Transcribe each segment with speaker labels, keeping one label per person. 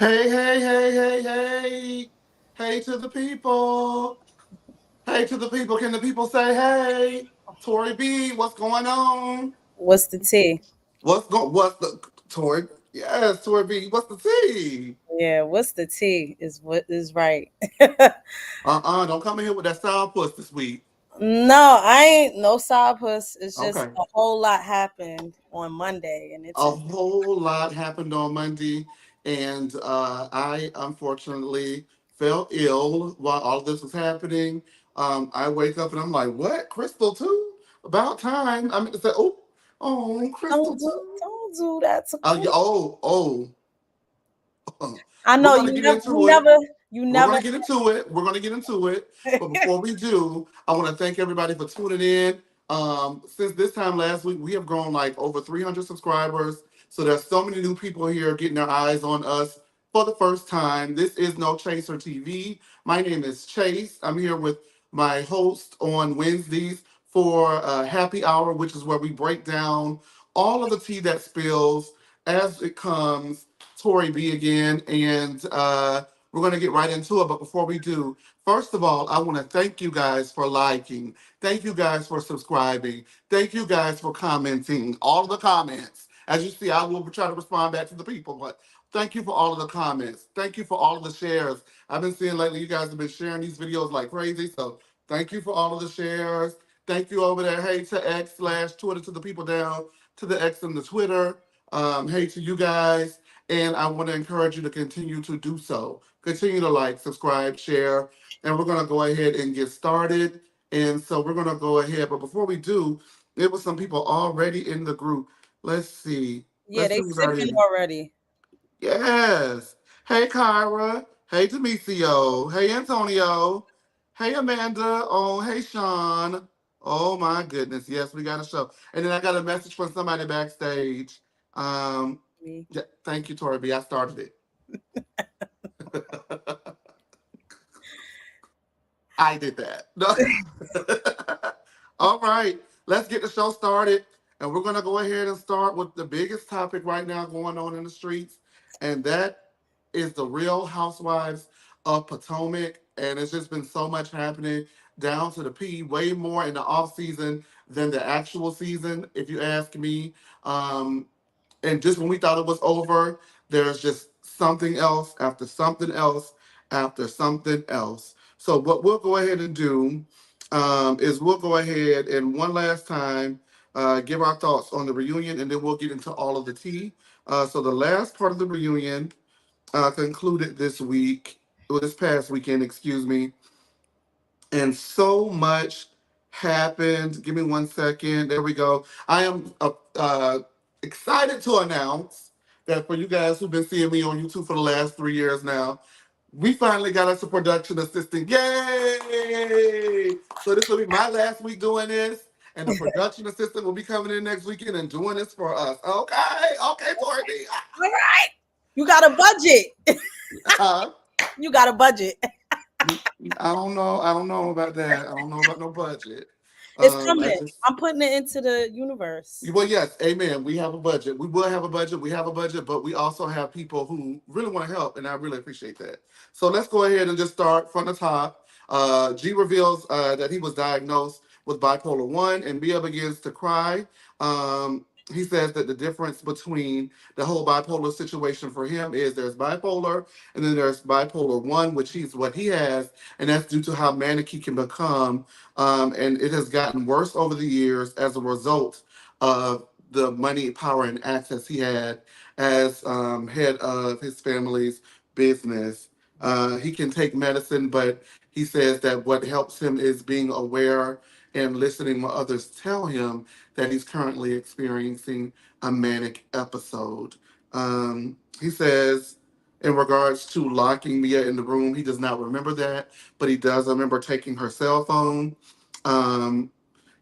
Speaker 1: Hey, hey, hey, hey, hey. Hey to the people. Hey to the people. Can the people say hey? Tori B, what's going on?
Speaker 2: What's the T?
Speaker 1: What's the Tori? Yes, Tori B, what's the tea?
Speaker 2: Yeah, what's the T is what is right.
Speaker 1: Don't come in here with that sour puss this week.
Speaker 2: No, I ain't no side puss. It's just
Speaker 1: Okay.
Speaker 2: a whole lot happened on Monday, and it's
Speaker 1: A
Speaker 2: a
Speaker 1: whole lot happened on Monday, and I unfortunately fell ill while all this was happening. I wake up and I'm like, "What? Crystal too? About time." I mean to say, "Oh, Crystal too."
Speaker 2: don't do that to
Speaker 1: Yeah,
Speaker 2: Chris. I
Speaker 1: we're
Speaker 2: know
Speaker 1: gonna
Speaker 2: you
Speaker 1: get
Speaker 2: never,
Speaker 1: into it.
Speaker 2: you
Speaker 1: We're
Speaker 2: never.
Speaker 1: gonna get into it. We're gonna get into it. But before we do, I want to thank everybody for tuning in. Since this time last week, we have grown like over 300 subscribers. So there's so many new people here getting their eyes on us for the first time. This is No Chaser TV. My name is Chase. I'm here with my host on Wednesdays for Happy Hour, which is where we break down all of the tea that spills as it comes. Tori B again, and we're going to get right into it. But before we do, first of all, I want to thank you guys for liking. Thank you guys for subscribing. Thank you guys for commenting. All of the comments. As you see, I will try to respond back to the people, but thank you for all of the comments. Thank you for all of the shares. I've been seeing lately you guys have been sharing these videos like crazy. So thank you for all of the shares. Thank you over there. Hey to X/Twitter to the people down to the X and the Twitter. Hey to you guys. And I want to encourage you to continue to do so. Continue to like, subscribe, share, and we're going to go ahead and get started. And so we're going to go ahead. But before we do, there was some people already in the group. Let's see.
Speaker 2: Yeah,
Speaker 1: Let's
Speaker 2: they
Speaker 1: see who's
Speaker 2: sipping
Speaker 1: already.
Speaker 2: already.
Speaker 1: Yes. Hey, Kyra. Hey, Demetrio. Hey, Antonio. Hey, Amanda. Oh, hey, Sean. Oh, my goodness. Yes, we got a show. And then I got a message from somebody backstage.
Speaker 2: Me.
Speaker 1: Yeah, thank you, Tori B. I started it. I did that. No. All right, let's get the show started. And we're going to go ahead and start with the biggest topic right now going on in the streets. And that is the Real Housewives of Potomac. And it's just been so much happening down to the P, way more in the off season than the actual season, if you ask me. Um, and just when we thought it was over, there's just something else after something else after something else. So what we'll go ahead and do is we'll go ahead and one last time give our thoughts on the reunion, and then we'll get into all of the tea. So the last part of the reunion concluded this week, or this past weekend, excuse me, and so much happened. Give me 1 second. There we go. I am excited to announce that for you guys who've been seeing me on YouTube for the last 3 years now, we finally got us a production assistant. Yay! So this will be my last week doing this, and the production assistant will be coming in next weekend and doing this for us. Okay, okay, Tori.
Speaker 2: All right, you got a budget.
Speaker 1: Uh,
Speaker 2: You got a budget.
Speaker 1: I don't know. I don't know about that. I don't know about no budget.
Speaker 2: It's
Speaker 1: I
Speaker 2: coming.
Speaker 1: just
Speaker 2: I'm putting it into the universe.
Speaker 1: Well, yes, amen. We have a budget. We will have a budget. We have a budget, but we also have people who really want to help, and I really appreciate that. So let's go ahead and just start from the top. G reveals that he was diagnosed with bipolar 1, and Mia begins to cry. He says that the difference between the whole bipolar situation for him is there's bipolar, and then there's bipolar 1, which he's what he has, and that's due to how manic he can become, and it has gotten worse over the years as a result of the money, power, and access he had as head of his family's business. He can take medicine, but he says that what helps him is being aware and listening when others tell him that he's currently experiencing a manic episode. He says, in regards to locking Mia in the room, he does not remember that, but he does remember taking her cell phone. Um,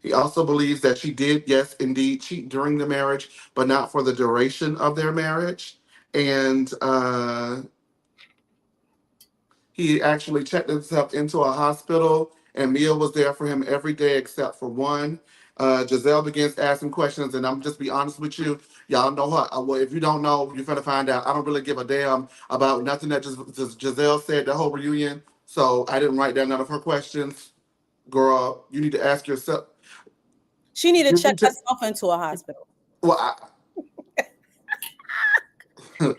Speaker 1: he also believes that she did, yes, indeed, cheat during the marriage, but not for the duration of their marriage. And he actually checked himself into a hospital and Mia was there for him every day except for one. Giselle begins asking questions, and I'm just be honest with you. Y'all know her. Well, if you don't know, you're gonna find out. I don't really give a damn about nothing that just Giselle said the whole reunion. So I didn't write down none of her questions. Girl, you need to ask yourself.
Speaker 2: She need to
Speaker 1: You
Speaker 2: check
Speaker 1: need to.
Speaker 2: herself into a hospital.
Speaker 1: Well,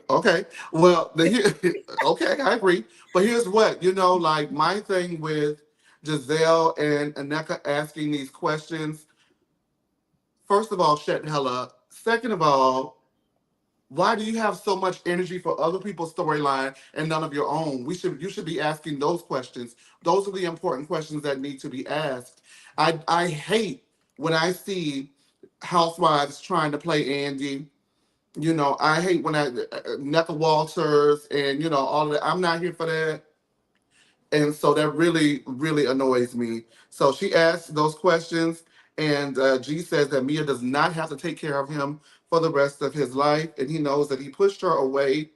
Speaker 1: okay. Well, okay, I agree. But here's what, like my thing with Giselle and Aneka asking these questions. First of all, shut the hell up. Second of all, why do you have so much energy for other people's storyline and none of your own? You should be asking those questions. Those are the important questions that need to be asked. I hate when I see housewives trying to play Andy. I hate when Netta Walters and all of that. I'm not here for that, and so that really really annoys me. So she asked those questions, and G says that Mia does not have to take care of him for the rest of his life, and he knows that he pushed her away,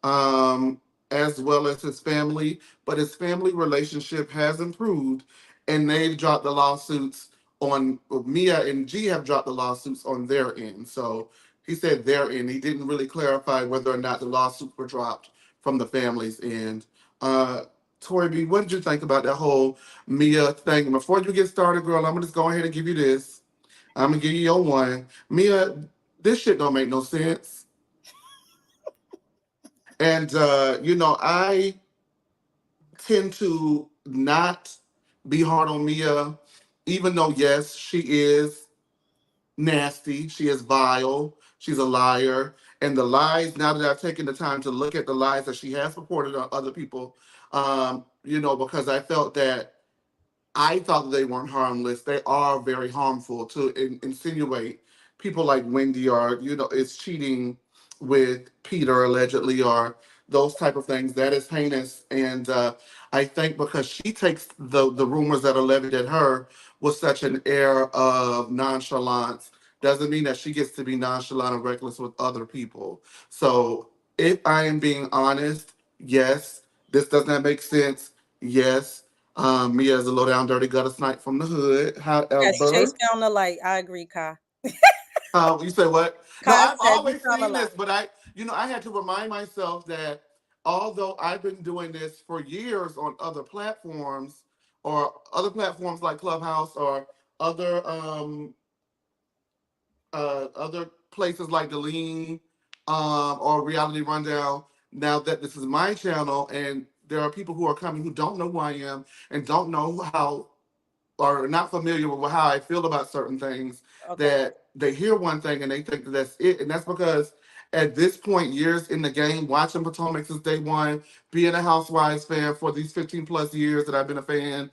Speaker 1: um, as well as his family. But his family relationship has improved, and they've dropped the lawsuits on Mia and G have dropped the lawsuits on their end. So he said their end. He didn't really clarify whether or not the lawsuits were dropped from the family's end. Uh, Tori B, what did you think about that whole Mia thing? And before you get started, girl, I'm gonna just go ahead and give you this. I'm gonna give you your one. Mia, this shit don't make no sense. And I tend to not be hard on Mia, even though yes, she is nasty, she is vile, she's a liar. And the lies, now that I've taken the time to look at the lies that she has reported on other people, because I thought they weren't harmless. They are very harmful to insinuate people like Wendy are, is cheating with Peter allegedly, or those type of things. That is heinous. And I think because she takes the rumors that are levied at her with such an air of nonchalance, doesn't mean that she gets to be nonchalant and reckless with other people. So if I am being honest, yes, this does not make sense. Yes, Mia is a low down dirty gutter snipe from the hood.
Speaker 2: Yes, chase
Speaker 1: However,
Speaker 2: down the light. I agree, Kai.
Speaker 1: you say what? No,
Speaker 2: Kai
Speaker 1: I've
Speaker 2: said you
Speaker 1: always
Speaker 2: sound a
Speaker 1: seen
Speaker 2: lot.
Speaker 1: this, but I had to remind myself that although I've been doing this for years on other platforms or other platforms like Clubhouse or other other places like the Lean, or Reality Rundown. Now that this is my channel, and there are people who are coming who don't know who I am and don't know how, are not familiar with how I feel about certain things,
Speaker 2: Okay.
Speaker 1: that they hear one thing and they think that that's it. And that's because at this point, years in the game, watching Potomac since day one, being a Housewives fan for these 15 plus years that I've been a fan,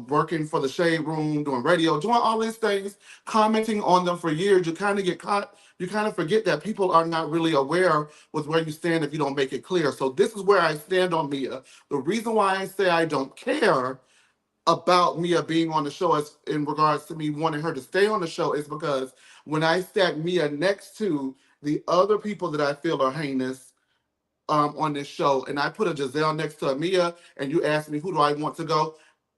Speaker 1: working for the Shade Room, doing radio, doing all these things, commenting on them for years, you kind of get caught. You kind of forget that people are not really aware with where you stand if you don't make it clear. So this is where I stand on Mia. The reason why I say I don't care about Mia being on the show as in regards to me wanting her to stay on the show is because when I stack Mia next to the other people that I feel are heinous, on this show, and I put a Giselle next to a Mia, and you ask me who do I want to go,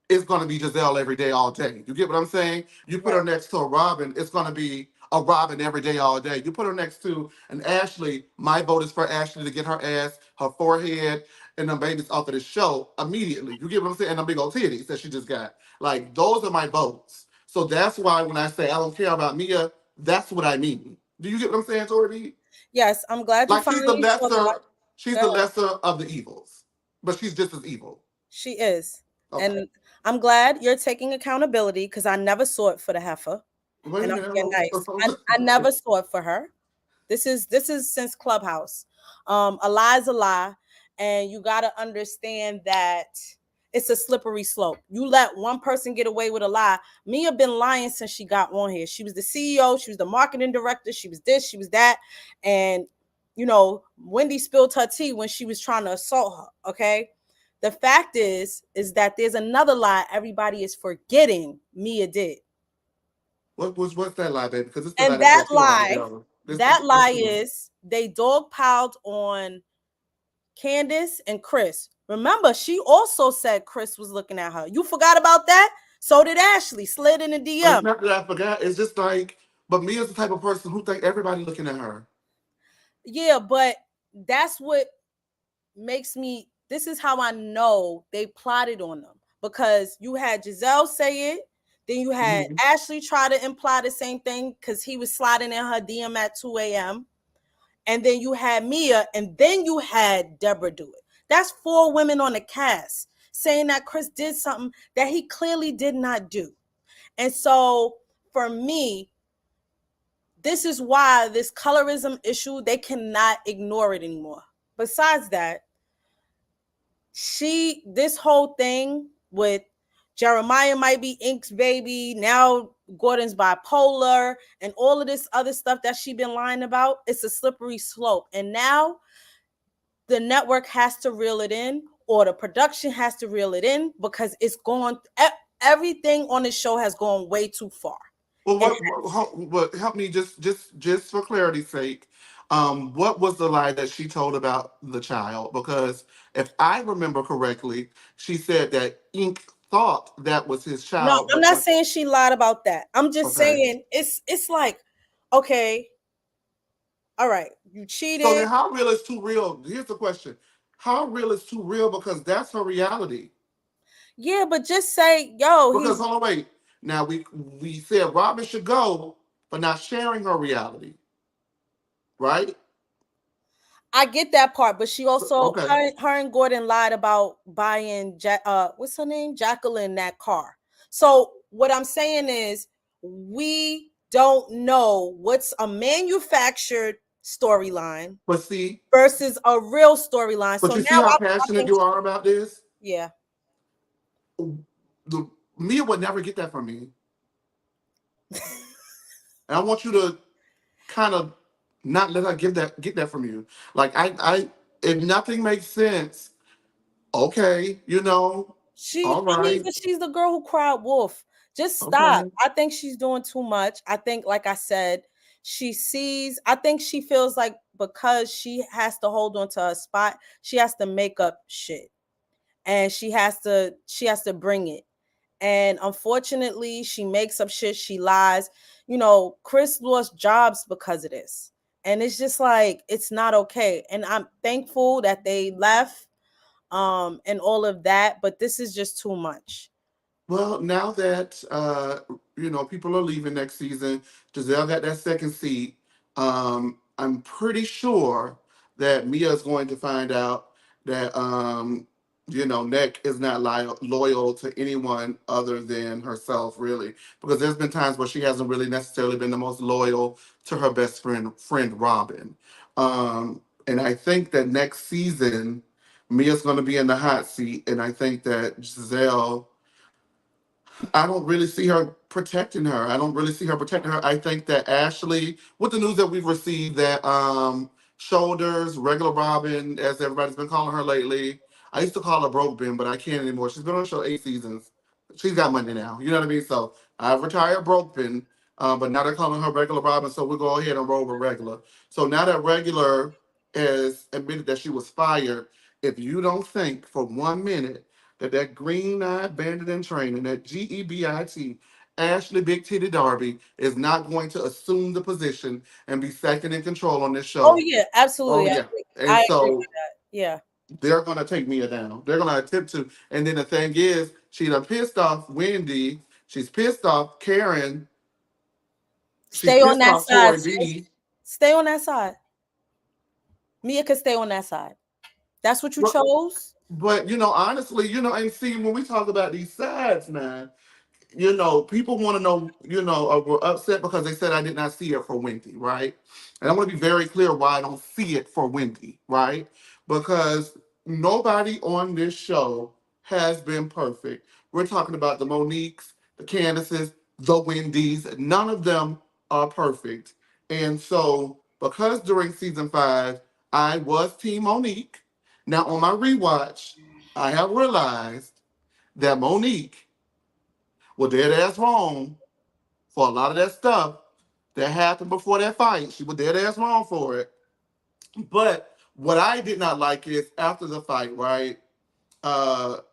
Speaker 1: it's gonna be Giselle every day, all day. You get what I'm saying? You put
Speaker 2: Right.
Speaker 1: her next to a Robin, it's gonna be a Robin every day, all day. You put her next to an Ashley, my vote is for Ashley to get her ass, her forehead, and them babies off of the show immediately. You get what I'm saying? And them big old titties that she just got. Like those are my votes. So that's why when I say I don't care about Mia, that's what I mean. Do you get what I'm saying, Tori?
Speaker 2: Yes, I'm glad you
Speaker 1: Like
Speaker 2: finally saw the light.
Speaker 1: she's the
Speaker 2: Good.
Speaker 1: lesser of the evils, but she's just as evil.
Speaker 2: She is.
Speaker 1: Okay.
Speaker 2: And I'm glad you're taking accountability because I never saw it for the heifer.
Speaker 1: Wait a
Speaker 2: And I'm
Speaker 1: minute.
Speaker 2: being nice. I never saw it for her. This is since Clubhouse. A lie's a lie, and you got to understand that it's a slippery slope. You let one person get away with a lie. Mia been lying since she got on here. She was the CEO, she was the marketing director, she was this, she was that, and Wendy spilled her tea when she was trying to assault her. Okay, the fact is that there's another lie everybody is forgetting Mia did.
Speaker 1: What's that lie, baby? Because this the lie
Speaker 2: And
Speaker 1: that
Speaker 2: that
Speaker 1: brought you around
Speaker 2: lie,
Speaker 1: together.
Speaker 2: that
Speaker 1: This
Speaker 2: lie
Speaker 1: the one.
Speaker 2: is they dog piled on Candiace and Chris. Remember, she also said Chris was looking at her. You forgot about that? So did Ashley. Slid in the
Speaker 1: It's
Speaker 2: DM.
Speaker 1: not that I forgot. It's just like, but Mia's the type of person who think everybody looking at her.
Speaker 2: Yeah, but that's what makes me. This is how I know they plotted on them, because you had Giselle say it, then you had
Speaker 1: Mm-hmm.
Speaker 2: Ashley try to imply the same thing because he was sliding in her DM at 2 a.m. And then you had Mia, and then you had Deborah do it. That's 4 women on the cast saying that Chris did something that he clearly did not do. And so for me, this is why this colorism issue, they cannot ignore it anymore. Besides that, this whole thing with Jeremiah might be Ink's baby, now Gordon's bipolar, and all of this other stuff that she been lying about, it's a slippery slope. And now the network has to reel it in, or the production has to reel it in, because it's going, everything on the show has gone way too far.
Speaker 1: Well,
Speaker 2: And
Speaker 1: what help me just for clarity's sake, what was the lie that she told about the child? Because if I remember correctly, she said that Ink thought that was his
Speaker 2: no,
Speaker 1: child,
Speaker 2: I'm
Speaker 1: but
Speaker 2: not saying she lied about that. I'm just
Speaker 1: okay.
Speaker 2: saying it's like, okay, all right, you
Speaker 1: So
Speaker 2: cheated.
Speaker 1: then, how real is too real? Here's the question: how real is too real? Because that's her reality.
Speaker 2: Yeah, but just say, yo,
Speaker 1: Because
Speaker 2: he's,
Speaker 1: hold on, wait. Now we said Robin should go for not sharing her reality, right?
Speaker 2: I get that part, but she also,
Speaker 1: Okay.
Speaker 2: her and Gordon lied about buying what's her name, Jacqueline, that car. So what I'm saying is, we don't know what's a manufactured storyline
Speaker 1: But see,
Speaker 2: versus a real storyline.
Speaker 1: but
Speaker 2: So
Speaker 1: you
Speaker 2: now
Speaker 1: see how
Speaker 2: I
Speaker 1: passionate
Speaker 2: think,
Speaker 1: you are about this.
Speaker 2: yeah,
Speaker 1: The Mia would never get that from me, and I want you to kind of not let her get that from you. Like if nothing makes sense, okay,
Speaker 2: she,
Speaker 1: all
Speaker 2: I mean,
Speaker 1: right,
Speaker 2: but she's the girl who cried wolf. Just stop.
Speaker 1: okay.
Speaker 2: I think she's doing too much. I think, like I said, she sees, I think she feels like because she has to hold on to her spot, she has to make up shit. And she has to bring it. And unfortunately, she makes up shit, she lies. Chris lost jobs because of this. And it's just like, it's not okay. And I'm thankful that they left, and all of that, but this is just too much.
Speaker 1: Well, now that people are leaving next season, Giselle got that second seat. I'm pretty sure that Mia is going to find out that Nick is not loyal to anyone other than herself, really, because there's been times where she hasn't really necessarily been the most loyal to her best friend Robin. And I think that next season, Mia's going to be in the hot seat, and I think that Giselle. I don't really see her protecting her. I don't really see her protecting her. I think that Ashley, with the news that we've received, that Shoulders, regular Robin, as everybody's been calling her lately. I used to call her Broke Ben, but I can't anymore. She's been on the show 8 seasons. She's got money now. You know what I mean? So I've retired Broke Ben, but now they're calling her regular Robin, so we'll go ahead and roll with regular. So now that regular has admitted that she was fired, if you don't think for 1 minute that green-eyed bandit in training, that GEBIT, Ashley Big Titty Darby, is not going to assume the position and be second in control on this
Speaker 2: Oh
Speaker 1: show.
Speaker 2: yeah,
Speaker 1: Oh
Speaker 2: absolutely.
Speaker 1: yeah.
Speaker 2: I
Speaker 1: And
Speaker 2: agree
Speaker 1: so
Speaker 2: with that. Yeah.
Speaker 1: they're gonna take Mia down. They're gonna attempt to. And then the thing is, she done pissed off Wendy. She's pissed off Karen. She's
Speaker 2: Stay on
Speaker 1: pissed
Speaker 2: that
Speaker 1: off
Speaker 2: side,
Speaker 1: Tori
Speaker 2: sis.
Speaker 1: B.
Speaker 2: Stay on that side. Mia could stay on that side. That's what you
Speaker 1: But,
Speaker 2: chose?
Speaker 1: but honestly, and see when we talk about these sides, man, people want to know, were upset because they said I did not see it for Wendy, right? And I want to be very clear why I don't see it for Wendy, right? Because nobody on this show has been perfect. We're talking about the Moniques, the Candices, the Wendy's. None of them are perfect. And so, because during season 5, I was Team Monique, now on my rewatch, I have realized that Monique was dead ass wrong for a lot of that stuff that happened before that fight. She was dead ass wrong for it. But what I did not like is after the fight, right?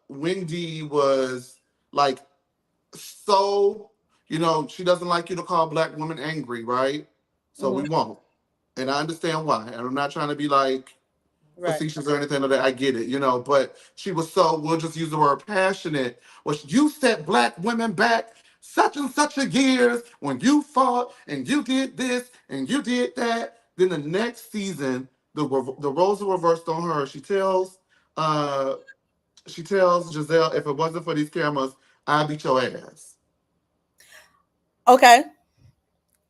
Speaker 1: Wendy was like so, she doesn't like you to call black women angry, right? So we
Speaker 2: Hmm.
Speaker 1: won't. And I understand why. And I'm not trying to be like
Speaker 2: Right.
Speaker 1: facetious or anything like that. I get it, but she was so, we'll just use the word passionate. Well, you set black women back such and such a years when you fought and you did this and you did that. Then the next season, the roles are reversed on her. Uh, she tells Giselle, if it wasn't for these cameras, I'd beat your ass.
Speaker 2: Okay.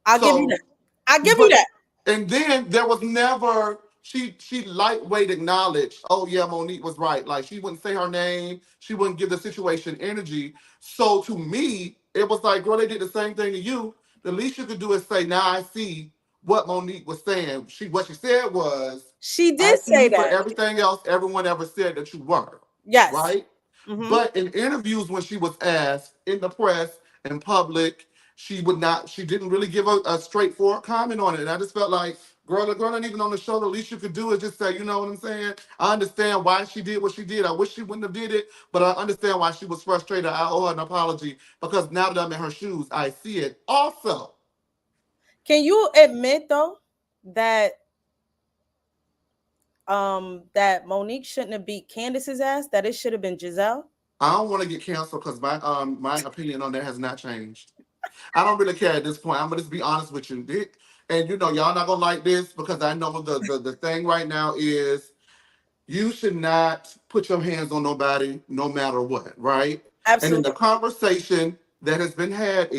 Speaker 2: I'll give you that.
Speaker 1: So,
Speaker 2: I'll give you
Speaker 1: but
Speaker 2: that.
Speaker 1: and then there was never she lightweight acknowledged, oh yeah, Monique was right. Like she wouldn't say her name, she wouldn't give the situation energy. So to me, it was like, girl, they did the same thing to you. The least you could do is say, now I see what Monique was saying. What she said was,
Speaker 2: She
Speaker 1: I
Speaker 2: did
Speaker 1: see
Speaker 2: say
Speaker 1: you for
Speaker 2: that.
Speaker 1: everything else everyone ever said that you were.
Speaker 2: Yes.
Speaker 1: Right?
Speaker 2: Hmm.
Speaker 1: But in interviews, when she was asked in the press, in public, she didn't really give a straightforward comment on it. And I just felt like, girl, the girl ain't even on the show. The least you could do is just say, you know what I'm saying? I understand why she did what she did. I wish she wouldn't have did it, but I understand why she was frustrated. I owe her an apology because now that I'm in her shoes, I see it. Also,
Speaker 2: Can you admit though that that Monique shouldn't have beat Candiace's ass? That it should have been Giselle?
Speaker 1: I don't want to get canceled because my opinion on that has not changed. I don't really care at this point. I'm gonna just be honest with you. And y'all not gonna like this because I know the thing right now is you should not put your hands on nobody no matter what, right? And then
Speaker 2: Absolutely.
Speaker 1: the conversation that has been had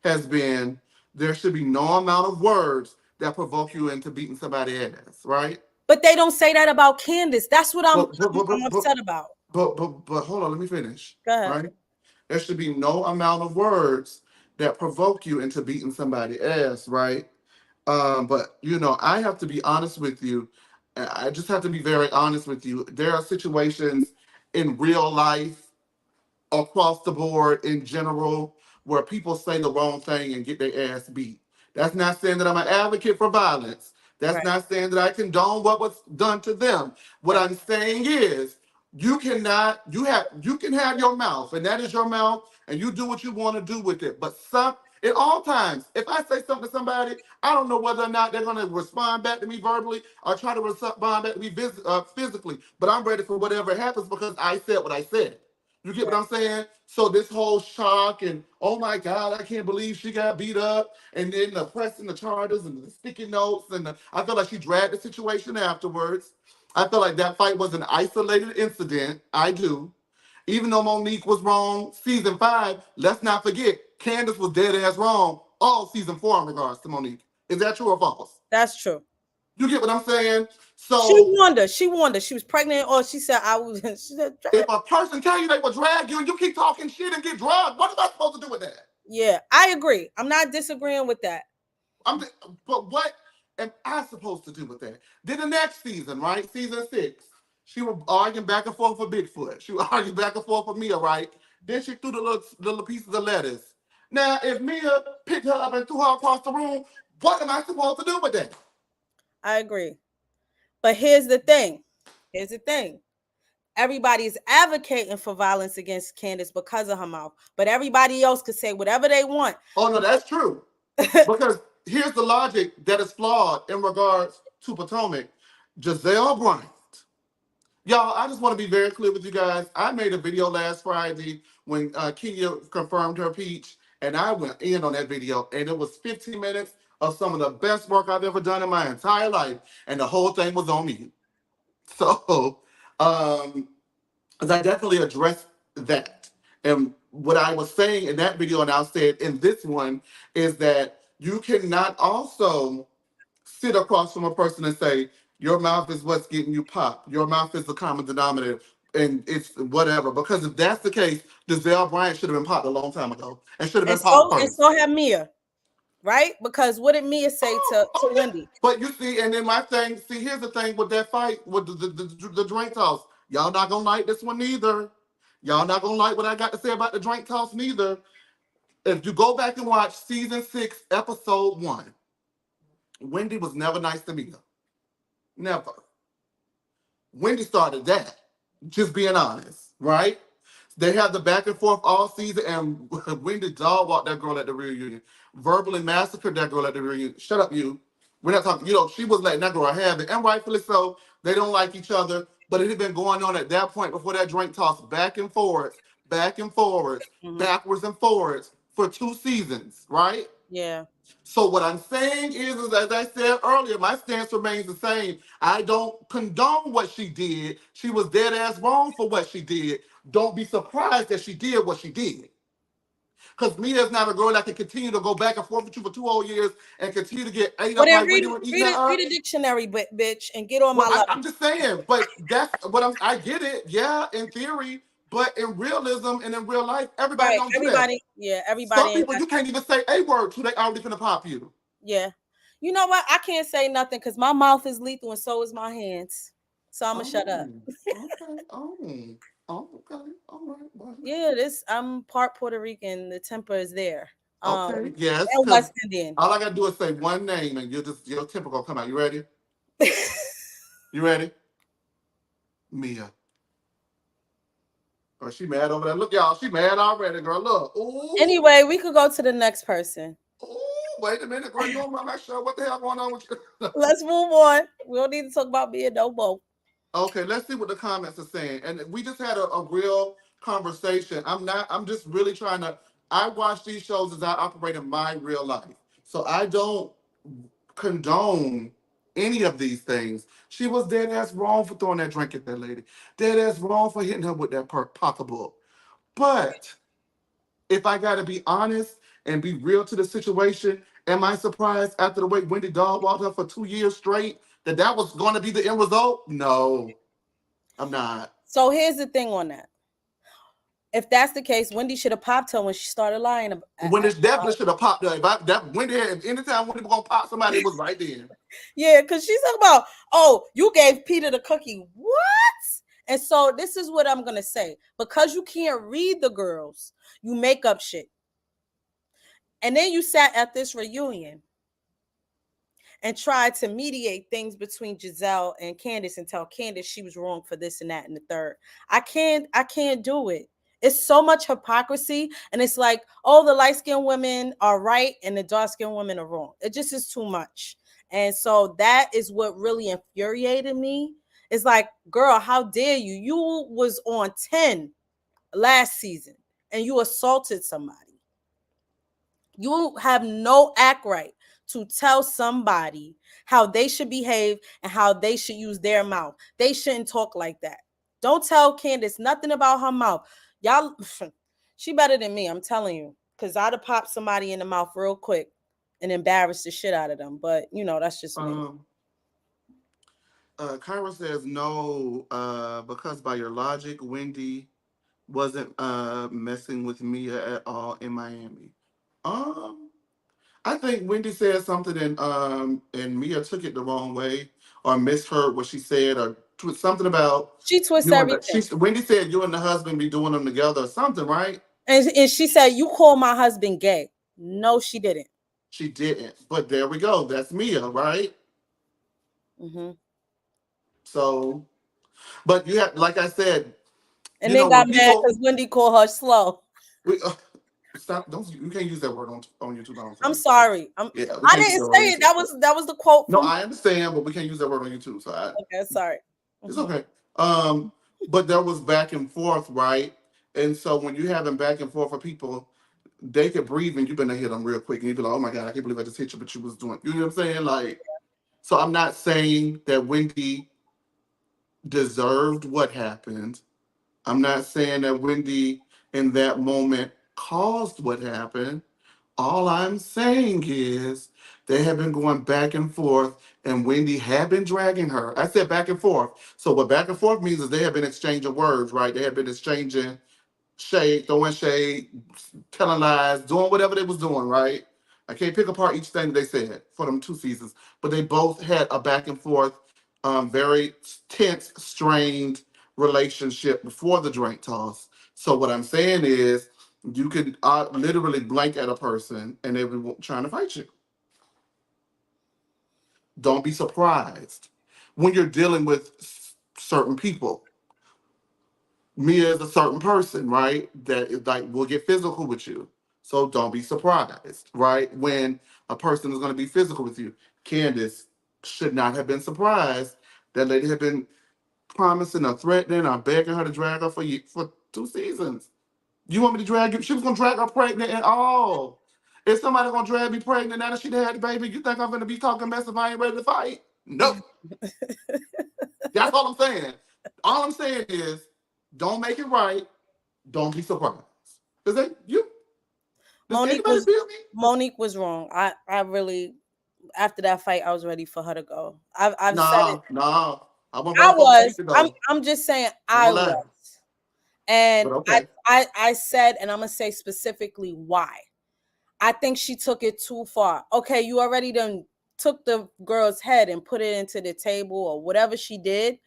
Speaker 1: has been there should be no amount of words that provoke you into beating somebody's ass, right?
Speaker 2: But they don't say that about Candiace. That's what I'm
Speaker 1: But but
Speaker 2: I'm,
Speaker 1: but
Speaker 2: I'm
Speaker 1: but but
Speaker 2: upset about.
Speaker 1: but hold on, let me finish,
Speaker 2: Go ahead.
Speaker 1: right? There should be no amount of words that provoke you into beating somebody's ass, right? But I have to be honest with you. I just have to be very honest with you. There are situations in real life across the board in general where people say the wrong thing and get their ass beat. That's not saying that I'm an advocate for violence. That's
Speaker 2: Right.
Speaker 1: not saying that I condone what was done to them. What
Speaker 2: Right.
Speaker 1: I'm saying is you can have your mouth, and that is your mouth, and you do what you want to do with it. But at all times, if I say something to somebody, I don't know whether or not they're gonna respond back to me verbally or try to respond back to me physically. But I'm ready for whatever happens because I said what I said. You get what
Speaker 2: Right.
Speaker 1: I'm saying? So this whole shock and oh my God, I can't believe she got beat up, and then the pressing the charges and the sticky notes, and I feel like she dragged the situation afterwards. I feel like that fight was an isolated incident. I do. Even though Monique was wrong, season 5, let's not forget, Candace was dead ass wrong all season 4 in regards to Monique. Is that true or false?
Speaker 2: That's true.
Speaker 1: You get what I'm saying?
Speaker 2: She
Speaker 1: So
Speaker 2: warned her. She warned her. She was pregnant, or she said I was. She said,
Speaker 1: if a person tell you they will drag you and you keep talking shit and get drugged, what am I supposed to do with that?
Speaker 2: yeah, I agree. I'm not disagreeing with that.
Speaker 1: I'm, but what am I supposed to do with that? Then the next season, right? Season 6, she was arguing back and forth for Bigfoot. She was arguing back and forth for Mia, right? Then she threw the little pieces of lettuce. Now, if Mia picked her up and threw her across the room, what am I supposed to do with that?
Speaker 2: I agree. But here's the thing. Here's the thing. Everybody's advocating for violence against Candace because of her mouth, but everybody else could say whatever they want.
Speaker 1: Oh no, that's true. Because here's the logic that is flawed in regards to Potomac. Giselle Bryant. Y'all, I just want to be very clear with you guys. I made a video last Friday when Kenya confirmed her peach, and I went in on that video, and it was 15 minutes of some of the best work I've ever done in my entire life, and the whole thing was on me. So, um, as I definitely addressed that. And what I was saying in that video, and I'll say it in this one, is that you cannot also sit across from a person and say, your mouth is what's getting you popped. Your mouth is the common denominator. And it's whatever. Because if that's the case, Giselle Bryant should have been popped a long time ago and should have been popped
Speaker 2: And
Speaker 1: first.
Speaker 2: so had Mia, right? Because what did Mia say to
Speaker 1: Oh yeah.
Speaker 2: Wendy?
Speaker 1: But you see, and then my thing, see, here's the thing with that fight with the drink toss. Y'all not gonna like this one neither. Y'all not gonna like what I got to say about the drink toss neither. If you go back and watch season 6, episode 1, Wendy was never nice to me. Never. Wendy started that. Just being honest, right? They had the back and forth all season, and Wendy dog walked that girl at the reunion, verbally massacred that girl at the reunion. Shut up, you. We're not talking. You know, she was letting that girl have it, and rightfully so. They don't like each other, but it had been going on at that point before that drink tossed back and forwards,
Speaker 2: Hmm.
Speaker 1: backwards and forwards for 2 seasons, right?
Speaker 2: Yeah.
Speaker 1: So what I'm saying is, as I said earlier, my stance remains the same. I don't condone what she did. She was dead ass wrong for what she did. Don't be surprised that she did what she did. Because Mia is not a girl that can continue to go back and forth with you for 2 whole years and continue to get ate
Speaker 2: Well,
Speaker 1: up
Speaker 2: then
Speaker 1: like Wendy would eating
Speaker 2: read
Speaker 1: her
Speaker 2: it, read
Speaker 1: up.
Speaker 2: a dictionary, bitch, and get on
Speaker 1: Well,
Speaker 2: my level.
Speaker 1: I'm just saying, but that's what I get it, yeah, in theory, but in realism and in real life, everybody
Speaker 2: Right.
Speaker 1: don't do that.
Speaker 2: Everybody, yeah, everybody
Speaker 1: Some
Speaker 2: ain't
Speaker 1: people
Speaker 2: got
Speaker 1: you can't even say a word to, they already finna pop you.
Speaker 2: yeah. You know what? I can't say nothing because my mouth is lethal and so is my hands. So I'm gonna shut up.
Speaker 1: Oh, okay. Okay. All right. Well,
Speaker 2: Yeah, this I'm part Puerto Rican. The temper is there.
Speaker 1: okay. Yes,
Speaker 2: And
Speaker 1: because
Speaker 2: West Indian.
Speaker 1: all I gotta do is say one name and your temper gonna come out. You ready? You ready? Mia. Oh, she mad over there. Look, y'all, she mad already, girl. Look. Ooh.
Speaker 2: Anyway, we could go to the next person.
Speaker 1: Ooh. Wait a minute, girl. You know I'm not sure what the hell going on with you.
Speaker 2: Let's move on. We don't need to talk about being no more.
Speaker 1: Okay, let's see what the comments are saying. And we just had a real conversation. I'm just really trying to, I watch these shows as I operate in my real life. So I don't condone any of these things. She was dead ass wrong for throwing that drink at that lady. Dead ass wrong for hitting her with that pocketbook. But if I gotta be honest and be real to the situation, am I surprised after the way Wendy Dog walked her for 2 years straight that was going to be the end result? No, I'm not.
Speaker 2: So here's the thing on that. If that's the case, Wendy should have popped her when she started lying.
Speaker 1: When this definitely should have popped up. If I that Wendy had, if anytime Wendy was gonna pop somebody, it was right then.
Speaker 2: Yeah, because she's talking about, oh, you gave Peter the cookie. What? And so this is what I'm gonna say. Because you can't read the girls, you make up shit. And then you sat at this reunion and tried to mediate things between Giselle and Candiace and tell Candiace she was wrong for this and that and the third. I can't do it. It's so much hypocrisy, and it's like, oh, the light-skinned women are right and the dark-skinned women are wrong. It just is too much. And so that is what really infuriated me. It's like, girl, how dare you? You was on 10 last season and you assaulted somebody. You have no act right to tell somebody how they should behave and how they should use their mouth. They shouldn't talk like that. Don't tell Candiace nothing about her mouth. Y'all, she better than me, I'm telling you. Because I'd have popped somebody in the mouth real quick and embarrassed the shit out of them. But, that's just me.
Speaker 1: Um, Kyra says no, because by your logic, Wendy wasn't messing with Mia at all in Miami. Um, I think Wendy said something and Mia took it the wrong way or misheard what she said or something about
Speaker 2: She twists
Speaker 1: you and
Speaker 2: everything.
Speaker 1: Wendy said you and the husband be doing them together or something, right?
Speaker 2: And she said, you call my husband gay. No, she didn't.
Speaker 1: She didn't. But there we go. That's Mia, right?
Speaker 2: Hmm.
Speaker 1: So, but you have, like I said,
Speaker 2: And then
Speaker 1: when
Speaker 2: got mad
Speaker 1: people,
Speaker 2: because Wendy called her slow.
Speaker 1: we, stop, don't, you can't use that word on YouTube, I don't
Speaker 2: I'm
Speaker 1: think.
Speaker 2: sorry.
Speaker 1: Yeah, we
Speaker 2: I
Speaker 1: can't use
Speaker 2: didn't
Speaker 1: that word on
Speaker 2: say it.
Speaker 1: YouTube.
Speaker 2: That was the quote
Speaker 1: No,
Speaker 2: from.
Speaker 1: I understand, but we can't use that word on YouTube. So
Speaker 2: Okay, sorry.
Speaker 1: it's
Speaker 2: Mhm.
Speaker 1: okay. Um, but there was back and forth, right? And so when you having back and forth with people, they could breathe and you're gonna hit them real quick, and you be like, "Oh my god, I can't believe I just hit you," but you was doing, you know what I'm saying? Like, so I'm not saying that Wendy deserved what happened. I'm not saying that Wendy in that moment caused what happened. All I'm saying is they have been going back and forth, and Wendy had been dragging her. I said back and forth. So what back and forth means is they have been exchanging words, right? They have been exchanging shade, throwing shade, telling lies, doing whatever they was doing, right? I can't pick apart each thing they said for them 2 seasons, but they both had a back and forth, very tense, strained relationship before the drink toss. So what I'm saying is, you could literally blank at a person and they be trying to fight you. Don't be surprised when you're dealing with certain people. Mia is a certain person, right? That is like will get physical with you. So don't be surprised, right? When a person is going to be physical with you. Candiace should not have been surprised. That lady had been promising or threatening or begging her to drag her for 2 seasons. You want me to drag you? She was gonna drag her pregnant and all. If somebody gonna drag me pregnant now that she had the baby, you think I'm gonna be talking mess if I ain't ready to fight? No. That's all I'm saying. All I'm saying is, don't make it right. Don't be surprised. Is that you? Does
Speaker 2: Monique
Speaker 1: anybody
Speaker 2: was
Speaker 1: feel me?
Speaker 2: Monique was wrong. I really, after that fight, I was ready for her to go. I've said it.
Speaker 1: Nah, nah. I wasn't
Speaker 2: I
Speaker 1: ready for
Speaker 2: was.
Speaker 1: Monique to go.
Speaker 2: I'm just saying
Speaker 1: I'm
Speaker 2: I
Speaker 1: gonna lie.
Speaker 2: was. And
Speaker 1: But
Speaker 2: I
Speaker 1: okay.
Speaker 2: I I said, and I'm gonna say specifically why. I think she took it too far. Okay, you already done took the girl's head and put it into the table or whatever she did.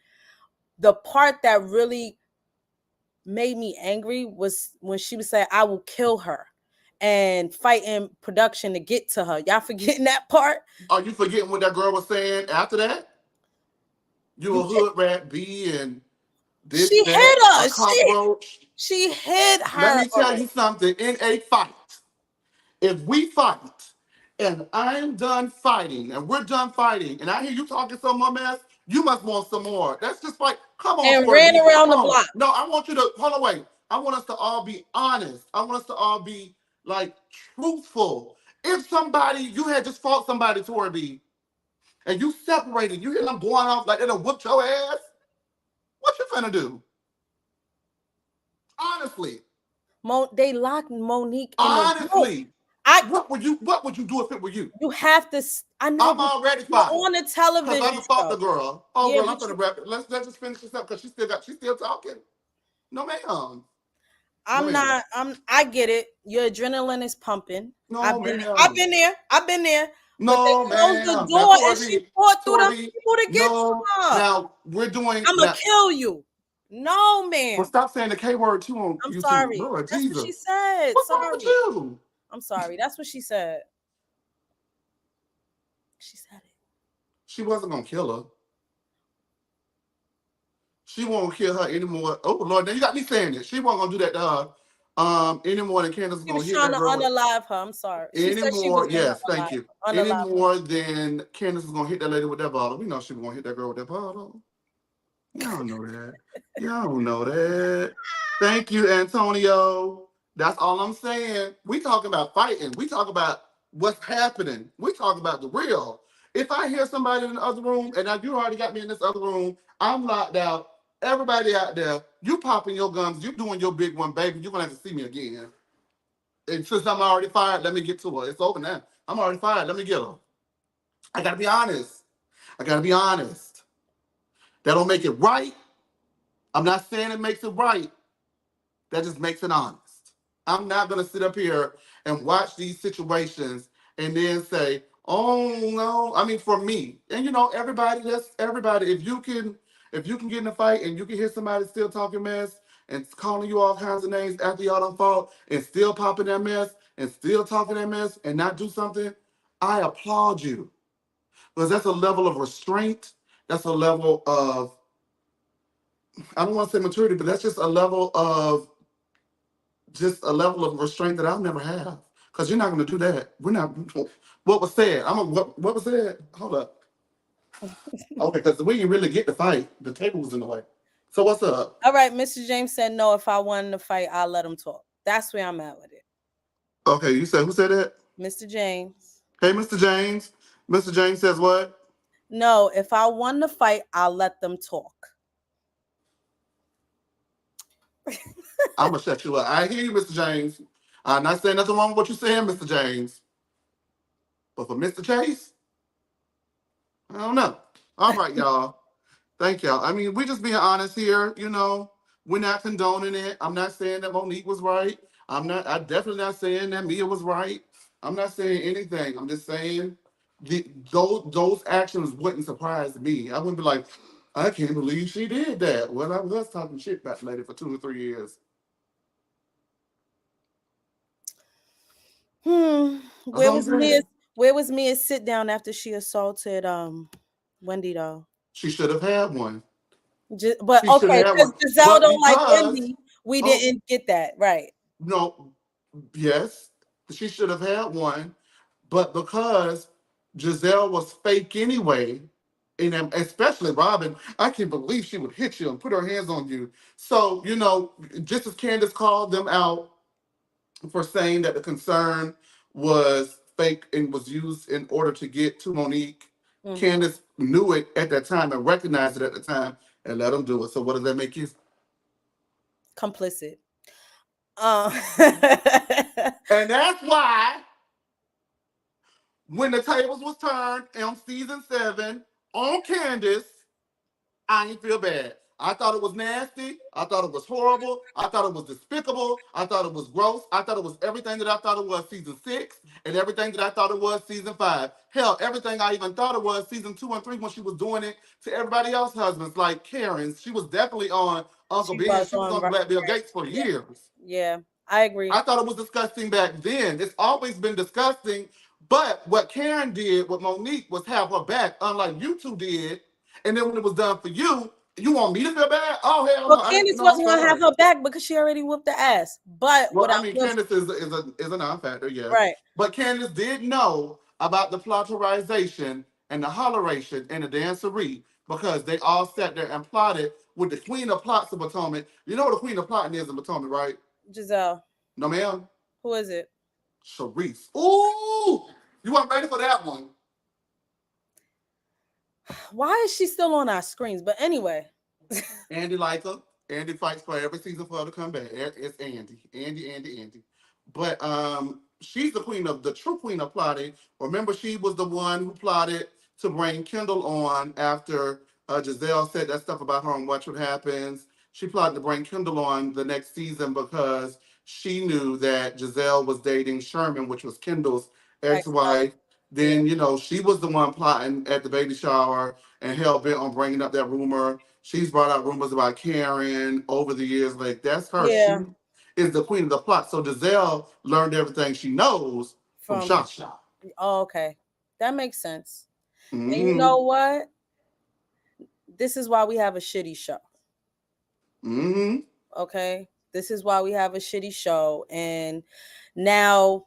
Speaker 2: The part that really made me angry was when she was saying, I will kill her and fighting production to get to her. Y'all forgetting that part?
Speaker 1: Are you forgetting what that girl was saying after that? You
Speaker 2: You
Speaker 1: a
Speaker 2: can't,
Speaker 1: hood rat B and
Speaker 2: she
Speaker 1: this,
Speaker 2: hit
Speaker 1: that, a
Speaker 2: her.
Speaker 1: cockroach.
Speaker 2: She hit
Speaker 1: Let
Speaker 2: her
Speaker 1: me tell
Speaker 2: already.
Speaker 1: you something. In a fight, if we fight and I'm done fighting and we're done fighting and I hear you talking some more mess, you must want some more. That's just like, come on,
Speaker 2: And
Speaker 1: Squirt
Speaker 2: ran
Speaker 1: B.
Speaker 2: around
Speaker 1: Come
Speaker 2: the
Speaker 1: on.
Speaker 2: block.
Speaker 1: No, I want you to, hold on, wait. I want us to all be honest. I want us to all be like truthful. If somebody, you had just fought somebody, Tori B, and you separated, you hear them going off like they'll whoop your ass, what you finna do? Honestly.
Speaker 2: They locked Monique in the room.
Speaker 1: Honestly.
Speaker 2: I
Speaker 1: What would you do if it were you?
Speaker 2: You have to. I know,
Speaker 1: I'm
Speaker 2: but
Speaker 1: already
Speaker 2: you're
Speaker 1: fired.
Speaker 2: on a
Speaker 1: Cause I
Speaker 2: television
Speaker 1: done fought the
Speaker 2: show.
Speaker 1: girl. Oh
Speaker 2: Yeah,
Speaker 1: well, I'm
Speaker 2: but
Speaker 1: gonna wrap it. Let's just finish this up because she's still talking. No ma'am. No
Speaker 2: I'm
Speaker 1: ma'am.
Speaker 2: not. I get it. Your adrenaline is pumping.
Speaker 1: No
Speaker 2: I've
Speaker 1: ma'am.
Speaker 2: been there. I've been there. But they
Speaker 1: No
Speaker 2: closed the
Speaker 1: ma'am. Now
Speaker 2: door and she
Speaker 1: Torby,
Speaker 2: fought through them
Speaker 1: Torby,
Speaker 2: people to get to
Speaker 1: no.
Speaker 2: her.
Speaker 1: Now we're doing
Speaker 2: I'ma
Speaker 1: now.
Speaker 2: kill you. No,
Speaker 1: Well,
Speaker 2: ma'am.
Speaker 1: stop saying the K word too on
Speaker 2: I'm
Speaker 1: YouTube.
Speaker 2: sorry.
Speaker 1: Lord
Speaker 2: That's what she
Speaker 1: Jesus.
Speaker 2: said.
Speaker 1: What's wrong with
Speaker 2: Sorry.
Speaker 1: you?
Speaker 2: I'm sorry. That's what she said. She said it.
Speaker 1: She wasn't gonna kill her. She won't kill her anymore. Oh Lord, now you got me saying it. She wasn't gonna do that to her anymore than Candace was
Speaker 2: She
Speaker 1: gonna
Speaker 2: was
Speaker 1: hit
Speaker 2: trying
Speaker 1: that
Speaker 2: to
Speaker 1: girl with
Speaker 2: unalive her. I'm sorry. She
Speaker 1: any
Speaker 2: said she was
Speaker 1: more.
Speaker 2: gonna
Speaker 1: Yes, thank you. Any
Speaker 2: unalive her.
Speaker 1: more than Candace was gonna hit that lady with that bottle. We know she was gonna hit that girl with that bottle. Y'all know that. Y'all don't know that. Thank you, Antonio. That's all I'm saying. We talk about fighting. We talk about what's happening. We talk about the real. If I hear somebody in the other room, and now you already got me in this other room, I'm locked out. Everybody out there, you popping your gums, you doing your big one, baby. You're gonna have to see me again. And since I'm already fired, let me get to her. It's over now. I'm already fired. Let me get her. I gotta be honest. I gotta be honest. That don't make it right. I'm not saying it makes it right. That just makes it honest. I'm not gonna sit up here and watch these situations and then say, "Oh no." I mean, for me, and everybody. That's everybody. If you can get in a fight and you can hear somebody still talking mess and calling you all kinds of names after y'all done fought and still popping that mess and still talking that mess and not do something, I applaud you because that's a level of restraint. That's a level of, I don't want to say maturity, but that's just a level of restraint that I'll never have. Because you're not going to do that. We're not. What was said? What was said? Hold up. Okay, because we didn't really get the fight. The table was in the way. So what's up?
Speaker 2: All right, Mr. James said no. If I wanted to fight, I'll let him talk. That's where I'm at with it.
Speaker 1: Okay, you said who said that?
Speaker 2: Mr. James.
Speaker 1: Hey, Mr. James. Mr. James says what?
Speaker 2: No, if I won the fight, I'll let them talk.
Speaker 1: I'm gonna shut you up. I hear you, Mr. James. I'm not saying nothing wrong with what you're saying, Mr. James. But for Mr. Chase, I don't know. All right, y'all. Thank y'all. I mean, we just being honest here. We're not condoning it. I'm not saying that Monique was right. I'm definitely not saying that Mia was right. I'm not saying anything. I'm just saying those actions wouldn't surprise me. I wouldn't be like, I can't believe she did that. Well, I was talking shit about the lady for 2 or 3 years.
Speaker 2: Hmm.
Speaker 1: That's
Speaker 2: Where
Speaker 1: all I'm
Speaker 2: was Mia?
Speaker 1: saying.
Speaker 2: Where was Mia's sit down after she assaulted Wendy though?
Speaker 1: She should have had one.
Speaker 2: But
Speaker 1: She should
Speaker 2: okay,
Speaker 1: have had
Speaker 2: because
Speaker 1: one.
Speaker 2: Giselle
Speaker 1: But
Speaker 2: don't like
Speaker 1: because,
Speaker 2: Indy, we
Speaker 1: oh,
Speaker 2: didn't get that right.
Speaker 1: no, yes, she should have had one. But because Giselle was fake anyway, and especially Robin, I can't believe she would hit you and put her hands on you. So, just as Candiace called them out for saying that the concern was fake and was used in order to get to Monique,
Speaker 2: Hmm.
Speaker 1: Candiace knew it at that time and recognized it at the time and let them do it. So, what does that make you?
Speaker 2: Complicit.
Speaker 1: And that's why when the tables was turned on season 7 on Candiace, I ain't feel bad. I thought it was nasty. I thought it was horrible. I thought it was despicable. I thought it was gross. I thought it was everything that I thought it was season 6 and everything that I thought it was season 5. Hell, everything I even thought it was season 2 and 3 when she was doing it to everybody else's husbands, like Karen's. She was definitely on Uncle
Speaker 2: She
Speaker 1: Ben.
Speaker 2: was
Speaker 1: She was
Speaker 2: on
Speaker 1: on
Speaker 2: right.
Speaker 1: Black Bill Gates for
Speaker 2: Yeah,
Speaker 1: years.
Speaker 2: yeah, I agree.
Speaker 1: I thought it was disgusting back then. It's always been disgusting. But what Karen did with Monique was have her back, unlike you two did. And then when it was done for you, you want me to feel bad? Oh hell
Speaker 2: Well,
Speaker 1: no! I didn't.
Speaker 2: Candace
Speaker 1: No, I'm
Speaker 2: wasn't gonna have
Speaker 1: sorry.
Speaker 2: her back because she already whooped the ass. But
Speaker 1: Well,
Speaker 2: what I
Speaker 1: I mean,
Speaker 2: was
Speaker 1: Candace is a non-factor, yes.
Speaker 2: right,
Speaker 1: But Candace did know about the plotterization and the holleration and the dancery because they all sat there and plotted with the Queen of Plots of Potomac. You know what the Queen of Plotting is in Potomac, right?
Speaker 2: Giselle.
Speaker 1: No, ma'am.
Speaker 2: Who is it?
Speaker 1: Sharice. Ooh, you weren't ready for that one.
Speaker 2: Why is she still on our screens? But anyway,
Speaker 1: Andy like her. Andy fights for every season for her to come back. It's Andy. But she's the queen of the true queen of plotting. Remember, she was the one who plotted to bring Kendall on after Giselle said that stuff about her and Watch What Happens. She plotted to bring Kendall on the next season because she knew that Giselle was dating Sherman, which was Kendall's
Speaker 2: ex-husband.
Speaker 1: ex-wife.
Speaker 2: Yeah,
Speaker 1: Then, she was the one plotting at the baby shower and hell bent on bringing up that rumor. She's brought out rumors about Karen over the years. Like, that's her.
Speaker 2: yeah.
Speaker 1: She is the queen of the plot. So Giselle learned everything she knows from
Speaker 2: From
Speaker 1: Shasha.
Speaker 2: oh, okay, that makes sense. And you
Speaker 1: Mm-hmm.
Speaker 2: know what? This is why we have a shitty show.
Speaker 1: Mm-hmm.
Speaker 2: Okay, this is why we have a shitty show, and now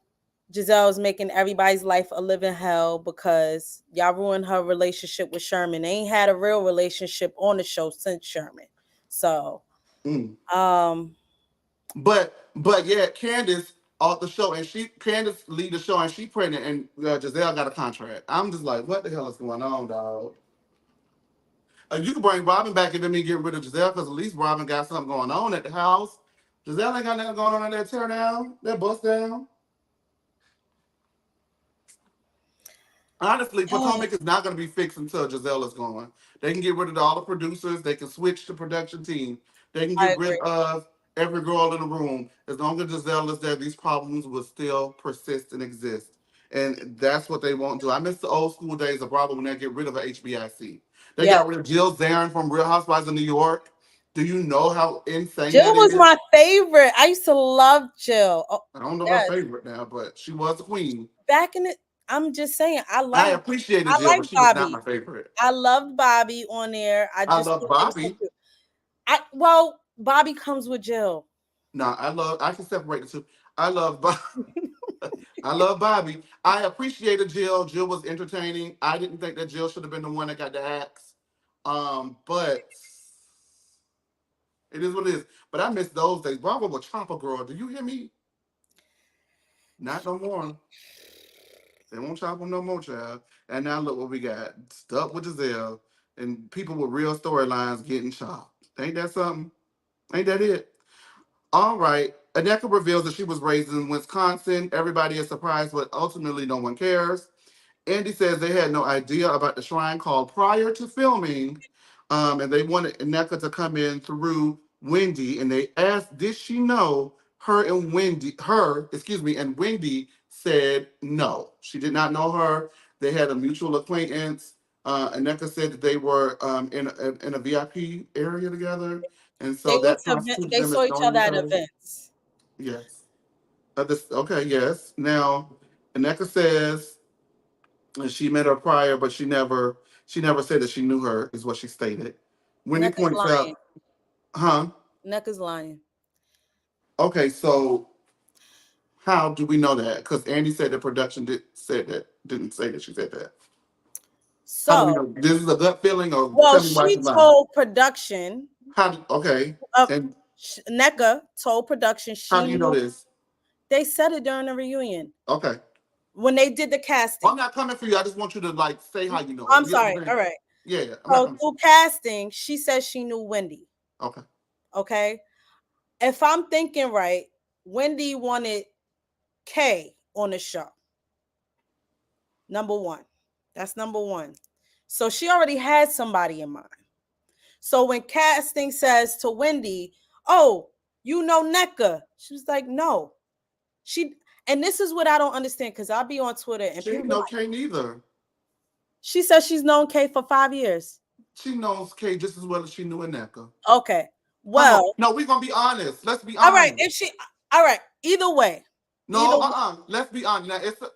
Speaker 2: Giselle's making everybody's life a living hell because y'all ruined her relationship with Sherman. They ain't had a real relationship on the show since Sherman. So,
Speaker 1: Mm.
Speaker 2: um,
Speaker 1: But yeah, Candace off the show, and Candace lead the show, and she pregnant, and Giselle got a contract. I'm just like, what the hell is going on, dog? You can bring Robin back and then me get rid of Giselle because at least Robin got something going on at the house. Giselle ain't got nothing going on in that tear down, that bust down. Honestly, Potomac is not going to be fixed until Giselle is gone. They can get rid of all the producers. They can switch the production team. They can
Speaker 2: I
Speaker 1: get rid
Speaker 2: agree.
Speaker 1: of every girl in the room. As long as Giselle is there, these problems will still persist and exist. And that's what they won't do. I miss the old school days of Bravo when they get rid of a HBIC. They
Speaker 2: Yeah,
Speaker 1: got rid of Jill Zarin from Real Housewives of New York. Do you know how insane
Speaker 2: Jill
Speaker 1: that
Speaker 2: was
Speaker 1: is?
Speaker 2: my favorite. I used to love Jill. Oh,
Speaker 1: I don't know her
Speaker 2: yes,
Speaker 1: favorite now, but she was the queen.
Speaker 2: back in it. I'm just saying,
Speaker 1: I appreciated
Speaker 2: I
Speaker 1: Jill,
Speaker 2: like
Speaker 1: but she was not
Speaker 2: Bobby.
Speaker 1: my favorite.
Speaker 2: I loved Bobby on there. I
Speaker 1: I
Speaker 2: just
Speaker 1: love
Speaker 2: thought they were so
Speaker 1: Bobby.
Speaker 2: cute. Well, Bobby comes with Jill.
Speaker 1: No, I can separate the two. I love I love Bobby. I appreciated Jill. Jill was entertaining. I didn't think that Jill should have been the one that got the axe. But it is what it is. But I miss those days. Bravo was Chopper Girl. Do you hear me? Not no more. They won't chop them no more, child. And now look what we got. Stuck with Giselle and people with real storylines getting chopped. Ain't that something? Ain't that it? All right. Aneka reveals that she was raised in Wisconsin. Everybody is surprised, but ultimately no one cares. Andy says they had no idea about the shrine called prior to filming, and they wanted Aneka to come in through Wendy, and they asked, did she know and Wendy said no. She did not know her. They had a mutual acquaintance. Aneka said that they were in a VIP area together, and
Speaker 2: They
Speaker 1: so
Speaker 2: went
Speaker 1: that
Speaker 2: to
Speaker 1: constitutes
Speaker 2: they
Speaker 1: them
Speaker 2: saw
Speaker 1: as
Speaker 2: each
Speaker 1: knowing
Speaker 2: other
Speaker 1: each
Speaker 2: at
Speaker 1: other.
Speaker 2: events.
Speaker 1: Yes. Okay, yes. Now, Aneka says she met her prior, but she never said that she knew her, is what she stated. Wendy
Speaker 2: Neck is
Speaker 1: points
Speaker 2: lying.
Speaker 1: out, huh?
Speaker 2: Neck is lying.
Speaker 1: Okay, so how do we know that? Because Andy said the production didn't say that she said that. How do we
Speaker 2: So,
Speaker 1: know? This is a gut feeling, or
Speaker 2: well,
Speaker 1: tell me why
Speaker 2: she
Speaker 1: she's lying.
Speaker 2: told production,
Speaker 1: Okay,
Speaker 2: uh,
Speaker 1: and
Speaker 2: NECA told production
Speaker 1: how
Speaker 2: she
Speaker 1: do you know
Speaker 2: knew.
Speaker 1: this?
Speaker 2: They said it during the reunion
Speaker 1: Okay,
Speaker 2: when they did the
Speaker 1: I'm
Speaker 2: casting.
Speaker 1: not coming for you. I just want you to like say how you know it.
Speaker 2: I'm
Speaker 1: You get what
Speaker 2: sorry.
Speaker 1: I'm
Speaker 2: All
Speaker 1: saying?
Speaker 2: right.
Speaker 1: Yeah, yeah. I'm not
Speaker 2: So
Speaker 1: coming for
Speaker 2: through
Speaker 1: you.
Speaker 2: casting, she says she knew Wendy.
Speaker 1: Okay.
Speaker 2: Okay. If I'm thinking right, Wendy wanted Kay on the show. Number one. That's number one. So she already had somebody in mind. So when casting says to Wendy, "Oh, you know NECA," she was like, "No." She and this is what I don't understand because I'll be on Twitter and
Speaker 1: She ain't
Speaker 2: people
Speaker 1: know
Speaker 2: like,
Speaker 1: Kay neither.
Speaker 2: she says she's known Kay for 5 years.
Speaker 1: She knows Kay just as well as she knew Aneka.
Speaker 2: Okay.
Speaker 1: Come on.
Speaker 2: Well,
Speaker 1: No, we're gonna be honest. Let's be
Speaker 2: all right.
Speaker 1: honest.
Speaker 2: If she, all right. Either way,
Speaker 1: No,
Speaker 2: either way.
Speaker 1: Let's be honest. Now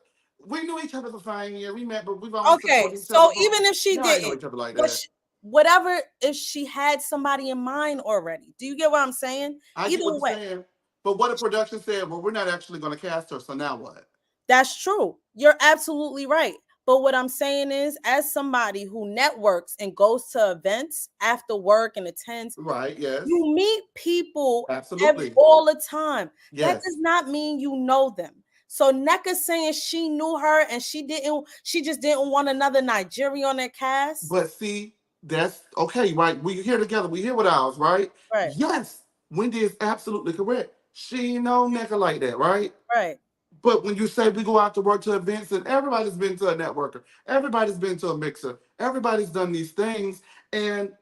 Speaker 1: we knew each other for 5 years. We met, but we've always
Speaker 2: Okay.
Speaker 1: supported each other
Speaker 2: So
Speaker 1: for
Speaker 2: even if she
Speaker 1: y'all ain't know
Speaker 2: didn't,
Speaker 1: each other like
Speaker 2: but
Speaker 1: that.
Speaker 2: whatever, if she had somebody in mind already, do you get what I'm saying?
Speaker 1: I
Speaker 2: Either
Speaker 1: get what you're
Speaker 2: way,
Speaker 1: saying. But what the production said, well, we're not actually gonna cast her, so now what?
Speaker 2: that's true. You're absolutely right. But what I'm saying is, as somebody who networks and goes to events after work and attends,
Speaker 1: Right, yes.
Speaker 2: you meet people
Speaker 1: Absolutely.
Speaker 2: all the time. That does
Speaker 1: Yes.
Speaker 2: not mean you know them. So Neka saying she knew her and she just didn't want another Nigerian on that cast.
Speaker 1: But see, that's okay, right? We here together. We here with ours, right?
Speaker 2: Right,
Speaker 1: Yes, Wendy is absolutely correct. She ain't no nigga like that, right?
Speaker 2: right.
Speaker 1: But when you say we go out to work to events, and everybody's been to a networker, everybody's been to a mixer, everybody's done these things, and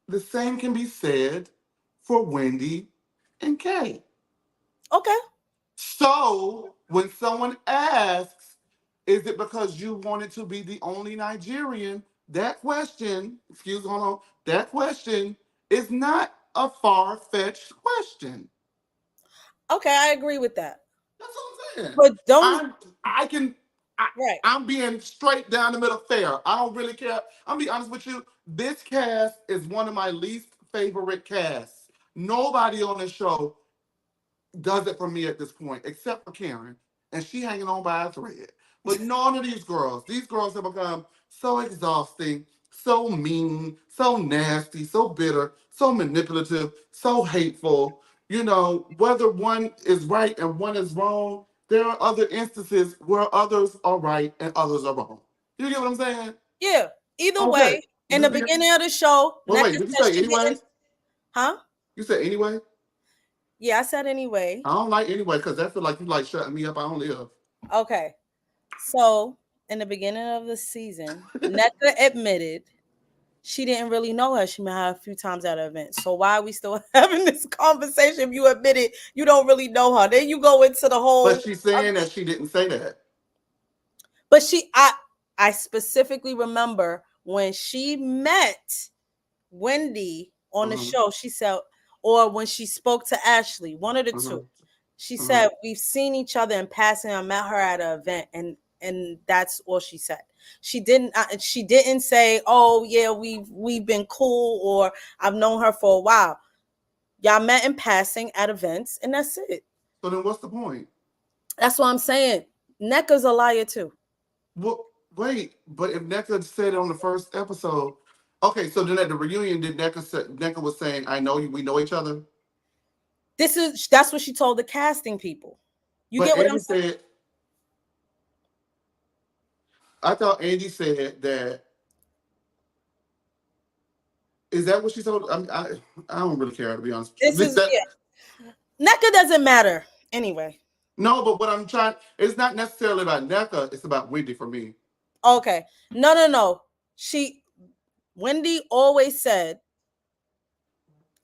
Speaker 1: the same can be said for Wendy and Kay.
Speaker 2: Okay.
Speaker 1: So when someone asks, is it because you wanted to be the only Nigerian? That question, excuse me, hold on, that question is not a far-fetched question.
Speaker 2: Okay, I agree with that.
Speaker 1: That's what I'm saying.
Speaker 2: But don't
Speaker 1: I can I,
Speaker 2: right.
Speaker 1: I'm being straight down the middle fair. I don't really care. I'm be honest with you. This cast is one of my least favorite casts. Nobody on the show does it for me at this point, except for Karen, and she hanging on by a thread. But none of these girls have become so exhausting, so mean, so nasty, so bitter, so manipulative, so hateful. You know, whether one is right and one is wrong, there are other instances where others are right and others are wrong. You get what I'm saying?
Speaker 2: Yeah. Either
Speaker 1: Okay.
Speaker 2: way, in the beginning of the show,
Speaker 1: Well,
Speaker 2: Neka
Speaker 1: wait, did you
Speaker 2: said
Speaker 1: say
Speaker 2: she
Speaker 1: anyway?
Speaker 2: didn't, huh?
Speaker 1: You said anyway?
Speaker 2: Yeah, I said anyway.
Speaker 1: I don't like anyway because I feel like you like shutting me up. I don't live.
Speaker 2: Okay. So in the beginning of the season, Neka admitted she didn't really know her. She met her a few times at an event. So why are we still having this conversation if you admitted you don't really know her? Then you go into the
Speaker 1: But
Speaker 2: whole
Speaker 1: she's saying that she didn't say that.
Speaker 2: but I specifically remember when she met Wendy on the
Speaker 1: Uh-huh.
Speaker 2: show, she said, or when she spoke to Ashley, one of the
Speaker 1: Uh-huh.
Speaker 2: two, she
Speaker 1: Uh-huh.
Speaker 2: said, "We've seen each other in passing. I met her at an event," and that's all she said. She didn't say, "Oh yeah, we've been cool," or "I've known her for a while." Y'all met in passing at events, and that's it.
Speaker 1: So then what's the point?
Speaker 2: That's what I'm saying. Neka's a liar too.
Speaker 1: Well, wait, but if NECA said it on the first episode, okay, so then at the reunion, did NECA was saying, I know you, we know each other?
Speaker 2: That's what she told the casting people. You
Speaker 1: But
Speaker 2: get what
Speaker 1: Andy
Speaker 2: I'm saying?
Speaker 1: said, I thought Andy said that, is that what she told? I don't really care, to be honest with
Speaker 2: This
Speaker 1: you.
Speaker 2: is NECA doesn't matter anyway.
Speaker 1: No, but what I'm trying, it's not necessarily about NECA, it's about Wendy for me.
Speaker 2: Okay. No. Wendy always said,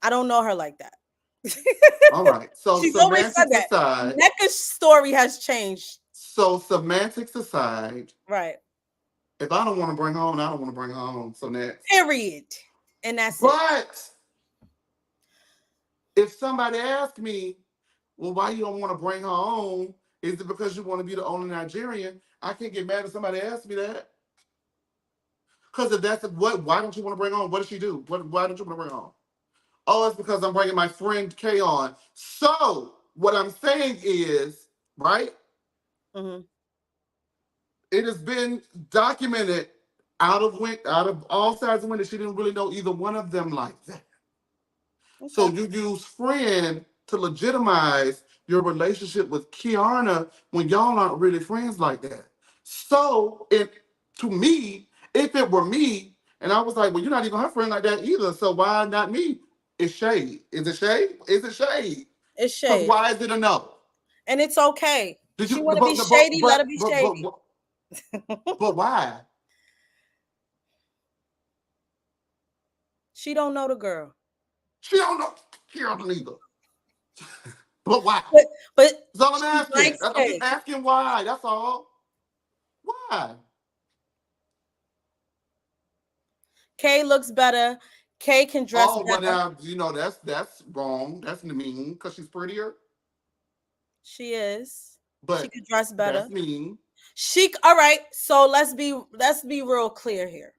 Speaker 2: I don't know her like that.
Speaker 1: All right, so
Speaker 2: She's always said
Speaker 1: semantics
Speaker 2: that.
Speaker 1: aside,
Speaker 2: NECA's story has changed.
Speaker 1: so semantics aside,
Speaker 2: Right.
Speaker 1: if I don't want to bring home, I don't want to bring home. So next.
Speaker 2: Period. And that's it.
Speaker 1: But if somebody asks me, well, why you don't want to bring her home? Is it because you want to be the only Nigerian? I can't get mad if somebody asks me that. Because if that's what, why don't you want to bring on? What does she do? Why don't you want to bring on? Oh, it's because I'm bringing my friend Kay on. So what I'm saying is, right?
Speaker 2: Mm-hmm.
Speaker 1: It has been documented out of all sides of windows. She didn't really know either one of them like that. So
Speaker 2: Okay.
Speaker 1: you use friend to legitimize your relationship with Kiana when y'all aren't really friends like that. So if to me, if it were me, and I was like, well, you're not even her friend like that either. So why not me? It's shade. Is it shade? Is it shade?
Speaker 2: It's
Speaker 1: Because
Speaker 2: shade.
Speaker 1: why is it a no?
Speaker 2: And it's okay.
Speaker 1: Did
Speaker 2: She
Speaker 1: you?
Speaker 2: want to be shady, let her be shady.
Speaker 1: But why?
Speaker 2: She don't know the girl.
Speaker 1: She don't know. Kiana neither. But why?
Speaker 2: But but
Speaker 1: That's all I'm
Speaker 2: she
Speaker 1: asking.
Speaker 2: likes
Speaker 1: I'm just
Speaker 2: Kay.
Speaker 1: asking why. That's all. Why?
Speaker 2: Kay looks better. Kay can dress
Speaker 1: Oh, well
Speaker 2: better.
Speaker 1: now that's wrong. That's mean because she's prettier,
Speaker 2: She is. She
Speaker 1: but
Speaker 2: can dress better.
Speaker 1: that's mean.
Speaker 2: All right. So let's be real clear here.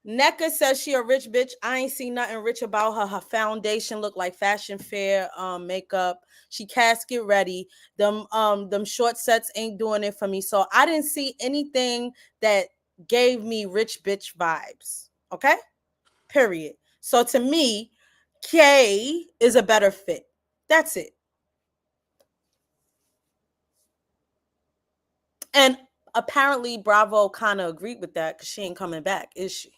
Speaker 2: NECA says she a rich bitch. I ain't seen nothing rich about her. Her foundation look like fashion fair makeup. She casket ready. Them short sets ain't doing it for me. So I didn't see anything that gave me rich bitch vibes. Okay? Period. So to me, Kay is a better fit. That's it. And apparently Bravo kind of agreed with that because she ain't coming back, is she?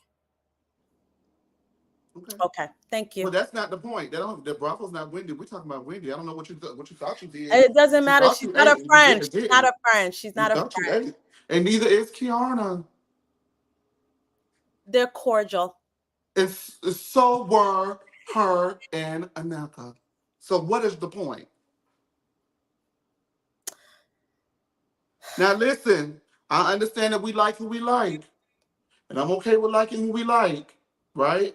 Speaker 1: Okay.
Speaker 2: Okay. Thank
Speaker 1: Well,
Speaker 2: you.
Speaker 1: that's not the point. That don't. The Bravo's not Wendy. We're talking about Wendy. I don't know what you thought you did.
Speaker 2: It doesn't
Speaker 1: You
Speaker 2: matter.
Speaker 1: thought
Speaker 2: She's
Speaker 1: you
Speaker 2: not a
Speaker 1: ate and you
Speaker 2: friend.
Speaker 1: really
Speaker 2: She's not
Speaker 1: didn't.
Speaker 2: a friend. She's
Speaker 1: You
Speaker 2: not a
Speaker 1: thought you
Speaker 2: friend.
Speaker 1: ate, and neither is Kiana.
Speaker 2: They're cordial.
Speaker 1: It's so were her and Anaka. So what is the point? Now listen. I understand that we like who we like, and I'm okay with liking who we like, right?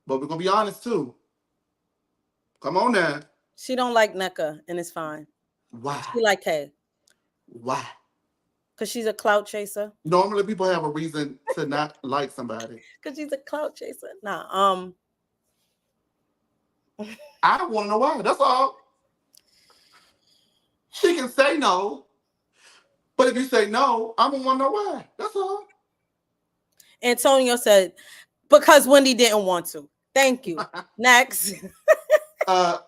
Speaker 1: But we're gonna be honest too. Come on now.
Speaker 2: She don't like NECA, and it's fine.
Speaker 1: Why?
Speaker 2: She like Kay
Speaker 1: Why?
Speaker 2: because she's a clout chaser.
Speaker 1: Normally people have a reason to not like somebody.
Speaker 2: Because she's a clout chaser. Nah.
Speaker 1: I want to know why. That's all. She can say no, but if you say no, I'm gonna want to know why. That's all.
Speaker 2: Antonio said because Wendy didn't want to. Thank you. Next.
Speaker 1: uh,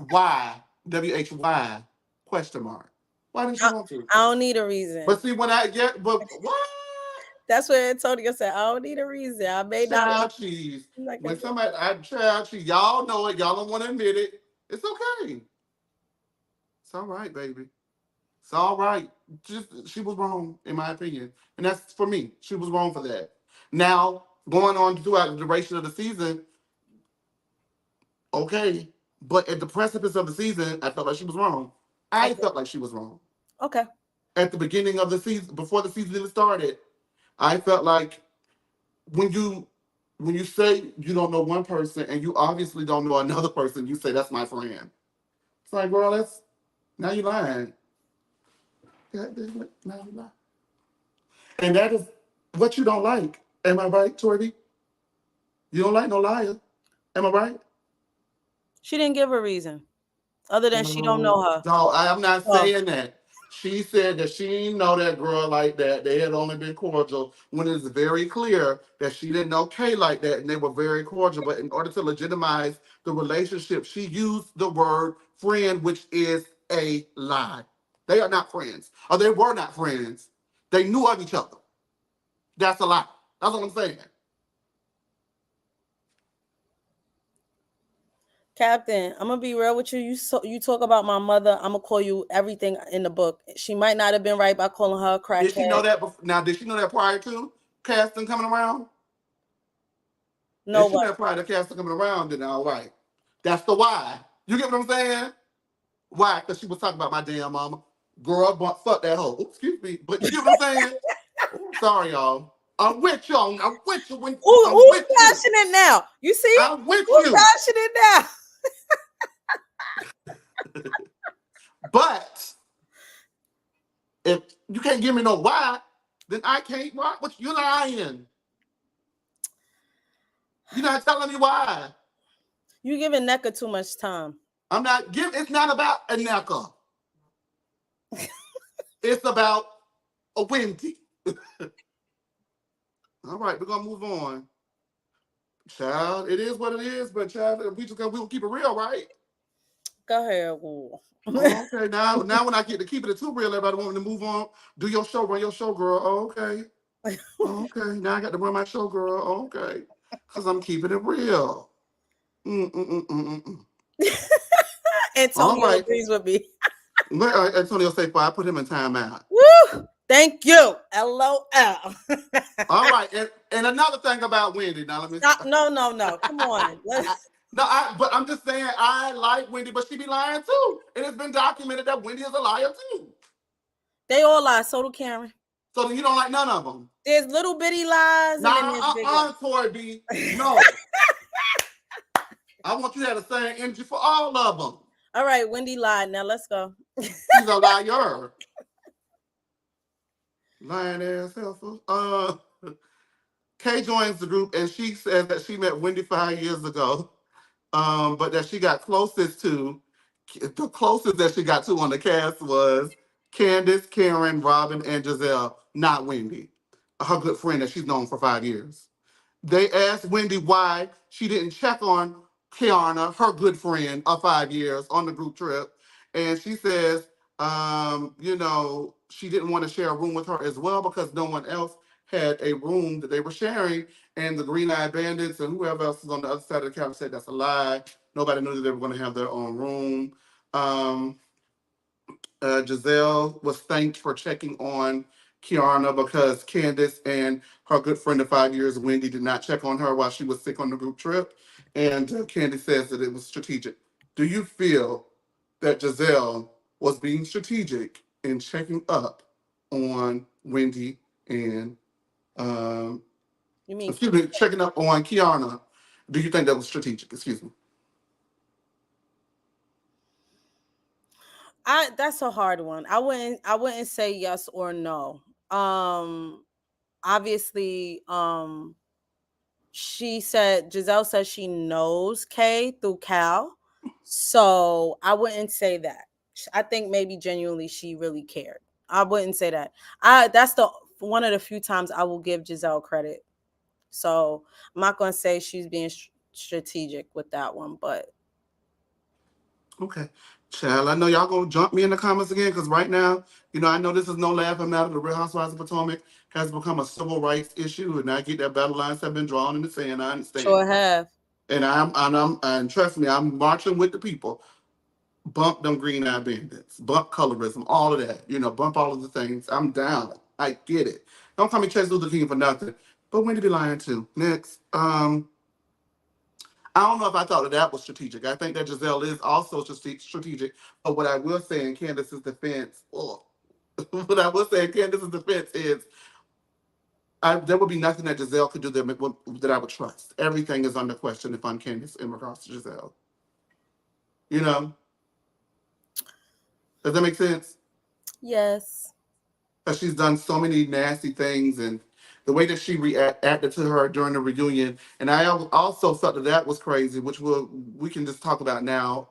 Speaker 1: why? WHY? Question mark. Why didn't you
Speaker 2: I,
Speaker 1: want to?
Speaker 2: I don't need a reason.
Speaker 1: But see, when I get, but what?
Speaker 2: That's what Antonio said. I don't need a reason. I may not
Speaker 1: Child cheese.
Speaker 2: like I
Speaker 1: When
Speaker 2: said.
Speaker 1: somebody, I child cheese, y'all know it. Y'all don't want to admit it. It's okay. It's all right, baby. It's all right. Just she was wrong, in my opinion, and that's for me. She was wrong for that. Now going on throughout the duration of the season, okay, but at the precipice of the season, I felt like she was wrong.
Speaker 2: I
Speaker 1: I
Speaker 2: get
Speaker 1: felt like she was wrong
Speaker 2: it. Okay.
Speaker 1: at the beginning of the season, before the season even started. I felt like when you when you say you don't know one person and you obviously don't know another person, you say that's my friend. It's like, girl, that's now you lying. God damn it, now you lying. And that is what you don't like. Am I right, Tori? You don't like no liar. Am I right?
Speaker 2: She didn't give a reason other than she don't
Speaker 1: No,
Speaker 2: know her.
Speaker 1: no, I'm not
Speaker 2: Oh,
Speaker 1: saying that. She said that she didn't know that girl like that. They had only been cordial when it's very clear that she didn't know Kay like that and they were very cordial. But in order to legitimize the relationship, she used the word friend, which is a lie. They are not friends, or they were not friends. They knew of each other. That's a lie. That's what I'm saying.
Speaker 2: Captain, I'm gonna be real with you. You talk about my mother. I'm gonna call you everything in the book. She might not have been right by calling her a
Speaker 1: Did she know
Speaker 2: crackhead.
Speaker 1: that? Now, did she know that prior to casting coming around?
Speaker 2: No
Speaker 1: If she knew
Speaker 2: what?
Speaker 1: that prior to casting coming around, then all right. That's the why. You get what I'm saying? Why? Because she was talking about my damn mama. Girl, but fuck that hoe. Oops, excuse me. But you get what I'm saying? Ooh, sorry, y'all. I'm with you. I'm with you. I'm
Speaker 2: Who's
Speaker 1: with you.
Speaker 2: passionate now? You see?
Speaker 1: I'm with
Speaker 2: Who's
Speaker 1: you.
Speaker 2: passionate now?
Speaker 1: But if you can't give me no why, then I can't watch. What you lying? You're not telling me why.
Speaker 2: You giving NECA too much time.
Speaker 1: I'm not giving. It's not about a NECA. It's about a Wendy. All right, we're gonna move on. Child, it is what it is, but child, we'll keep it real, right?
Speaker 2: Go ahead. Ooh.
Speaker 1: Oh, okay, now when I get to keep it too real, everybody want me to move on. Do your show, run your show, girl. Oh, okay. Oh, okay. Now I got to run my show, girl. Oh, okay. Cause I'm keeping it real. Mm-mm-mm-mm-mm. All
Speaker 2: Antonio
Speaker 1: right.
Speaker 2: agrees with me.
Speaker 1: Antonio say, "I put him in timeout."
Speaker 2: Woo! Thank you. LOL.
Speaker 1: All right, and another thing about Wendy. Now let me.
Speaker 2: Stop. No. Come on.
Speaker 1: No, but I'm just saying I like Wendy, but she be lying too, and it's been documented that Wendy is a liar too.
Speaker 2: They all lie. So do Karen.
Speaker 1: So you don't like none of them.
Speaker 2: There's little bitty lies and then there's big lies.
Speaker 1: Toy B. No. I want you to have the same energy for all of them.
Speaker 2: All right, Wendy lied. Now let's go.
Speaker 1: She's a liar. Lying ass heifer. Kay joins the group and she says that she met Wendy 5 years ago, but that she got the closest that she got to on the cast was Candiace, Karen, Robin, and Giselle, not Wendy, her good friend that she's known for 5 years. They asked Wendy why she didn't check on Kiana, her good friend of 5 years, on the group trip. And she says, she didn't want to share a room with her as well because no one else had a room that they were sharing. And the Green Eyed Bandits and whoever else is on the other side of the couch said that's a lie. Nobody knew that they were going to have their own room. Giselle was thanked for checking on Kiana because Candiace and her good friend of 5 years, Wendy, did not check on her while she was sick on the group trip. And Candiace says that it was strategic. Do you feel that Giselle was being strategic in checking up on Wendy and,
Speaker 2: You mean
Speaker 1: checking up on Kiana? Do you think that was strategic? Excuse me.
Speaker 2: that's a hard one. I wouldn't say yes or no. Obviously, Giselle says she knows Kay through Cal. So I wouldn't say that. I think maybe genuinely she really cared. I wouldn't say that. That's the one of the few times I will give Giselle credit. So I'm not gonna say she's being strategic with that one, but
Speaker 1: Okay. Child, I know y'all gonna jump me in the comments again because right now, I know this is no laughing matter. The Real Housewives of Potomac has become a civil rights issue, and I get that battle lines have been drawn in the sand. I understand,
Speaker 2: sure have.
Speaker 1: and trust me, I'm marching with the people. Bump them green eye bandits, bump colorism, all of that. Bump all of the things. I'm down. I get it. Don't call me Chase Luther King for nothing. But Wendy be lying too. Next, I don't know if I thought that was strategic. I think that Giselle is also strategic. But what I will say in Candiace's defense, what I will say in Candiace's defense is, there would be nothing that Giselle could do that I would trust. Everything is under question if I'm Candiace in regards to Giselle. You know, does that make sense?
Speaker 2: Yes.
Speaker 1: Because she's done so many nasty things, and the way that she reacted to her during the reunion. And I also felt that was crazy, which we can just talk about now.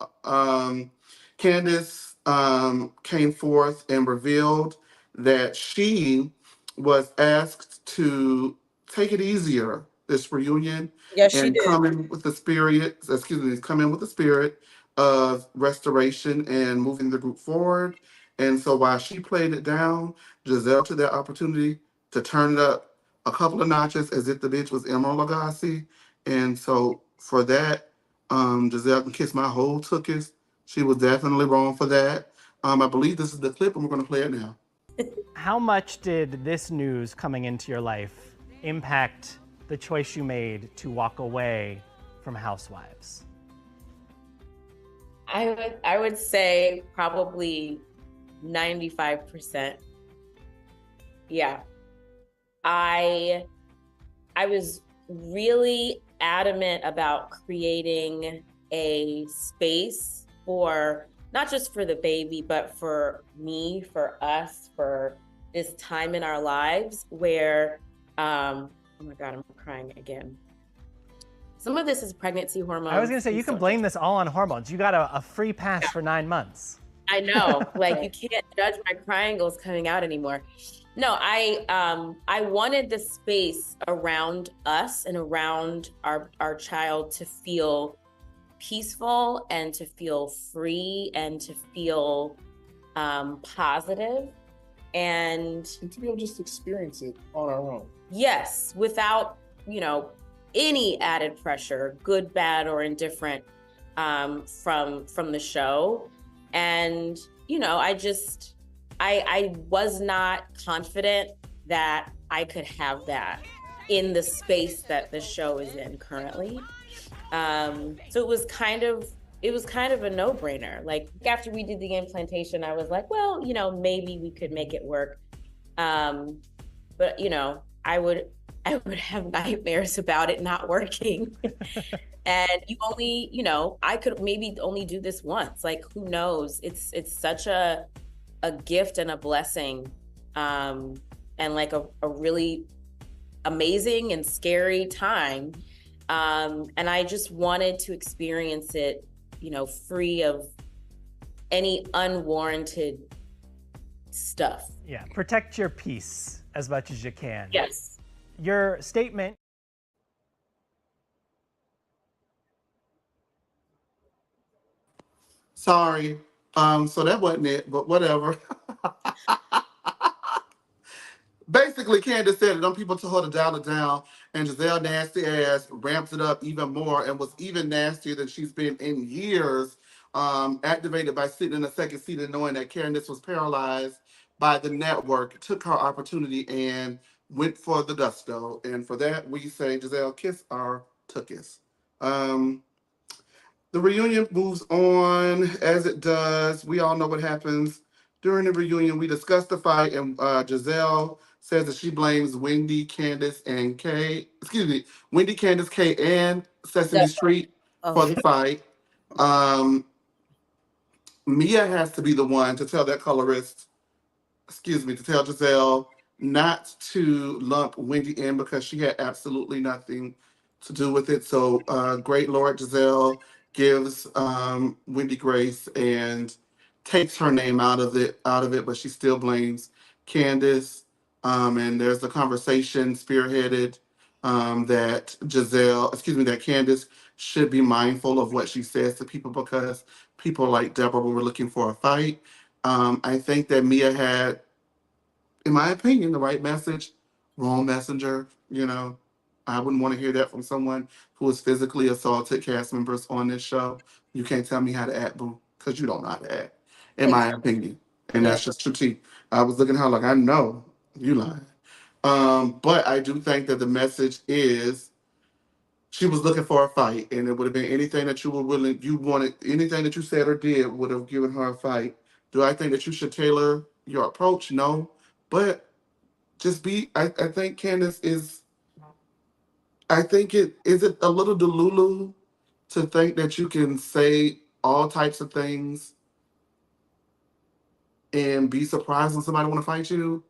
Speaker 1: Candiace came forth and revealed that she was asked to take it easier this reunion
Speaker 2: Yes, she
Speaker 1: and
Speaker 2: did.
Speaker 1: come in with the spirit of restoration and moving the group forward. And so while she played it down, Giselle took that opportunity to turn it up a couple of notches as if the bitch was Emerald Lagasse. And so for that, Giselle can kiss my whole tuchus. She was definitely wrong for that. I believe this is the clip and we're going to play it now.
Speaker 3: How much did this news coming into your life impact the choice you made to walk away from Housewives?
Speaker 4: I would say probably 95%. Yeah. I was really adamant about creating a space for not just for the baby, but for me, for us, for this time in our lives where, oh my God, I'm crying again. Some of this is pregnancy hormones.
Speaker 3: I was gonna say, you can blame this all on hormones. You got a free pass for 9 months.
Speaker 4: I know, like you can't judge my triangles coming out anymore. No, I wanted the space around us and around our child to feel peaceful and to feel free and to feel positive and
Speaker 5: to be able to just experience it on our own.
Speaker 4: Yes, without, any added pressure, good, bad, or indifferent, from the show. And, I was not confident that I could have that in the space that the show is in currently. So it was kind of a no-brainer. Like after we did the implantation, I was like, well, maybe we could make it work. But I would have nightmares about it not working. And you only, I could maybe only do this once. Like, who knows? It's such a gift and a blessing. And like a really amazing and scary time. And I just wanted to experience it, free of any unwarranted stuff.
Speaker 3: Yeah, protect your peace as much as you can.
Speaker 4: Yes.
Speaker 3: Your statement.
Speaker 1: Sorry. So that wasn't it, but whatever. Basically, Candiace said it. Them people told her to dial it down, and Giselle nasty ass ramped it up even more and was even nastier than she's been in years. Activated by sitting in the second seat and knowing that Candiace was paralyzed by the network, took her opportunity and went for the gusto. And for that, we say, Giselle, kiss our tookies. The reunion moves on as it does. We all know what happens during the reunion. We discuss the fight, and Giselle says that she blames Wendy, Candiace, and Kay. Excuse me, Wendy, Candiace, Kay, and Sesame Street for the fight. Mia has to be the one to tell that colorist, to tell Giselle not to lump Wendy in because she had absolutely nothing to do with it. So, great Lord Giselle gives Wendy grace and takes her name out of it, but she still blames Candiace. And there's a conversation spearheaded that Candiace should be mindful of what she says to people because people like Deborah were looking for a fight. I think that Mia had, in my opinion, the right message, wrong messenger. I wouldn't want to hear that from someone who has physically assaulted cast members on this show. You can't tell me how to act, boo, because you don't know how to act, in my opinion. And that's just true tea. I was looking at her like, I know you lying. But I do think that the message is she was looking for a fight, and it would have been anything that anything that you said or did would have given her a fight. Do I think that you should tailor your approach? No. But just I think Candiace is, I think is it a little delulu to think that you can say all types of things and be surprised when somebody want to fight you?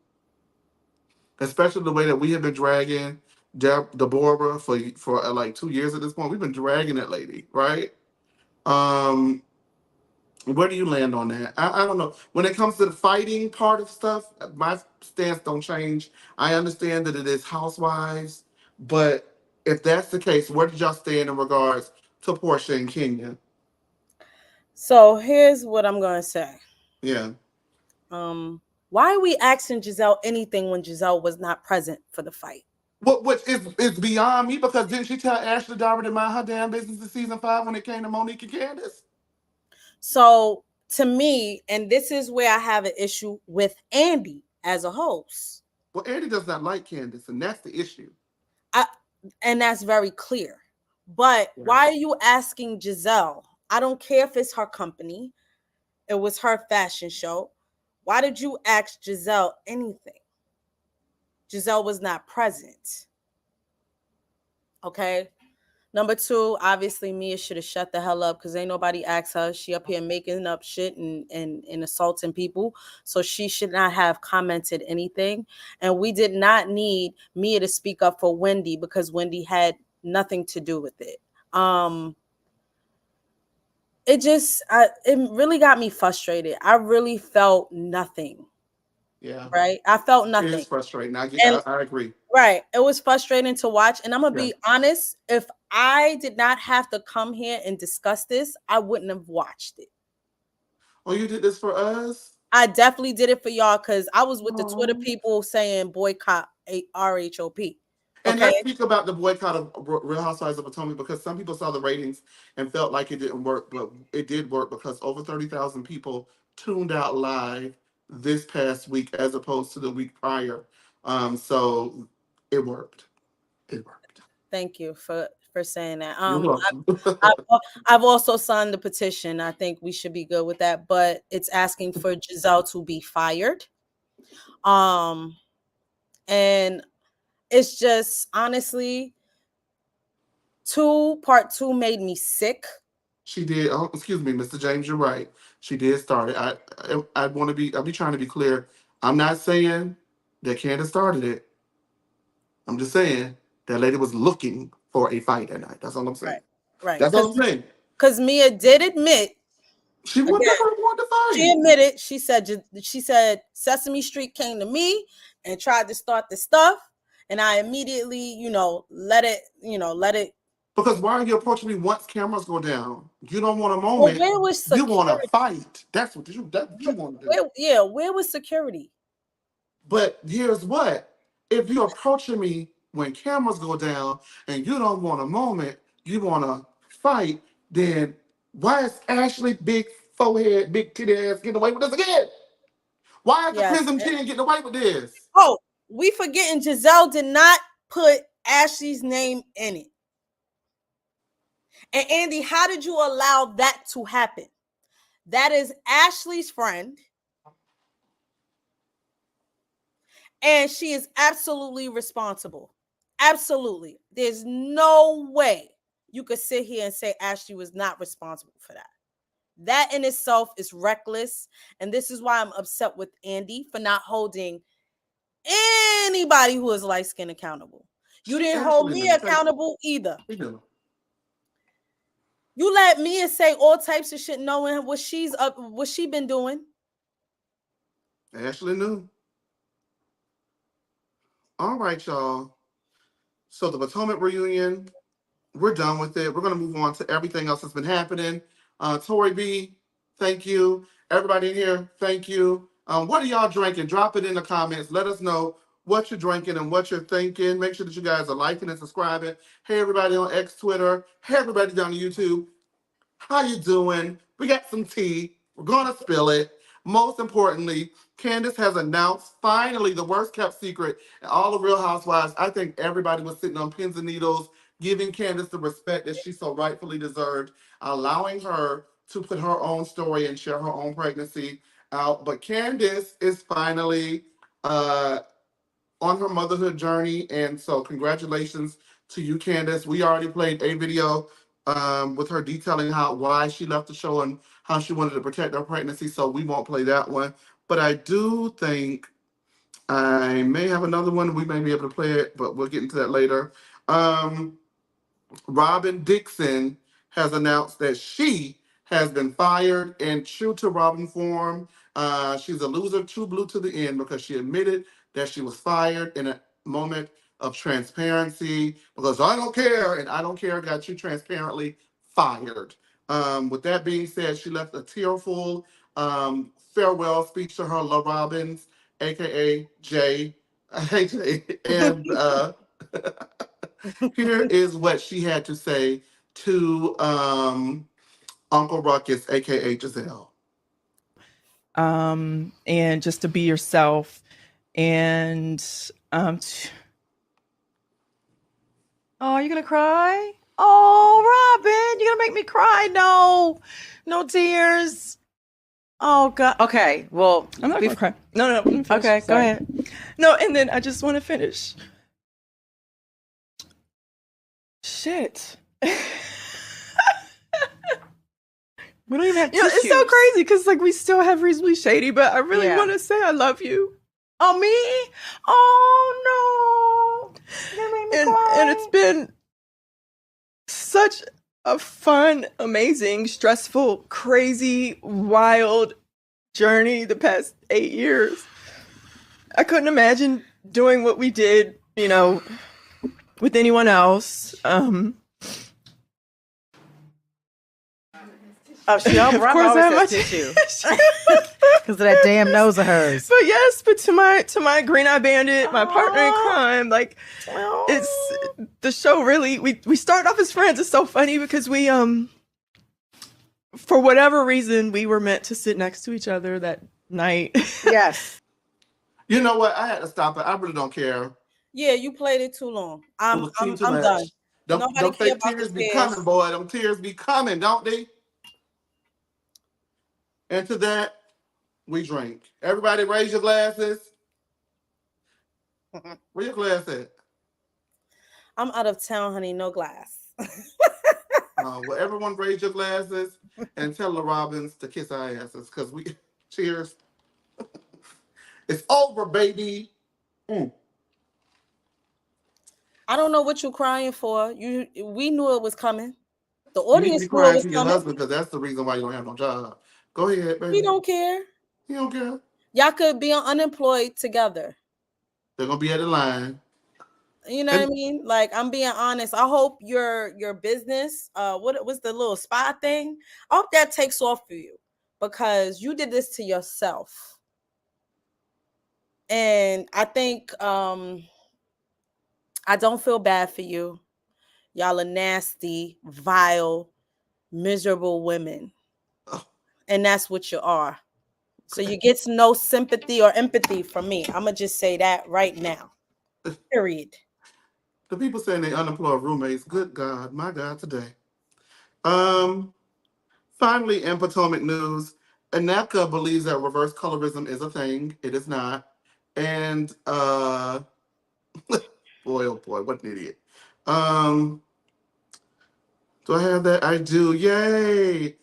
Speaker 1: Especially the way that we have been dragging Deborah for like 2 years at this point. We've been dragging that lady, right? Where do you land on that? I don't know. When it comes to the fighting part of stuff, my stance don't change. I understand that it is housewives, but if that's the case, where did y'all stand in regards to Portia and Kenya?
Speaker 2: So here's what I'm gonna say.
Speaker 1: Yeah.
Speaker 2: Why are we asking Giselle anything when Giselle was not present for the fight?
Speaker 1: Which is beyond me because didn't she tell Ashley Darby to mind her damn business in season 5 when it came to Monique and Candiace?
Speaker 2: So to me, and this is where I have an issue with Andy as a host.
Speaker 1: Well, Andy does not like Candiace, and that's the issue.
Speaker 2: And that's very clear. But why are you asking Giselle? I don't care if it's her company. It was her fashion show. Why did you ask Giselle anything? Giselle was not present. Okay? Number two, obviously Mia should have shut the hell up because ain't nobody asked her. She up here making up shit and assaulting people. So she should not have commented anything. And we did not need Mia to speak up for Wendy because Wendy had nothing to do with it. It really got me frustrated. I really felt nothing.
Speaker 1: Yeah,
Speaker 2: Right? I felt
Speaker 1: it is
Speaker 2: nothing.
Speaker 1: frustrating.
Speaker 2: And
Speaker 1: I agree.
Speaker 2: right. It was frustrating to watch. And I'm going to
Speaker 1: Yeah.
Speaker 2: be honest. If I did not have to come here and discuss this, I wouldn't have watched it.
Speaker 1: Oh, you did this for us?
Speaker 2: I definitely did it for y'all because I was with the Twitter
Speaker 1: Oh.
Speaker 2: people saying boycott RHOP.
Speaker 1: And
Speaker 2: Okay.
Speaker 1: let's speak about the boycott of Real Housewives of Potomac because some people saw the ratings and felt like it didn't work, but it did work because over 30,000 people tuned out live this past week as opposed to the week prior. So it worked. It worked.
Speaker 2: Thank you for saying that.
Speaker 1: You're welcome.
Speaker 2: I've also signed the petition. I think we should be good with that, but it's asking for Giselle to be fired. And it's just honestly, part two made me sick.
Speaker 1: She did. Oh, excuse me, Mr. James. You're right. She did start it. I want to be. I'll be trying to be clear. I'm not saying that Candace started it. I'm just saying that lady was looking for a fight that night. That's all I'm saying.
Speaker 2: Right.
Speaker 1: That's all I'm saying.
Speaker 2: Because Mia did admit
Speaker 1: She was the first one to fight.
Speaker 2: she admitted. She said Sesame Street came to me and tried to start the stuff, and I immediately, let it.
Speaker 1: Because why are you approaching me once cameras go down? You don't want a moment.
Speaker 2: Well, where was
Speaker 1: you
Speaker 2: security?
Speaker 1: want to fight. That's what you want to do.
Speaker 2: Where was security?
Speaker 1: But here's what. If you're approaching me when cameras go down and you don't want a moment, you want to fight, then why is Ashley big forehead, big titty ass getting away with this again? Why is the Prism 10 getting away with this?
Speaker 2: Oh, we forgetting Giselle did not put Ashley's name in it. And Andy, how did you allow that to happen? That is Ashley's friend. And she is absolutely responsible. Absolutely. There's no way you could sit here and say Ashley was not responsible for that. That in itself is reckless. And this is why I'm upset with Andy for not holding anybody who is light-skinned accountable. You didn't hold me accountable either. You let Mia say all types of shit knowing what she been doing.
Speaker 1: Ashley knew. All right, y'all. So the Potomac reunion, we're done with it. We're going to move on to everything else that's been happening. Tori B, thank you. Everybody in here, thank you. What are y'all drinking? Drop it in the comments. Let us know what you're drinking and what you're thinking. Make sure that you guys are liking and subscribing. Hey, everybody on X, Twitter. Hey, everybody down on YouTube. How you doing? We got some tea. We're going to spill it. Most importantly, Candiace has announced finally the worst kept secret in all of Real Housewives. I think everybody was sitting on pins and needles, giving Candiace the respect that she so rightfully deserved, allowing her to put her own story and share her own pregnancy out. But Candiace is finally on her motherhood journey. And so congratulations to you, Candiace. We already played a video with her detailing why she left the show and how she wanted to protect her pregnancy. So we won't play that one. But I do think I may have another one. We may be able to play it, but we'll get into that later. Robin Dixon has announced that she has been fired, and true to Robin form, she's a loser, too blue to the end, because she admitted that she was fired in a moment of transparency, because I don't care, and I don't care got you transparently fired. With that being said, she left a tearful farewell speech to her love Robins, aka Jay, and here is what she had to say to Uncle Ruckus, aka Giselle.
Speaker 6: And just to be yourself. And oh, you're gonna cry? Oh, Robin, you're gonna make me cry. No tears. Oh God. Okay. Well,
Speaker 7: I'm not gonna cry. No.
Speaker 6: Okay, go ahead.
Speaker 7: No, and then I just want to finish. Shit.
Speaker 2: We don't even have
Speaker 7: You know,
Speaker 2: tissues.
Speaker 7: it's so crazy because like we still have reasonably shady, but I really want to say I love you.
Speaker 2: Oh, me? Oh, no. You're gonna make me cry.
Speaker 7: And it's been such a fun, amazing, stressful, crazy, wild journey the past 8 years. I couldn't imagine doing what we did, you know, with anyone else.
Speaker 2: Oh, she
Speaker 7: of course I have my
Speaker 2: tissue. Because of that damn nose of hers.
Speaker 7: But yes, but to my Green Eye Bandit, my partner in crime, like it's the show really we started off as friends. It's so funny because we for whatever reason we were meant to sit next to each other that night.
Speaker 2: Yes.
Speaker 1: You know what? I had to stop it. I really don't care.
Speaker 2: Yeah, you played it too long. I'm
Speaker 1: Too
Speaker 2: I'm
Speaker 1: much.
Speaker 2: done.
Speaker 1: Don't
Speaker 2: Nobody care
Speaker 1: think
Speaker 2: about
Speaker 1: tears
Speaker 2: the
Speaker 1: be
Speaker 2: tears.
Speaker 1: coming, boy. Them tears be coming, don't they? And to that, we drink. Everybody raise your glasses. Where your glass at?
Speaker 2: I'm out of town, honey. No glass.
Speaker 1: Well, everyone raise your glasses and tell the Robins to kiss our asses because we cheers. It's over, baby.
Speaker 2: I don't know what you're crying for. We knew it was coming. The
Speaker 1: You need to
Speaker 2: audience
Speaker 1: be
Speaker 2: knew it
Speaker 1: crying
Speaker 2: was
Speaker 1: to your
Speaker 2: coming.
Speaker 1: husband because that's the reason why you don't have no job. Go ahead, baby.
Speaker 2: We don't care.
Speaker 1: You don't care.
Speaker 2: Y'all could be unemployed together.
Speaker 1: They're gonna be at the line.
Speaker 2: You know what I mean? Like, I'm being honest. I hope your business, what was the little spa thing? I hope that takes off for you because you did this to yourself. And I think I don't feel bad for you. Y'all are nasty, vile, miserable women. And that's what you are. So you get no sympathy or empathy from me. I'm gonna just say that right now. Period.
Speaker 1: The people saying they unemployed roommates. Good God, my God, today. Um, Finally, in Potomac news, Aneka believes that reverse colorism is a thing. It is not. And boy, oh boy, what an idiot. Um, do I have that? I do. Yay!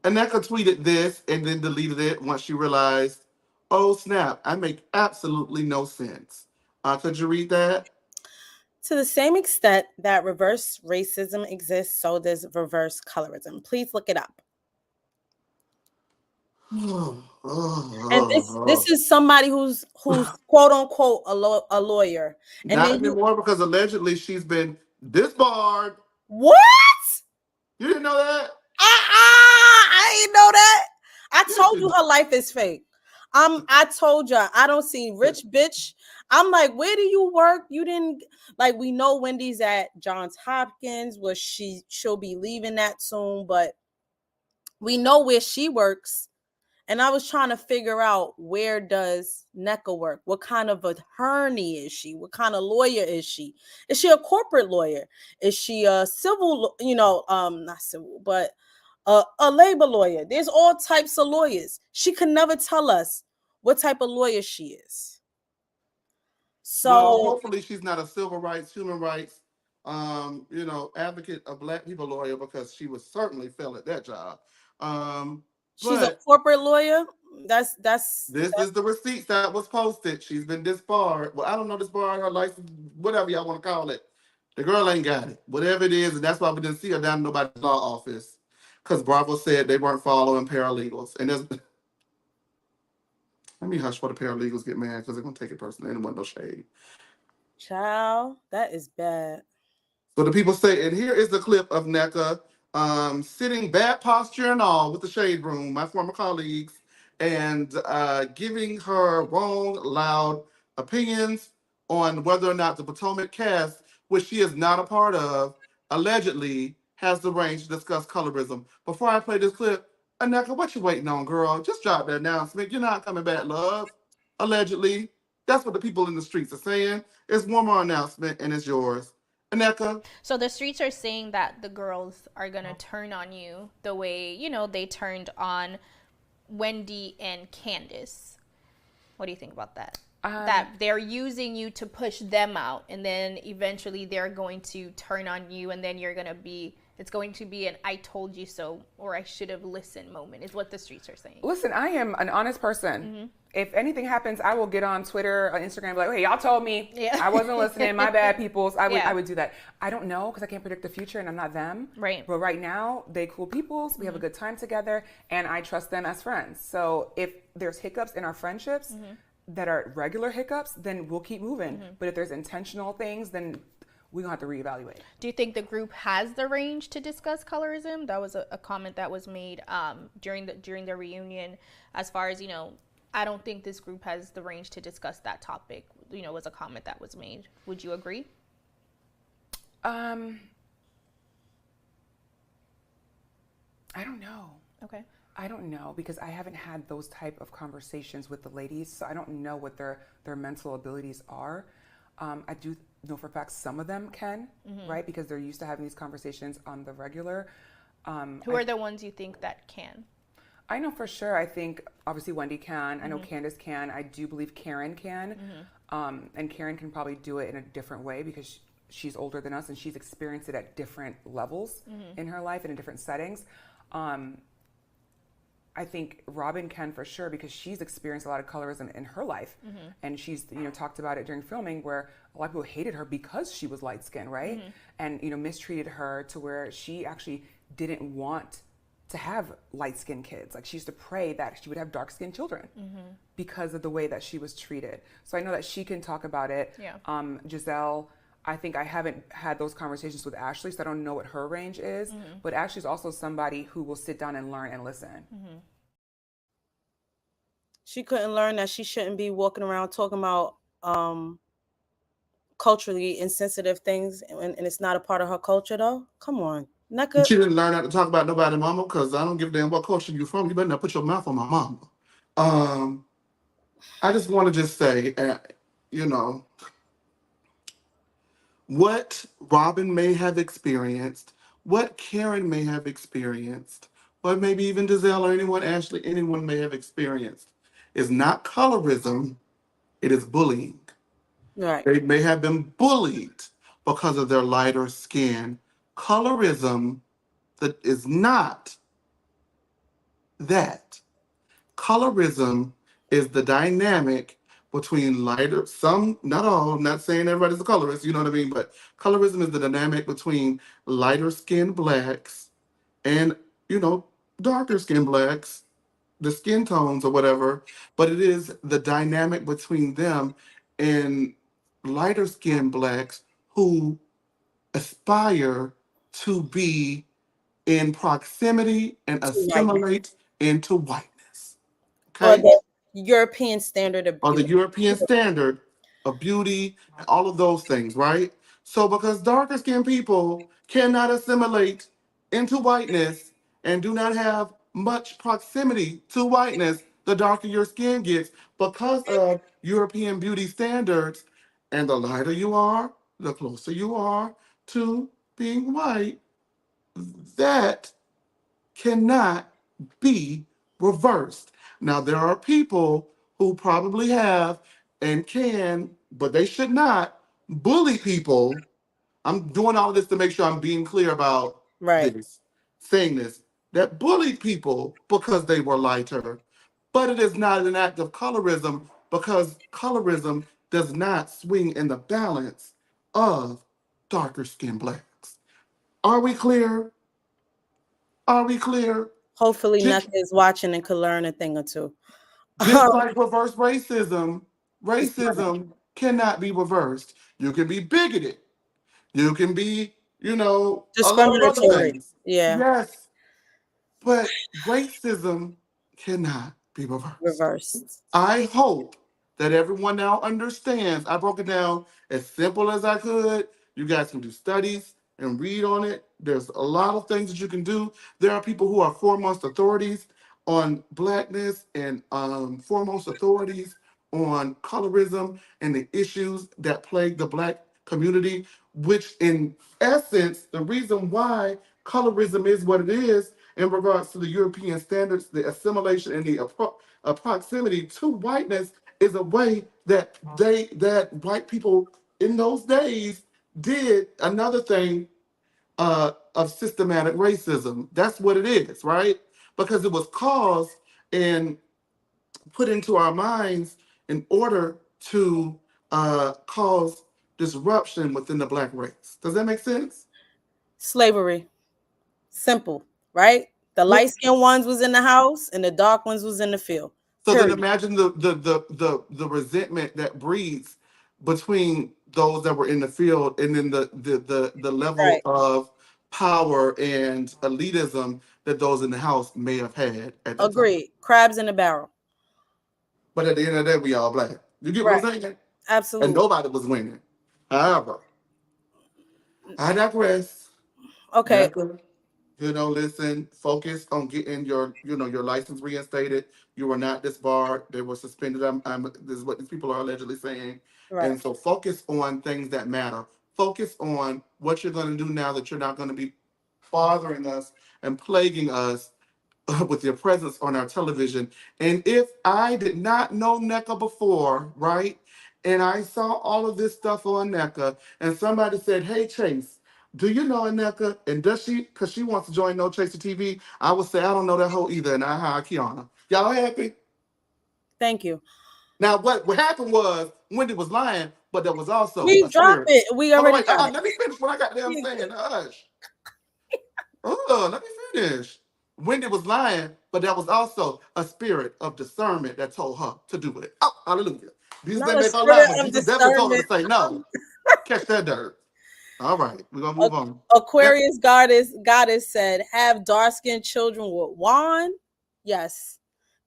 Speaker 1: Aneka tweeted this and then deleted it once she realized, oh snap, I make absolutely no sense. Could you read that?
Speaker 2: To the same extent that reverse racism exists, so does reverse colorism. Please look it up. And this is somebody who's quote unquote a lawyer. And
Speaker 1: Not
Speaker 2: then
Speaker 1: anymore because allegedly she's been disbarred.
Speaker 2: What?
Speaker 1: You didn't know that?
Speaker 2: I didn't know that. I
Speaker 1: Yes,
Speaker 2: told
Speaker 1: you
Speaker 2: you her life is fake. I told you I don't see rich bitch. I'm like, where do you work? You didn't like we know Wendy's at Johns Hopkins, where she'll be leaving that soon, but we know where she works. And I was trying to figure out, where does NECA work? What kind of attorney is she? What kind of lawyer is she? Is she a corporate lawyer? Is she a civil, not civil, but a labor lawyer? There's all types of lawyers. She could never tell us what type of lawyer she is. So
Speaker 1: well, hopefully she's not a civil rights, human rights, advocate, a Black people lawyer, because she would certainly fail at that job.
Speaker 2: She's a corporate lawyer. That's
Speaker 1: this is the receipts that was posted. She's been disbarred. Well, I don't know, disbarred, her license, whatever y'all want to call it. The girl ain't got it. Whatever it is, and that's why we didn't see her down in nobody's law office. Because Bravo said they weren't following paralegals. And there's let me hush for the paralegals get mad because they're gonna take it personally. They didn't want no shade.
Speaker 2: Child, that is bad.
Speaker 1: So the people say, and here is the clip of NECA sitting bad posture and all with the shade room, my former colleagues, and giving her wrong, loud opinions on whether or not the Potomac cast, which she is not a part of, allegedly has the range to discuss colorism. Before I play this clip, NECA, what you waiting on, girl? Just drop the announcement. You're not coming back, love. Allegedly. That's what the people in the streets are saying. It's one more announcement, and it's yours. Aneka.
Speaker 8: So the streets are saying that the girls are gonna turn on you the way, they turned on Wendy and Candiace. What do you think about that? That they're using you to push them out, and then eventually they're going to turn on you, and then you're gonna be It's going to be an "I told you so" or "I should have listened" moment, is what the streets are saying.
Speaker 9: Listen, I am an honest person. If anything happens, I will get on Twitter or Instagram, like, hey, y'all told me.
Speaker 8: Yeah.
Speaker 9: I wasn't listening. My bad, peoples. I
Speaker 8: Yeah.
Speaker 9: would do that. I don't know because I can't predict the future and I'm not them.
Speaker 8: Right.
Speaker 9: But right now, they cool peoples. We have a good time together and I trust them as friends. So if there's hiccups in our friendships that are regular hiccups, then we'll keep moving. But if there's intentional things, then we're going to have to reevaluate.
Speaker 8: Do you think the group has the range to discuss colorism? That was a comment that was made during the reunion, as far as, I don't think this group has the range to discuss that topic, was a comment that was made. Would you agree?
Speaker 9: I don't know.
Speaker 8: Okay.
Speaker 9: I don't know because I haven't had those type of conversations with the ladies, so I don't know what their mental abilities are. I do know for a fact some of them can, right? Because they're used to having these conversations on the regular.
Speaker 8: Who are the ones you think that can?
Speaker 9: I know for sure. I think obviously Wendy can. I know Candiace can. I do believe Karen can. And Karen can probably do it in a different way because she's older than us and she's experienced it at different levels in her life and in different settings. I think Robin can for sure because she's experienced a lot of colorism in her life, and she's talked about it during filming where a lot of people hated her because she was light skinned, right? And mistreated her to where she actually didn't want to have light skinned kids. Like she used to pray that she would have dark skinned children because of the way that she was treated. So I know that she can talk about it.
Speaker 8: Yeah.
Speaker 9: Giselle, I think I haven't had those conversations with Ashley, so I don't know what her range is. But Ashley's also somebody who will sit down and learn and listen.
Speaker 2: She couldn't learn that she shouldn't be walking around talking about culturally insensitive things, and it's not a part of her culture, though. Come on, not good.
Speaker 1: She didn't learn how to talk about nobody, mama, because I don't give a damn what culture you from. You better not put your mouth on my mama. I just want to just say, what Robin may have experienced, what Karen may have experienced, what maybe even Giselle or anyone may have experienced is not colorism, it is bullying.
Speaker 2: Right.
Speaker 1: They may have been bullied because of their lighter skin. Colorism that is not that. Colorism is the dynamic between lighter, some, not all, I'm not saying everybody's a colorist, you know what I mean? But colorism is the dynamic between lighter skinned blacks and, darker skinned blacks, the skin tones or whatever. But it is the dynamic between them and lighter skinned blacks who aspire to be in proximity and assimilate into whiteness.
Speaker 2: Or
Speaker 1: Okay?
Speaker 2: the European standard of
Speaker 1: Or the
Speaker 2: beauty.
Speaker 1: European standard of beauty and all of those things, right? So because darker skinned people cannot assimilate into whiteness and do not have much proximity to whiteness, the darker your skin gets because of European beauty standards. And the lighter you are, the closer you are to being white. That cannot be reversed. Now, there are people who probably have and can, but they should not bully people. I'm doing all of this to make sure I'm being clear about
Speaker 2: Right.
Speaker 1: this, saying this, that bullied people because they were lighter, but it is not an act of colorism because colorism does not swing in the balance of darker skinned blacks. Are we clear? Are we clear?
Speaker 2: Hopefully,
Speaker 1: Just,
Speaker 2: Nuck is watching and could learn a thing or two.
Speaker 1: just like reverse racism, racism cannot be reversed. You can be bigoted. You can be, a lot of other
Speaker 2: Discriminatory.
Speaker 1: things.
Speaker 2: Yeah.
Speaker 1: Yes, but racism cannot be reversed.
Speaker 2: Reversed.
Speaker 1: I hope that everyone now understands. I broke it down as simple as I could. You guys can do studies and read on it. There's a lot of things that you can do. There are people who are foremost authorities on blackness and foremost authorities on colorism and the issues that plague the black community, which in essence, the reason why colorism is what it is in regards to the European standards, the assimilation and the proximity to whiteness is a way that white people in those days did another thing of systematic racism. That's what it is, right? Because it was caused and put into our minds in order to cause disruption within the black race. Does that make sense?
Speaker 2: Slavery. Simple, right? The
Speaker 1: Well,
Speaker 2: light skinned ones was in the house and the dark ones was in the field.
Speaker 1: so then
Speaker 2: Period.
Speaker 1: imagine the resentment that breeds between those that were in the field, and then the level
Speaker 2: Right.
Speaker 1: of power and elitism that those in the house may have had at that time.
Speaker 2: Agreed. Crabs in the barrel.
Speaker 1: But at the end of the day, we all black. You get what
Speaker 2: Right.
Speaker 1: I'm saying? And
Speaker 2: Absolutely.
Speaker 1: nobody was winning. However, I digress.
Speaker 2: Okay.
Speaker 1: Nessa, listen, focus on getting your license reinstated. You were not disbarred. They were suspended. This is what these people are allegedly saying.
Speaker 2: Right.
Speaker 1: And so focus on things that matter. Focus on what you're going to do now that you're not going to be bothering us and plaguing us with your presence on our television. And if I did not know NECA before, right, and I saw all of this stuff on NECA, and somebody said, "Hey, Chase, do you know NECA? And does she, because she wants to join No Chaser TV?" I would say, "I don't know that hoe either," and I hire Kiana. Y'all happy?
Speaker 2: Thank you.
Speaker 1: Now, what happened was Wendy was lying, but there was also
Speaker 2: We
Speaker 1: a
Speaker 2: dropped
Speaker 1: spirit.
Speaker 2: it. We
Speaker 1: Hold on,
Speaker 2: already
Speaker 1: wait,
Speaker 2: got it.
Speaker 1: let me finish what I got damn
Speaker 2: We-
Speaker 1: saying. Hush. Let me finish. Wendy was lying, but there was also a spirit of discernment that told her to do it. Oh, hallelujah. Jesus
Speaker 2: Not
Speaker 1: didn't
Speaker 2: a
Speaker 1: make her lie,
Speaker 2: spirit
Speaker 1: but
Speaker 2: of
Speaker 1: Jesus definitely told her
Speaker 2: discernment.
Speaker 1: to say no. Catch that dirt. All right, we're gonna move on.
Speaker 2: Aquarius goddess said, "Have dark skinned children with wand." Yes,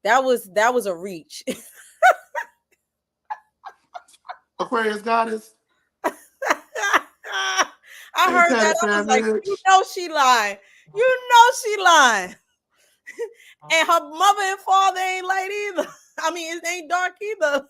Speaker 2: that was a reach.
Speaker 1: Aquarius goddess.
Speaker 2: I
Speaker 1: Hey,
Speaker 2: heard
Speaker 1: Teddy
Speaker 2: that. I was like,
Speaker 1: Savage.
Speaker 2: she lying. You know she lying. And her mother and father ain't light either. I mean, it ain't dark either.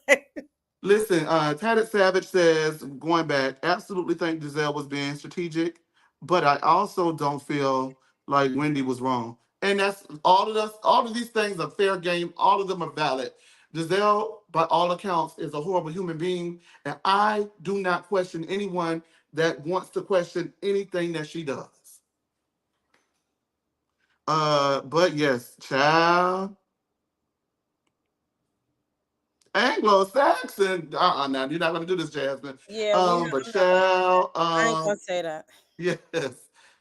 Speaker 1: Listen, Tatted Savage says, going back, absolutely think Giselle was being strategic, but I also don't feel like Wendy was wrong. And that's all of these things are fair game, all of them are valid. Giselle, by all accounts, is a horrible human being, and I do not question anyone that wants to question anything that she does. But yes, child. Anglo-Saxon. Now you're not gonna do this, Jasmine.
Speaker 2: Yeah, we.
Speaker 1: But
Speaker 2: I'm not gonna.
Speaker 1: child,
Speaker 2: I ain't gonna say that.
Speaker 1: yes.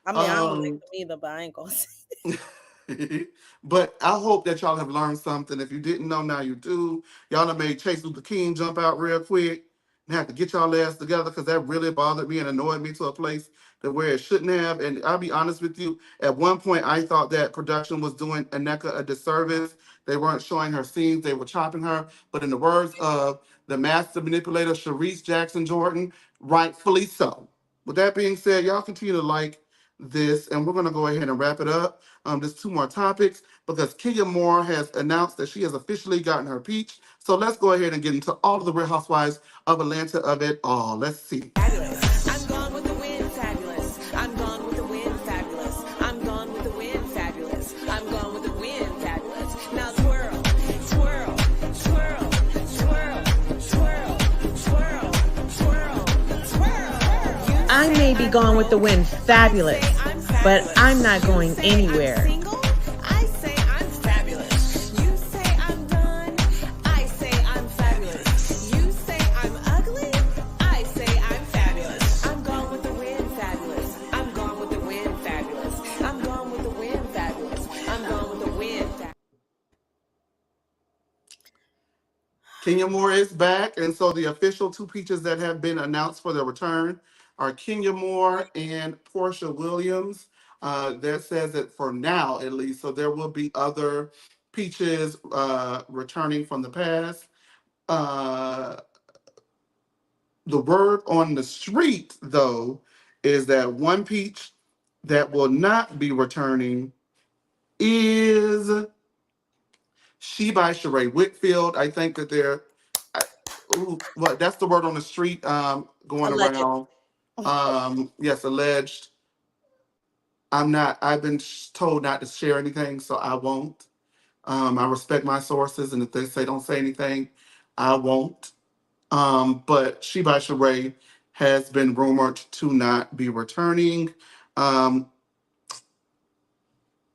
Speaker 2: I mean, I don't like
Speaker 1: Um,
Speaker 2: them either, but I ain't gonna say.
Speaker 1: but I hope that y'all have learned something. If you didn't know, now you do. Y'all have made Chase Luther King jump out real quick and have to get y'all ass together, because that really bothered me and annoyed me to a place that where it shouldn't have. And I'll be honest with you, at one point I thought that production was doing Aneka a disservice. They weren't showing her scenes, they were chopping her. But in the words of the master manipulator, Sharice Jackson Jordan, rightfully so. With that being said, y'all continue to like this, and we're going to go ahead and wrap it up. There's two more topics because Kenya Moore has announced that she has officially gotten her peach. So let's go ahead and get into all of the Real Housewives of Atlanta of it all. Let's see.
Speaker 10: Fabulous. I'm gone with the wind, fabulous. I'm gone with the wind, fabulous. I'm gone with the wind, fabulous. I'm gone with the wind, fabulous. Now twirl, twirl, twirl, twirl, twirl, twirl, twirl, twirl.
Speaker 11: I may be gone with the wind, fabulous, but I'm not going anywhere.
Speaker 10: I say I'm fabulous. You say I'm done. I say I'm fabulous. You say I'm ugly. I say I'm fabulous. I'm gone with the wind, fabulous. I'm gone with the wind, fabulous. I'm gone with the wind, fabulous. I'm gone with the wind, fabulous.
Speaker 1: Kenya Moore is back, and so the official two peaches that have been announced for their return are Kenya Moore and Portia Williams. That says it for now, at least. So there will be other peaches returning from the past. Uh, the word on the street, though, is that one peach that will not be returning is She by Sheree Whitfield. I think that they're, what that's the word on the street going
Speaker 2: Alleged.
Speaker 1: around. Yes, alleged. I've been told not to share anything, so I won't. I respect my sources, and if they say don't say anything, I won't. But She by Sheree has been rumored to not be returning. Um,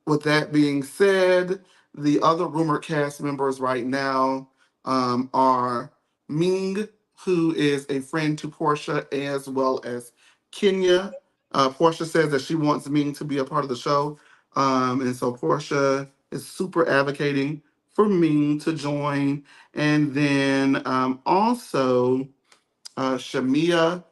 Speaker 1: with that being said, the other rumored cast members right now are Ming, who is a friend to Portia, as well as Kenya. Portia says that she wants Ming to be a part of the show. And so Portia is super advocating for Ming to join. And then also, Shamia,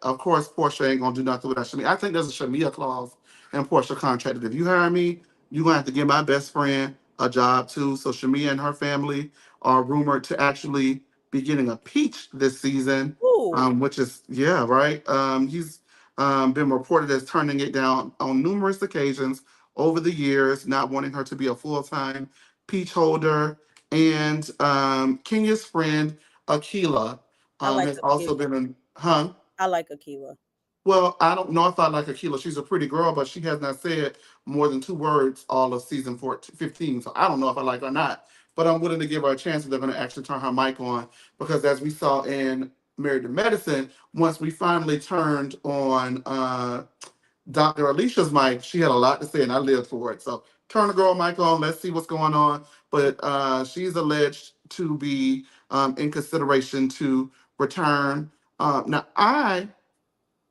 Speaker 1: of course, Portia ain't gonna do nothing without Shamia. I think there's a Shamia clause in Portia contract that if you hire me, you're gonna have to give my best friend a job too. So Shamia and her family are rumored to actually be getting a peach this season,
Speaker 2: Ooh.
Speaker 1: which is yeah, right. He's been reported as turning it down on numerous occasions over the years, not wanting her to be a full-time peach holder. And Kenya's friend Akila
Speaker 2: I like
Speaker 1: has also
Speaker 2: Akila.
Speaker 1: been in, huh?
Speaker 2: I like Akila.
Speaker 1: Well, I don't know if I like Akila. She's a pretty girl, but she has not said more than 2 words all of season 14, 15. So I don't know if I like her or not. But I'm willing to give her a chance if they're going to actually turn her mic on. Because as we saw in Married to Medicine, once we finally turned on Dr. Alicia's mic, she had a lot to say, and I lived for it. So turn the girl mic on. Let's see what's going on. But she's alleged to be in consideration to return.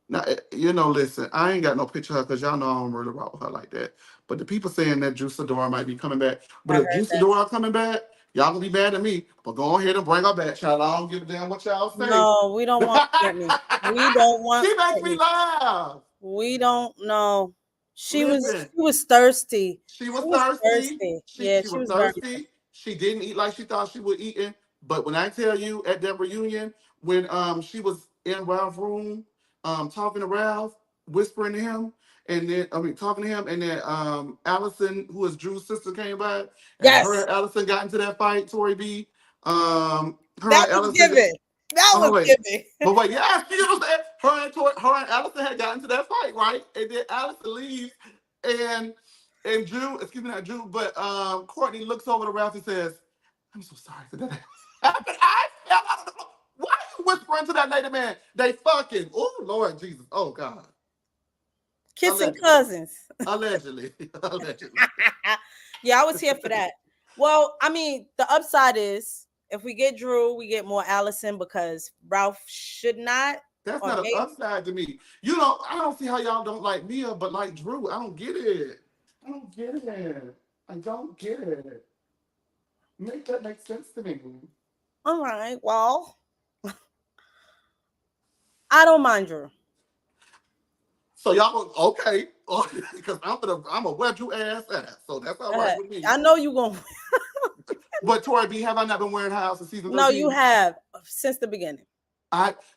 Speaker 1: Listen, I ain't got no picture of her because y'all know I don't really rock with her like that. But the people saying that Juice Adora might be coming back. But
Speaker 2: I
Speaker 1: if
Speaker 2: heard
Speaker 1: Juice
Speaker 2: that.
Speaker 1: Adora coming back, y'all gonna be mad at me. But go ahead and bring her back, child. I don't give a damn what y'all say.
Speaker 2: No, we don't want Courtney. We don't want
Speaker 1: She makes me
Speaker 2: Courtney.
Speaker 1: laugh.
Speaker 2: We don't know.
Speaker 1: Listen,
Speaker 2: She was thirsty.
Speaker 1: she
Speaker 2: She
Speaker 1: was
Speaker 2: was
Speaker 1: thirsty.
Speaker 2: thirsty.
Speaker 1: She
Speaker 2: Yeah,
Speaker 1: she
Speaker 2: she
Speaker 1: was
Speaker 2: was very thirsty.
Speaker 1: thirsty. She didn't eat like she thought she would eating. But when I tell you at that reunion, when she was in Ralph's room, talking to Ralph, whispering to him, and then talking to him, and then Allison, who is Drew's sister, came by, and her
Speaker 2: Yes,
Speaker 1: and Allison got into that fight. Tori B. Her
Speaker 2: that
Speaker 1: and
Speaker 2: was
Speaker 1: Allison.
Speaker 2: given. That
Speaker 1: Oh
Speaker 2: was
Speaker 1: wait,
Speaker 2: given.
Speaker 1: but wait, yeah, you know what I'm saying? Her and Allison had gotten into that fight, right? And then Allison leaves, and Drew, excuse me, not Drew, but Courtney looks over to Ralph and says, "I'm so sorry for that." Happened. I fell out of the. Why are you whispering to that lady, man? They fucking. Oh Lord Jesus. Oh God.
Speaker 2: Kissing
Speaker 1: Allegedly.
Speaker 2: cousins.
Speaker 1: Allegedly. Allegedly.
Speaker 2: Yeah, I was here for that. Well, I mean, the upside is if we get Drew, we get more Allison because Ralph should not
Speaker 1: That's
Speaker 2: or
Speaker 1: not an
Speaker 2: may
Speaker 1: upside to me. You know, I don't see how y'all don't like Mia, but like Drew. I don't get it. I don't get it. I don't get it. Make that make sense to me.
Speaker 2: all right. Well, I don't mind Drew.
Speaker 1: So y'all okay? Because I'm a wear Drew ass. So that's all right with me.
Speaker 2: I know you gonna
Speaker 1: But Tori B, have I not been wearing her house in season
Speaker 2: no, you
Speaker 1: 13?
Speaker 2: have since the beginning.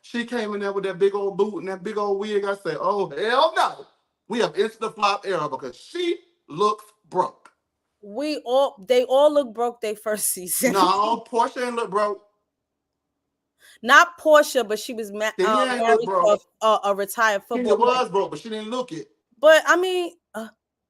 Speaker 1: She came in there with that big old boot and that big old wig. I said, oh hell no. We have instant flop era because she looks broke.
Speaker 2: They all look broke their first season.
Speaker 1: No, Portia ain't look broke.
Speaker 2: Not Portia, but she was
Speaker 1: Kenya ain't look
Speaker 2: married to
Speaker 1: broke.
Speaker 2: a retired
Speaker 1: Kenya
Speaker 2: football player.
Speaker 1: was broke, but she didn't look it.
Speaker 2: But I mean,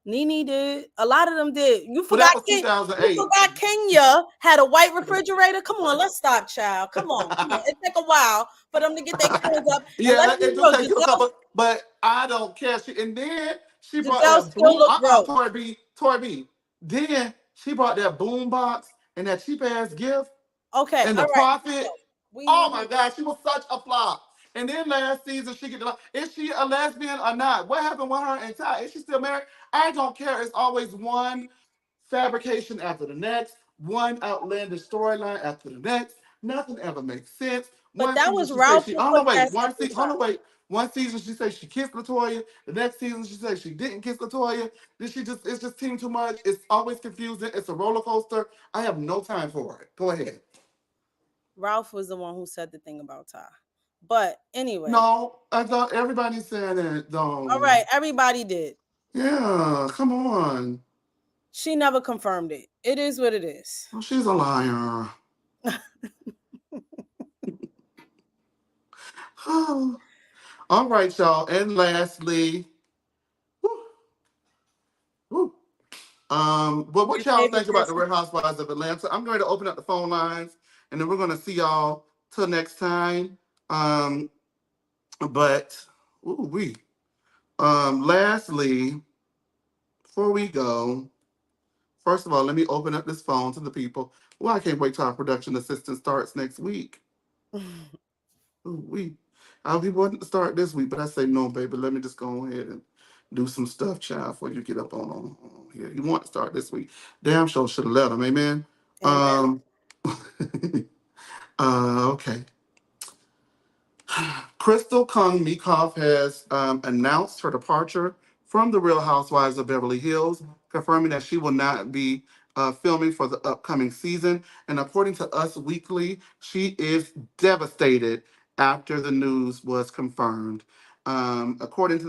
Speaker 2: Nene did. A lot of them did. You
Speaker 1: But that
Speaker 2: forgot
Speaker 1: was
Speaker 2: You
Speaker 1: 2008.
Speaker 2: forgot Kenya had a white refrigerator. Come on, let's stop, child. Come on, come on. It take a while for them to get their clothes up. And
Speaker 1: Yeah,
Speaker 2: let's be
Speaker 1: it do
Speaker 2: real,
Speaker 1: take you a couple, but I don't care. And then she brought
Speaker 2: Giselle
Speaker 1: that
Speaker 2: still
Speaker 1: boom.
Speaker 2: look broke.
Speaker 1: Tori B. Then she brought that boom box and that cheap ass gift
Speaker 2: Okay,
Speaker 1: and the
Speaker 2: all right.
Speaker 1: profit.
Speaker 2: We
Speaker 1: Oh
Speaker 2: need
Speaker 1: my God, she was such a flop. And then last season she get the is she a lesbian or not? What happened with her and Ty? Is she still married? I don't care. It's always one fabrication after the next, one outlandish storyline after the next. Nothing ever makes sense.
Speaker 2: But
Speaker 1: One
Speaker 2: that
Speaker 1: season
Speaker 2: was
Speaker 1: she says
Speaker 2: Ralph
Speaker 1: she,
Speaker 2: who
Speaker 1: oh
Speaker 2: put
Speaker 1: no, wait,
Speaker 2: that
Speaker 1: one
Speaker 2: stuff
Speaker 1: season, oh
Speaker 2: inside.
Speaker 1: no, wait. One season she says she kissed Latoya. The next season she says she didn't kiss Latoya. Then it's just team too much. It's always confusing. It's a roller coaster. I have no time for it. Go ahead.
Speaker 2: Ralph was the one who said the thing about Ty. But anyway,
Speaker 1: No, I thought everybody's saying that
Speaker 2: all
Speaker 1: though.
Speaker 2: right, everybody did.
Speaker 1: Yeah, come on.
Speaker 2: She never confirmed it. It is what it is.
Speaker 1: Well, she's a liar. All right, y'all. And lastly, whew, whew, but what
Speaker 2: Your
Speaker 1: y'all
Speaker 2: favorite
Speaker 1: think about the
Speaker 2: person?
Speaker 1: Real Housewives of Atlanta? I'm going to open up the phone lines, and then we're going to see y'all till next time. Um, but ooh, lastly, before we go, First of all, let me open up this phone to the people. Well, I can't wait till our production assistant starts next week. Ooh, I'll be wanting to start this week, but I say no, baby. Let me just go ahead and do some stuff, child, before you get up on here. You want to start this week? Damn sure should have let him. Amen.
Speaker 2: Amen.
Speaker 1: Okay. Crystal Kung Mikoff has announced her departure from The Real Housewives of Beverly Hills, confirming that she will not be filming for the upcoming season. And according to Us Weekly, she is devastated after the news was confirmed. According to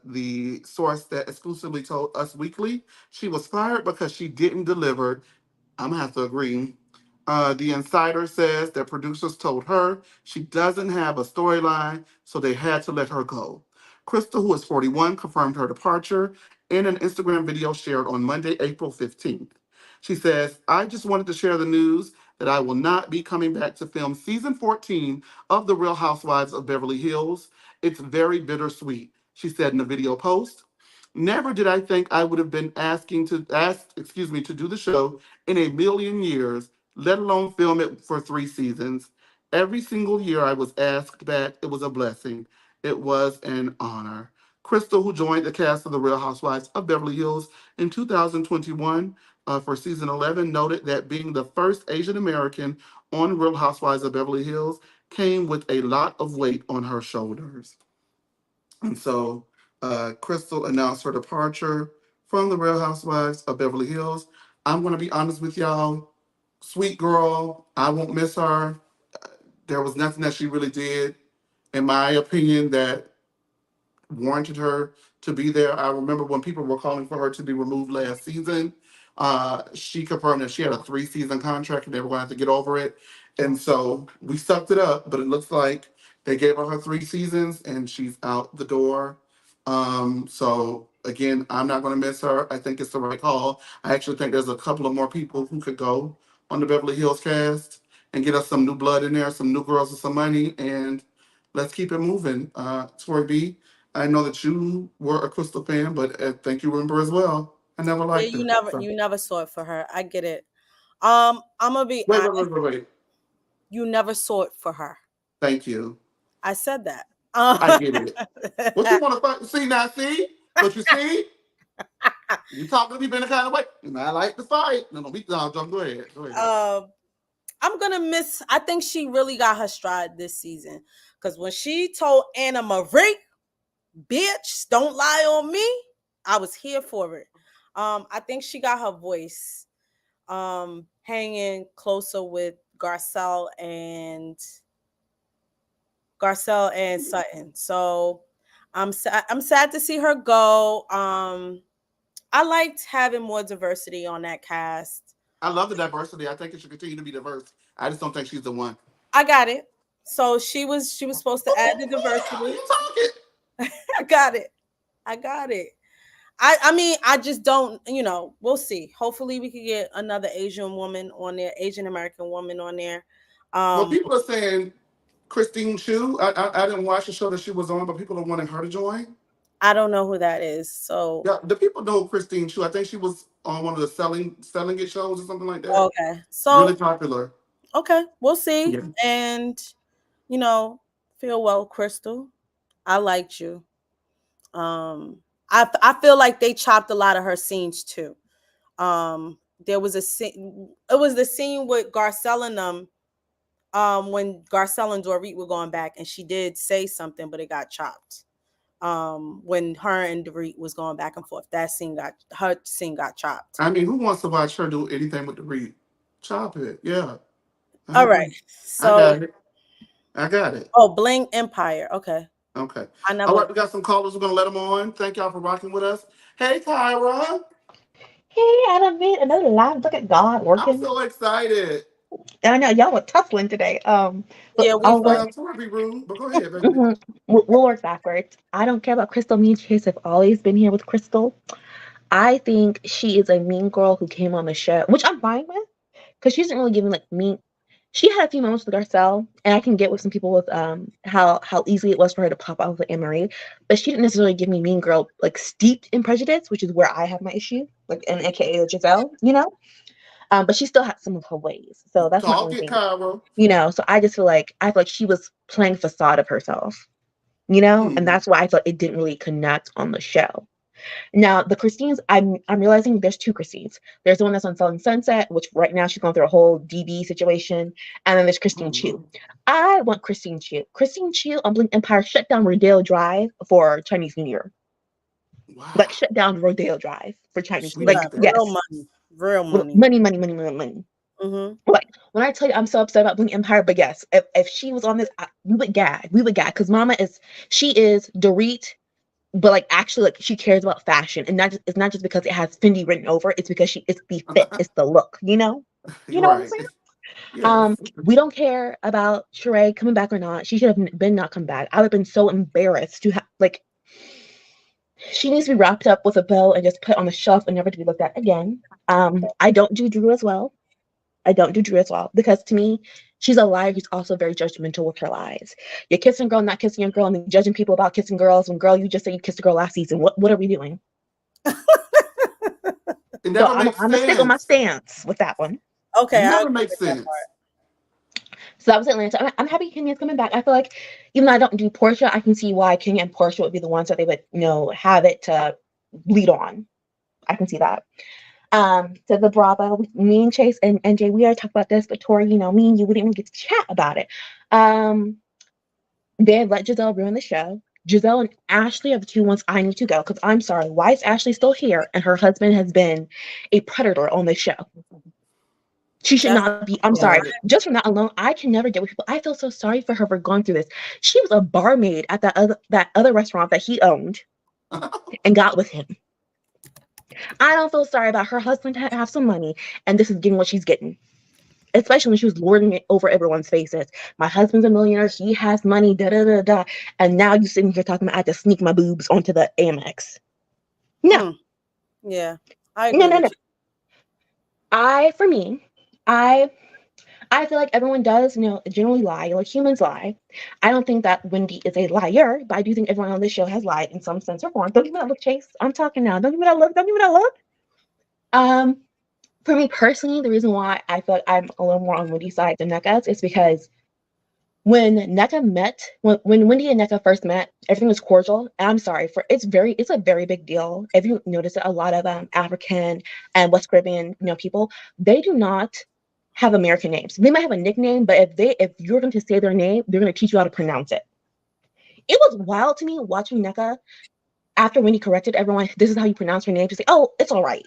Speaker 1: the source that exclusively told Us Weekly, she was fired because she didn't deliver. I'm gonna have to agree. The insider says that producers told her she doesn't have a storyline, so they had to let her go. Crystal, who is 41, confirmed her departure in an Instagram video shared on Monday, April 15th. She says, I just wanted to share the news that I will not be coming back to film season 14 of The Real Housewives of Beverly Hills. It's very bittersweet, she said in the video post. Never did I think I would have been to do the show in a million years, let alone film it for 3 seasons. Every single year I was asked back, it was a blessing. It was an honor. Crystal, who joined the cast of The Real Housewives of Beverly Hills in 2021 for season 11, noted that being the first Asian American on Real Housewives of Beverly Hills came with a lot of weight on her shoulders. And so Crystal announced her departure from The Real Housewives of Beverly Hills. I'm going to be honest with y'all. Sweet girl. I won't miss her. There was nothing that she really did, in my opinion, that warranted her to be there. I remember when people were calling for her to be removed last season. She confirmed that she had a 3 season contract and they were going to have to get over it. And so we sucked it up, but it looks like they gave her 3 seasons and she's out the door. So again, I'm not going to miss her. I think it's the right call. I actually think there's a couple of more people who could go on the Beverly Hills cast and get us some new blood in there, some new girls with some money, and let's keep it moving. Tori B, I know that you were a Crystal fan, but I think you remember as well. I never
Speaker 2: Yeah,
Speaker 1: liked her. So.
Speaker 2: you never saw it for her. I get it. I'm gonna be
Speaker 1: Wait, wait,
Speaker 2: honest.
Speaker 1: wait, wait, wait.
Speaker 2: You never saw it for her.
Speaker 1: Thank you.
Speaker 2: I said that.
Speaker 1: I get it. What you want to fight? See now, see? But you see, you talk to me in a kind of way. And I like to fight. No, go ahead. Go ahead.
Speaker 2: I'm gonna miss. I think she really got her stride this season because when she told Anna Marie, "Bitch, don't lie on me," I was here for it. I think she got her voice hanging closer with Garcelle and Sutton. So I'm sad to see her go. I liked having more diversity on that cast.
Speaker 1: I love the diversity. I think it should continue to be diverse. I just don't think she's the one.
Speaker 2: I got it. So she was supposed to add the diversity.
Speaker 1: You talking?
Speaker 2: I got it. I got it. I mean, I just don't, we'll see. Hopefully we could get another Asian woman on there, Asian American woman on there.
Speaker 1: Well, people are saying Christine Chu. I didn't watch the show that she was on, but people are wanting her to join.
Speaker 2: I don't know who that is. So
Speaker 1: yeah, the people know Christine Chu. I think she was on one of the selling it shows or something like that.
Speaker 2: Okay. So
Speaker 1: really popular.
Speaker 2: Okay, we'll see.
Speaker 1: Yeah.
Speaker 2: And feel well, Crystal. I liked you. I feel like they chopped a lot of her scenes too. There was a scene. It was the scene with Garcelle and them. When Garcelle and Dorit were going back, and she did say something, but it got chopped. When her and Dorit was going back and forth, her scene got chopped.
Speaker 1: I mean, who wants to watch her do anything with Dorit? Chop it, yeah.
Speaker 2: All right, so
Speaker 1: I got it.
Speaker 2: Oh, Bling Empire. Okay.
Speaker 1: All right, we got some callers. We're gonna let them on. Thank y'all for rocking with us. Hey, Kyra.
Speaker 12: Hey, Adam, made another live. Look at God working.
Speaker 1: I'm so excited.
Speaker 12: I know y'all were tussling today.
Speaker 2: Yeah, we
Speaker 1: to be rude, but go ahead, baby.
Speaker 12: We'll work backwards. I don't care about Crystal. Me and Chase have always been here with Crystal. I think she is a mean girl who came on the show, which I'm fine with, because she isn't really giving like mean. she had a few moments with Garcelle, and I can get with some people with how easy it was for her to pop out with Anne Marie, but she didn't necessarily give me Mean Girl like steeped in prejudice, which is where I have my issue, like and AKA Giselle, you know. But she still had some of her ways, so that's my
Speaker 1: Talk
Speaker 12: only
Speaker 1: it,
Speaker 12: thing,
Speaker 1: Kyra.
Speaker 12: you know. So I feel like she was playing facade of herself, you know, and
Speaker 1: Hmm.
Speaker 12: that's why I thought it didn't really connect on the show. Now, the Christines, I'm realizing there's two Christines. There's the one that's on Selling Sunset, which right now she's going through a whole DB situation, and then there's
Speaker 1: Oh,
Speaker 12: Christine Chu.
Speaker 1: no.
Speaker 12: I want Christine Chu. Christine Chu on Blink Empire shut down Rodeo Drive for Chinese New Year. Like
Speaker 1: Wow.
Speaker 12: shut down Rodeo Drive for Chinese.
Speaker 1: She
Speaker 12: Like
Speaker 1: did
Speaker 2: Yeah,
Speaker 1: that.
Speaker 2: real
Speaker 12: yes,
Speaker 2: money. Real
Speaker 12: with
Speaker 2: money.
Speaker 12: money, money, money, money, money.
Speaker 2: Mm-hmm.
Speaker 12: Like when I tell you I'm so upset about Blink Empire, but yes, if she was on this, we would gag. We would gag because Mama is she is Dorit, but like actually like she cares about fashion and not just it's not just because it has Fendi written over it, it's because she it's the fit, it's the look, you know? You
Speaker 1: You're
Speaker 12: know what I'm
Speaker 1: right.
Speaker 12: saying?
Speaker 1: Yes.
Speaker 12: We don't care about Sheree coming back or not. She should have been not come back. I would have been so embarrassed to have like she needs to be wrapped up with a bow and just put on the shelf and never to be looked at again. I don't do Drew as well. I don't do Drew as well because to me, she's a liar who's also very judgmental with her lies. You're kissing a girl, not kissing a girl, and then judging people about kissing girls. When girl, you just said you kissed a girl last season. What are we doing?
Speaker 1: It
Speaker 12: So
Speaker 1: never
Speaker 12: I'm
Speaker 1: makes
Speaker 12: gonna stick with my
Speaker 1: sense.
Speaker 12: stance with that one.
Speaker 2: Okay,
Speaker 1: It
Speaker 2: I
Speaker 1: never
Speaker 2: agree
Speaker 1: makes
Speaker 2: with that
Speaker 1: sense.
Speaker 2: part.
Speaker 12: So that was Atlanta. I'm happy Kenya's coming back. I feel like even though I don't do Portia, I can see why Kenya and Portia would be the ones that they would have it to lead on. I can see that. To the Bravo, me and Chase and Jay, we already talked about this, but Tori, me and you, we didn't even get to chat about it. Um, they let Giselle ruin the show. Giselle and Ashley are the two ones I need to go because I'm sorry, why is Ashley still here and her husband has been a predator on this show? She should
Speaker 2: That's
Speaker 12: not be. I'm sorry.
Speaker 2: yeah.
Speaker 1: Right.
Speaker 12: Just from that alone, I can never get with people. I feel so sorry for her for going through this. She was a barmaid at that other restaurant that he owned and got with him. I don't feel sorry about her husband to have some money and this is getting what she's getting. Especially when she was lording it over everyone's faces. My husband's a millionaire. He has money. Da da da da. And now you sitting here talking about I have to sneak my boobs onto the Amex. No,
Speaker 2: Mm, yeah, I
Speaker 12: no,
Speaker 2: agree
Speaker 12: no,
Speaker 2: with
Speaker 12: no. For me, I I feel like everyone does, generally lie, like humans lie. I don't think that Wendy is a liar, but I do think everyone on this show has lied in some sense or form. Don't give me that look, Chase. I'm talking now. Don't give me that look. Don't give me that look. Um, for me personally, the reason why I feel like I'm a little more on Wendy's side than NECA's is because when Wendy and NECA first met, everything was cordial. And I'm sorry for it's a very big deal. If you notice it, a lot of African and West Caribbean, people, they do not have American names. They might have a nickname, but if you're going to say their name, they're going to teach you how to pronounce it. It was wild to me watching NECA after Wendy corrected everyone, this is how you pronounce your name, to say, oh, it's all right.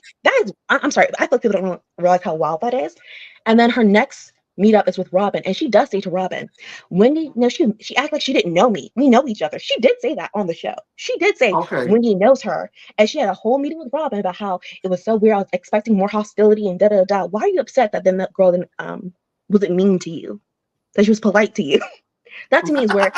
Speaker 12: I'm sorry. I feel people don't realize how wild that is. And then her next meetup is with Robin, and she does say to Robin, Wendy, no, she acted like she didn't know me. We know each other. She did say that on the show. She did say
Speaker 1: Okay.
Speaker 12: Wendy knows her, and she had a whole meeting with Robin about how it was so weird. I was expecting more hostility and da da da. Why are you upset that then that girl then wasn't mean to you? That she was polite to you? That to me is where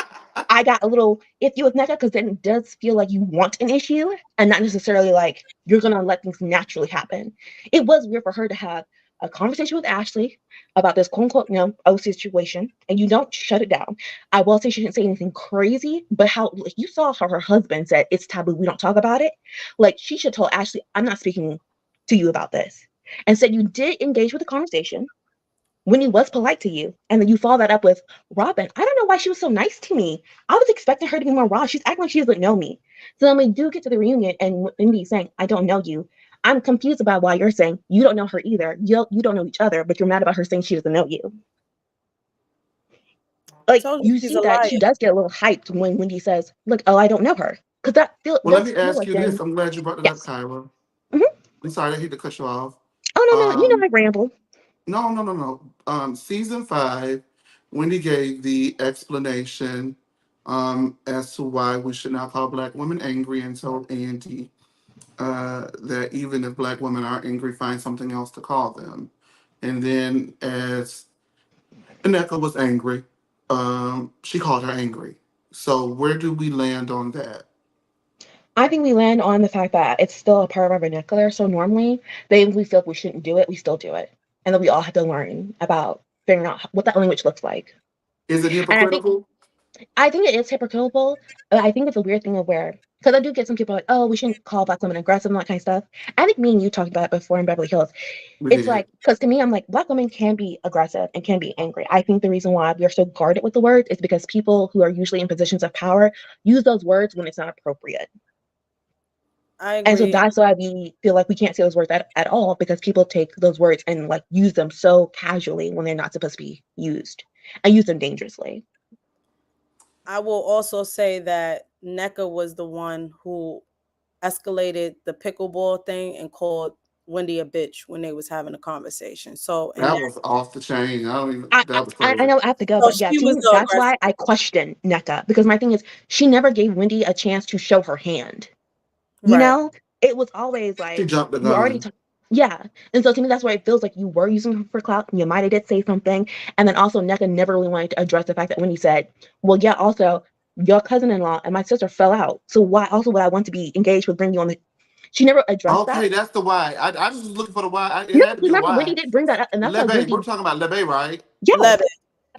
Speaker 12: I got a little iffy with NECA because then it does feel like you want an issue and not necessarily like you're gonna let things naturally happen. It was weird for her to have a conversation with Ashley about this quote unquote, situation, and you don't shut it down. I will say she didn't say anything crazy, but how like, you saw how her husband said it's taboo, we don't talk about it. Like she should tell Ashley, I'm not speaking to you about this. And said you did engage with the conversation when he was polite to you, and then you follow that up with Robin. I don't know why she was so nice to me. I was expecting her to be more raw. She's acting like she doesn't know me. So then we do get to the reunion, and Wendy's saying, "I don't know you." I'm confused about why you're saying you don't know her either. You don't know each other, but you're mad about her saying she doesn't know you. Like
Speaker 2: told you
Speaker 12: you
Speaker 2: she's
Speaker 12: see
Speaker 2: a
Speaker 12: that
Speaker 2: liar.
Speaker 12: she does get a little hyped when Wendy says, "Look, oh, I don't know her," because that
Speaker 1: Well, let
Speaker 12: does
Speaker 1: me
Speaker 12: feel
Speaker 1: ask
Speaker 12: like
Speaker 1: you this.
Speaker 12: then
Speaker 1: I'm glad you brought it up,
Speaker 12: yes.
Speaker 1: Kyra.
Speaker 12: Mhm.
Speaker 1: I'm sorry, I hate to cut you off.
Speaker 12: Oh no, I
Speaker 1: Um,
Speaker 12: ramble.
Speaker 1: no, no, no, no. Season 5, Wendy gave the explanation as to why we should not call black women angry and told Andy that even if black women are angry, find something else to call them. And then as Aneka was angry, she called her angry. So where do we land on that?
Speaker 12: I think we land on the fact that it's still a part of our vernacular. So normally, they we feel like we shouldn't do it, we still do it, and then we all have to learn about figuring out what that language looks like.
Speaker 1: Is it
Speaker 12: And
Speaker 1: hypocritical?
Speaker 12: I think it is hypocritical. I think it's a weird thing of where, because I do get some people like, oh, we shouldn't call Black women aggressive and that kind of stuff. I think me and you talked about it before in Beverly Hills.
Speaker 1: We
Speaker 12: It's
Speaker 1: did.
Speaker 12: like, because to me, I'm like, Black women can be aggressive and can be angry. I think the reason why we are so guarded with the words is because people who are usually in positions of power use those words when it's not appropriate.
Speaker 2: I
Speaker 12: And so
Speaker 2: agree.
Speaker 12: that's why we feel like we can't say those words at all, because people take those words and like use them so casually when they're not supposed to be used and use them dangerously.
Speaker 2: I will also say that NECA was the one who escalated the pickleball thing and called Wendy a bitch when they was having a conversation. So and
Speaker 1: That was off the chain. I don't even.
Speaker 12: I,
Speaker 1: That was
Speaker 12: I
Speaker 1: crazy.
Speaker 12: know I have to go,
Speaker 2: so
Speaker 12: but yeah,
Speaker 2: she
Speaker 12: to
Speaker 2: was
Speaker 12: me,
Speaker 2: the
Speaker 12: that's
Speaker 2: aggressor.
Speaker 12: why I question NECA, because my thing is she never gave Wendy a chance to show her hand. You
Speaker 2: Right.
Speaker 12: know, it was always
Speaker 1: She
Speaker 12: like
Speaker 1: jumped the
Speaker 12: you already
Speaker 1: gun.
Speaker 12: yeah. And so to me, that's why it feels like you were using her for clout. And you might have did say something, and then also NECA never really wanted to address the fact that when he said, "Well, yeah, also your cousin-in-law and my sister fell out, so why also would I want to be engaged with bring you on the?" She never addressed that.
Speaker 1: Okay, that's the why. I just was looking for the why. It
Speaker 12: No,
Speaker 1: had to be a
Speaker 12: remember Wendy
Speaker 1: why.
Speaker 12: did bring that up, and that's why
Speaker 1: Lebe,
Speaker 12: Wendy,
Speaker 1: we're talking about Lebe, right?
Speaker 12: yes.
Speaker 2: Levin.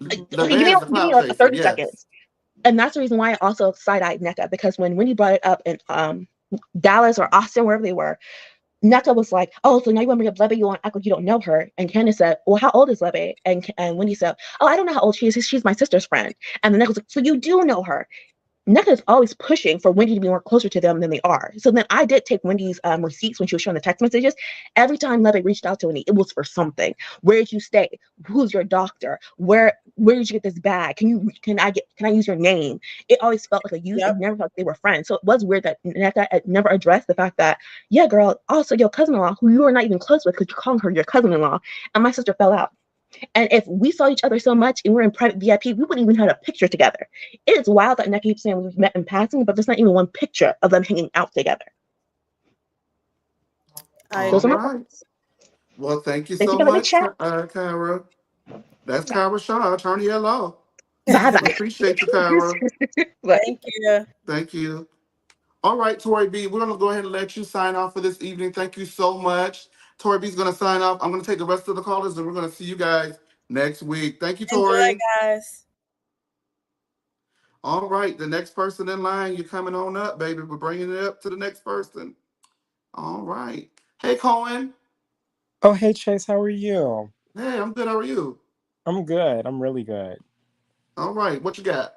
Speaker 12: Okay,
Speaker 1: Lebe is the
Speaker 12: give me
Speaker 1: clout
Speaker 12: like
Speaker 1: chaser.
Speaker 12: 30
Speaker 1: Yes.
Speaker 12: seconds. And that's the reason why I also side-eyed NECA, because when Wendy brought it up in Dallas or Austin, wherever they were, NECA was like, "Oh, so now you want to bring up Lebe? You want to act like you don't know her?" And Candiace said, "Well, how old is Lebe?" And Wendy said, "Oh, I don't know how old she is. She's my sister's friend." And the NECA was like, "So you do know her?" NECA is always pushing for Wendy to be more closer to them than they are. So then I did take Wendy's receipts when she was showing the text messages. Every time Levy reached out to Wendy, it was for something. Where did you stay? Who's your doctor? Where did you get this bag? Can I use your name? It always felt like a use. It
Speaker 2: Yep.
Speaker 12: never felt like they were friends. So it was weird that NECA never addressed the fact that, yeah, girl, also your cousin-in-law, who you are not even close with because you're calling her your cousin-in-law, and my sister fell out. And if we saw each other so much and we're in private VIP, we wouldn't even have a picture together. It is wild that Nick keeps saying we've met in passing, but there's not even one picture of them hanging out together.
Speaker 2: I
Speaker 1: All
Speaker 12: Those are
Speaker 2: agree.
Speaker 12: my
Speaker 1: right.
Speaker 12: thoughts.
Speaker 1: Well, thank you
Speaker 12: Thank you
Speaker 1: so
Speaker 12: for the
Speaker 1: much,
Speaker 12: chat.
Speaker 1: Kyra. That's Kyra Shaw, attorney at law.
Speaker 12: Bye
Speaker 1: We
Speaker 12: bye.
Speaker 1: appreciate you, Kyra.
Speaker 2: Thank you.
Speaker 1: Thank you. All right, Tori B, we're going to go ahead and let you sign off for this evening. Thank you so much. Tori B's going to sign off. I'm going to take the rest of the callers, and we're going to see you guys next week. Thank you,
Speaker 2: Enjoy,
Speaker 1: Tori.
Speaker 2: guys.
Speaker 1: All right, the next person in line, you're coming on up, baby. We're bringing it up to the next person. All right. Hey, Cohen.
Speaker 13: Oh, hey Chase, how are you?
Speaker 1: Hey, I'm good. How are you?
Speaker 13: I'm good. I'm really good.
Speaker 1: All right. What you got?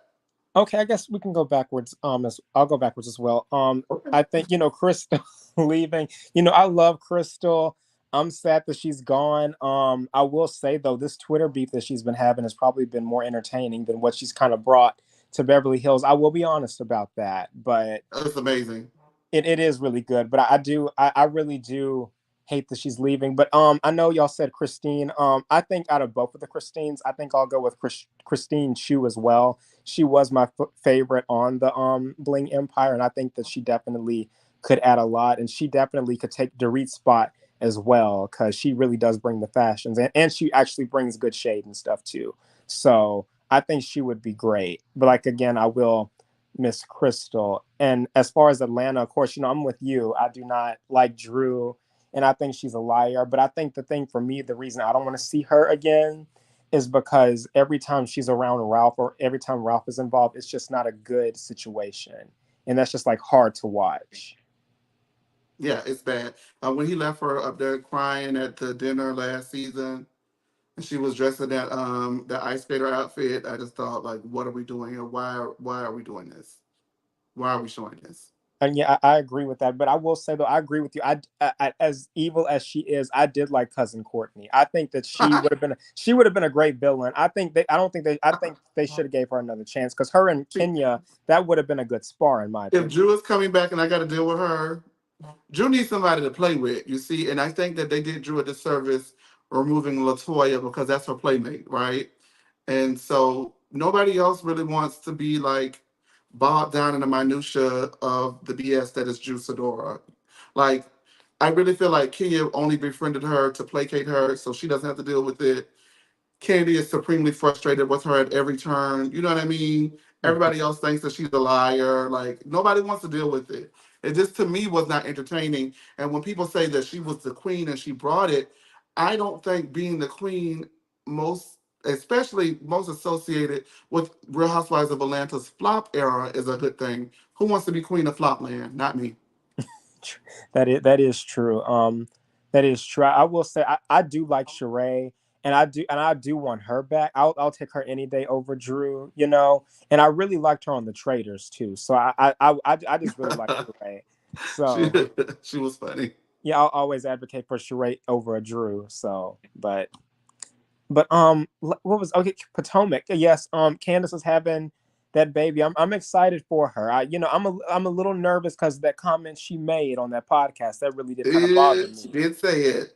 Speaker 13: Okay, I guess we can go backwards. I'll go backwards as well.
Speaker 1: Okay.
Speaker 13: I think Crystal leaving. I love Crystal. I'm sad that she's gone. I will say though, this Twitter beef that she's been having has probably been more entertaining than what she's kind of brought to Beverly Hills. I will be honest about that, but
Speaker 1: That's amazing.
Speaker 13: it is really good. But I really do hate that she's leaving. But I know y'all said Christine. I think out of both of the Christines, I think I'll go with Christine Chu as well. She was my favorite on the Bling Empire, and I think that she definitely could add a lot, and she definitely could take Dorit's spot as well, because she really does bring the fashions, and she actually brings good shade and stuff too. So I think she would be great. But like again, I will Miss Crystal. And as far as Atlanta, of course, I'm with you. I do not like Drew, and I think she's a liar. But I think the thing for me, the reason I don't want to see her again is because every time she's around Ralph or every time Ralph is involved, it's just not a good situation. And that's just like hard to watch.
Speaker 1: Yeah, it's bad. When he left her up there crying at the dinner last season, and she was dressed in that ice skater outfit, I just thought like, what are we doing here? Why are we doing this? Why are we showing this?
Speaker 13: And yeah, I agree with that. But I will say though, I agree with you. As evil as she is, I did like Cousin Courtney. I think that she would have been a great villain. I think they should have gave her another chance, because her and
Speaker 1: She,
Speaker 13: Kenya, that would have been a good spar in my
Speaker 1: if
Speaker 13: opinion.
Speaker 1: Drew is coming back and I got to deal with her, Drew needs somebody to play with, you see, and I think that they did Drew a disservice removing Latoya because that's her playmate, right? And so nobody else really wants to be like bogged down in the minutia of the BS that is Drew Sidora. Like, I really feel like Kenya only befriended her to placate her so she doesn't have to deal with it. Candy is supremely frustrated with her at every turn. You know what I mean?
Speaker 13: Mhm.
Speaker 1: Everybody else thinks that she's a liar. Like nobody wants to deal with it. It just to me was not entertaining. And when people say that she was the queen and she brought it, I don't think being the queen most especially most associated with Real Housewives of Atlanta's flop era, is a good thing. Who wants to be queen of Flopland? Not me.
Speaker 13: That is true. That is true. I will say I do like Sheree, and I do want her back. I'll take her any day over Drew. And I really liked her on the Traders too. So I just really like Sheree.
Speaker 1: she
Speaker 13: So
Speaker 1: she was funny.
Speaker 13: yeah, I'll always advocate for Sheree over a Drew. So, but what was okay? Potomac. Yes. Candiace is having that baby. I'm excited for her. I'm a little nervous because that comment she made on that podcast that really did kind of bother
Speaker 1: She
Speaker 13: me.
Speaker 1: did say it.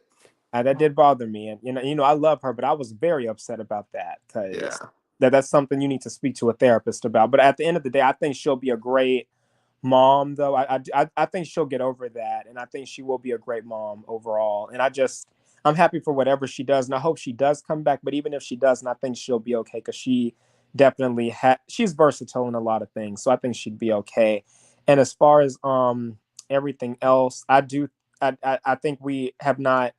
Speaker 13: That did bother me, and I love her, but I was very upset about that
Speaker 1: Yeah.
Speaker 13: because that's something you need to speak to a therapist about. But at the end of the day, I think she'll be a great mom, though. I think she'll get over that, and I think she will be a great mom overall. And I'm happy for whatever she does, and I hope she does come back. But even if she doesn't, I think she'll be okay because she definitely she's versatile in a lot of things, so I think she'd be okay. And as far as everything else, I think we have not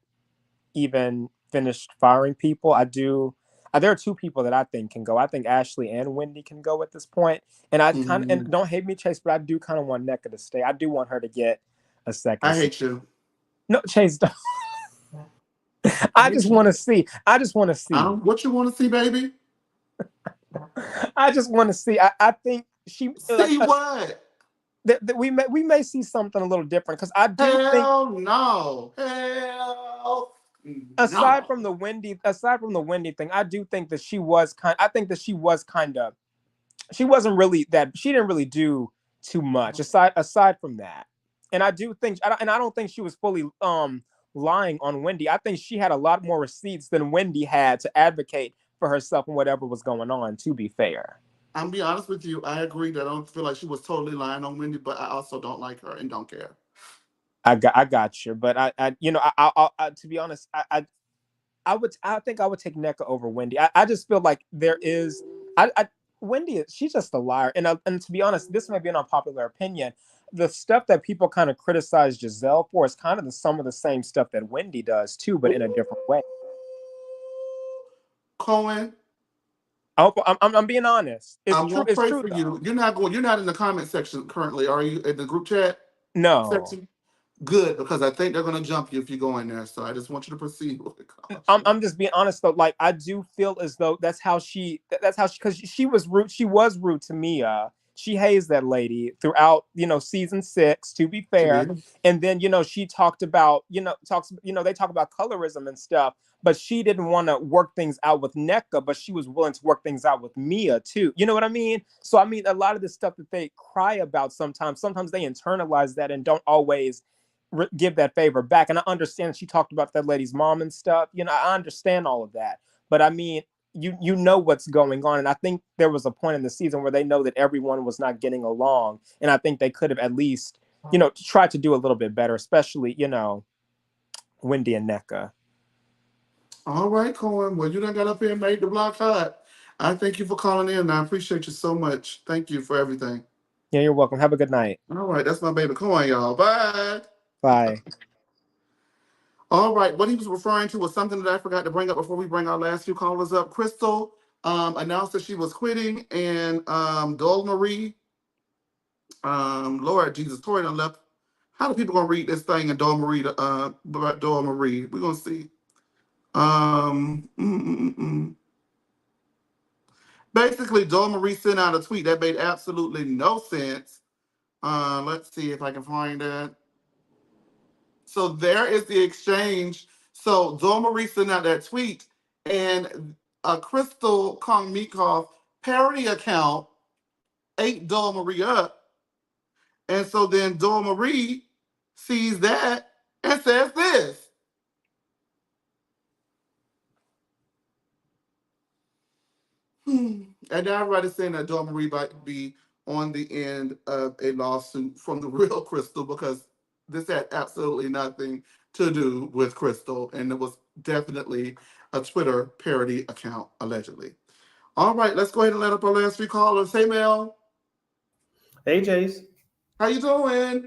Speaker 13: even finished firing people. I do. There are two people that I think can go. I think Ashley and Wendy can go at this point. And I kind of, and
Speaker 1: Mhm.
Speaker 13: don't hate me, Chase, but I do kind of want NECA to stay. I do want her to get a second
Speaker 1: I
Speaker 13: season.
Speaker 1: hate you.
Speaker 13: No, Chase, don't.
Speaker 1: I
Speaker 13: I
Speaker 1: hate
Speaker 13: just
Speaker 1: you.
Speaker 13: want to see. I just want to see.
Speaker 1: What you want to see, baby?
Speaker 13: I just want to see. I think she like
Speaker 1: See what?
Speaker 13: that we may see something a little different because I do think
Speaker 1: Hell no. Hell
Speaker 13: aside
Speaker 1: no.
Speaker 13: from the Wendy thing, I do think that she was kind. I think that she was kind of she wasn't really that she didn't really do too much aside from that. And I don't think she was fully lying on Wendy. I think she had a lot more receipts than Wendy had to advocate for herself and whatever was going on, to be fair.
Speaker 1: I'm be honest with you. I agree that I don't feel like she was totally lying on Wendy, but I also don't like her and don't care.
Speaker 13: I got you, but to be honest, I think I would take NECA over Wendy. I just feel like there is Wendy. She's just a liar, and to be honest, this may be an unpopular opinion. The stuff that people kind of criticize Giselle for is kind of some of the same stuff that Wendy does too, but in a different way.
Speaker 1: Cohen,
Speaker 13: I'm being honest. It's
Speaker 1: I'm
Speaker 13: true.
Speaker 1: gonna
Speaker 13: It's
Speaker 1: pray
Speaker 13: true
Speaker 1: for
Speaker 13: though.
Speaker 1: you. You're not going. You're not in the comment section currently, are you? In the group chat
Speaker 13: No,
Speaker 1: section. Good, because I think they're gonna jump you if you go in there. So I just want you to proceed with
Speaker 13: I'm,
Speaker 1: caution.
Speaker 13: I'm just being honest though. Like I do feel as though that's how she because she was rude. She was rude to Mia. She hazed that lady throughout, season 6, to be
Speaker 1: She
Speaker 13: fair.
Speaker 1: did.
Speaker 13: And then, she talked about, they talk about colorism and stuff, but she didn't want to work things out with NECA, but she was willing to work things out with Mia too. You know what I mean? So I mean, a lot of the stuff that they cry about sometimes they internalize that and don't always give that favor back. And I understand she talked about that lady's mom and stuff. I understand all of that. But I mean, you know what's going on. And I think there was a point in the season where they know that everyone was not getting along. And I think they could have at least, tried to do a little bit better, especially, Wendy and NECA.
Speaker 1: All right, Cohen. Well, you done got up here and made the block hot. I thank you for calling in. I appreciate you so much. Thank you for everything.
Speaker 13: Yeah, you're welcome. Have a good night.
Speaker 1: All right, that's my baby Cohen, y'all. Bye.
Speaker 13: Bye.
Speaker 1: All right, what he was referring to was something that I forgot to bring up before we bring our last few callers up. Crystal announced that she was quitting, and Dole Marie, Lord Jesus, Tori done left. How do people gonna read this thing and Dole Marie? About Dole Marie, we're gonna see. Um, mm, mm, mm, mm. Basically, Dole Marie sent out a tweet that made absolutely no sense. Let's see if I can find it. So there is the exchange. So Dole Marie sent out that tweet, and a Crystal Kong Mikov parody account ate Dole Marie up. And so then Dole Marie sees that and says this. And now everybody's saying that Dole Marie might be on the end of a lawsuit from the real Crystal because this had absolutely nothing to do with Crystal, and it was definitely a Twitter parody account, allegedly. All right, let's go ahead and let up our last three callers. Hey, Mel.
Speaker 14: Hey, Jace.
Speaker 1: How you doing?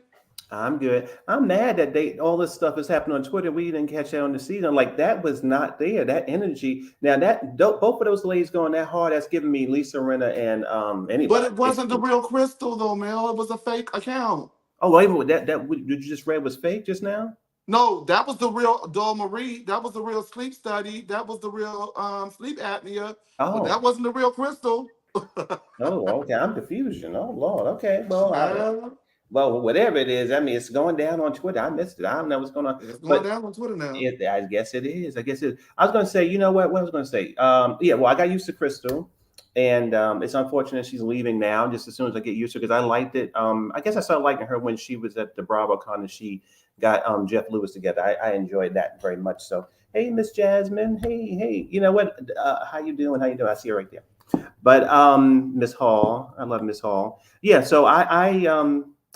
Speaker 14: I'm good. I'm mad that all this stuff is happening on Twitter. We didn't catch that on the season. Like that was not there. That energy. Now both of those ladies going that hard. That's giving me Lisa Rinna and
Speaker 1: But
Speaker 14: anybody.
Speaker 1: it wasn't the real Crystal though, Mel. It was a fake account.
Speaker 14: Oh, wait a minute. That what you just read was fake just now.
Speaker 1: No, that was the real Dole Marie. That was the real sleep study. That was the real sleep apnea. But that
Speaker 14: Oh,
Speaker 1: wasn't the real Crystal.
Speaker 14: oh, okay. I'm confused. Oh Lord. Okay. Well,
Speaker 1: Man,
Speaker 14: well, whatever it is. I mean, it's going down on Twitter. I missed it. I don't know what's going on,
Speaker 1: it's going
Speaker 14: but
Speaker 1: down on Twitter now.
Speaker 14: I guess it is. I guess it. I was going to say. You know what? What I was going to say. Yeah. Well, I got used to Crystal, and it's unfortunate she's leaving now. Just as soon as I get used to, because I liked it. I guess I started liking her when she was at the BravoCon and she got Jeff Lewis together. I enjoyed that very much. So, hey, Miss Jasmine. Hey, hey. You know what? How you doing? How you doing? I see her right there. But Miss Hall, I love Miss Hall. Yeah, so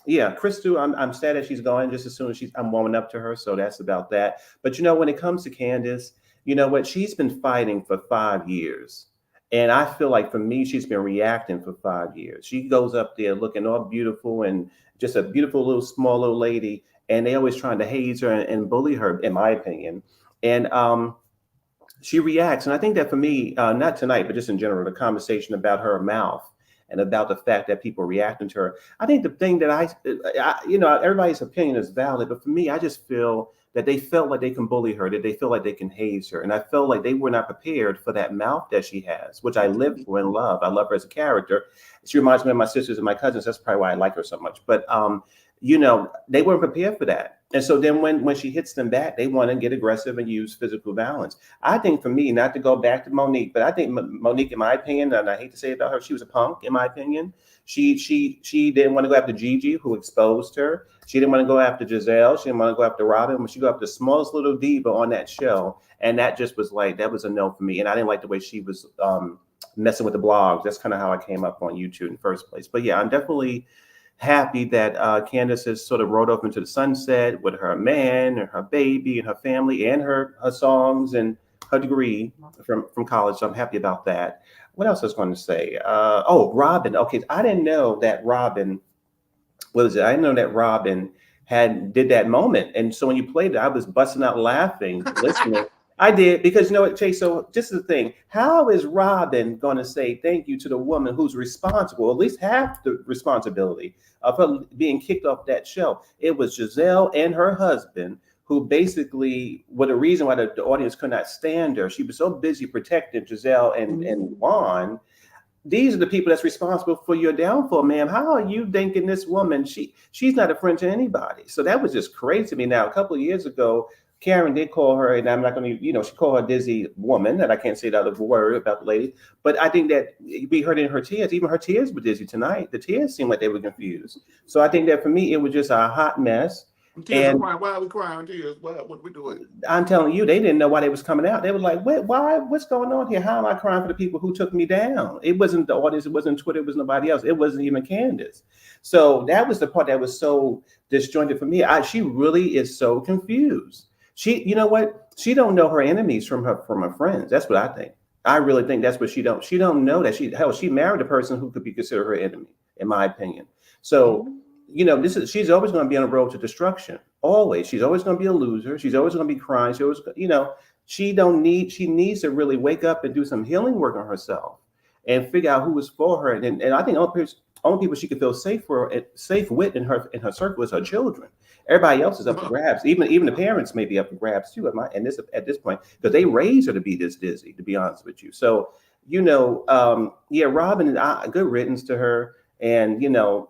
Speaker 14: yeah, Crystal, I'm sad that she's going just as soon as I'm warming up to her. So that's about that. But when it comes to Candiace, you know what? She's been fighting for 5 years. And I feel like for me, she's been reacting for 5 years. She goes up there looking all beautiful and just a beautiful little small little lady. And they always trying to haze her and bully her, in my opinion. And she reacts. And I think that for me, not tonight, but just in general, the conversation about her mouth and about the fact that people are reacting to her. I think the thing that everybody's opinion is valid, but for me, I just feel that they felt like they can bully her, that they feel like they can haze her. And I felt like they were not prepared for that mouth that she has, which I live for and love. I love her as a character. She reminds me of my sisters and my cousins. That's probably why I like her so much. But they weren't prepared for that. And so then when she hits them back, they want to get aggressive and use physical violence. I think for me, not to go back to Monique, but I think Monique, in my opinion, and I hate to say it about her, she was a punk, in my opinion. She didn't want to go after Gigi, who exposed her. She didn't want to go after Giselle. She didn't want to go after Robin. But she go after the smallest little diva on that show. And that just was like, that was a no for me. And I didn't like the way she was messing with the blogs. That's kind of how I came up on YouTube in the first place. But yeah, I'm definitely happy that Candiace has sort of rode off into the sunset with her man and her baby and her family and her songs and her degree from college. So I'm happy about that. What else I was going to say? Robin. Okay, I didn't know that Robin. What is it? I didn't know that Robin did that moment. And so when you played it, I was busting out laughing, listening. I did because you know what, Chase. So just the thing, how is Robin going to say thank you to the woman who's responsible, at least half the responsibility of her being kicked off that show? It was Giselle and her husband who basically were the reason why the audience could not stand her. She was so busy protecting Giselle and Juan. These are the people that's responsible for your downfall, ma'am. How are you thinking this woman? She's not a friend to anybody. So that was just crazy to me. Now, a couple of years ago, Karen did call her, and I'm not going to, she called her a dizzy woman, and I can't say the other word about the lady. But I think that we heard in her tears, even her tears were dizzy tonight. The tears seemed like they were confused. So I think that for me, it was just a hot mess.
Speaker 1: Tears are crying. Why are we crying? Tears. What are we doing?
Speaker 14: I'm telling you, they didn't know why they was coming out. They were like, why? What's going on here? How am I crying for the people who took me down? It wasn't the audience. It wasn't Twitter. It was nobody else. It wasn't even Candiace. So that was the part that was so disjointed for me. She really is so confused. You know what? She don't know her enemies from her friends. That's what I think. I really think that's what she don't know that she married a person who could be considered her enemy, in my opinion. So, she's always going to be on the road to destruction. Always. She's always going to be a loser. She's always going to be crying. She needs to really wake up and do some healing work on herself and figure out who is for her. And I think only people she could feel safe with in her circle is her children. Everybody else is up for grabs. Even the parents may be up for grabs too. At this point, because they raised her to be this dizzy. To be honest with you, so Robin, good riddance to her, and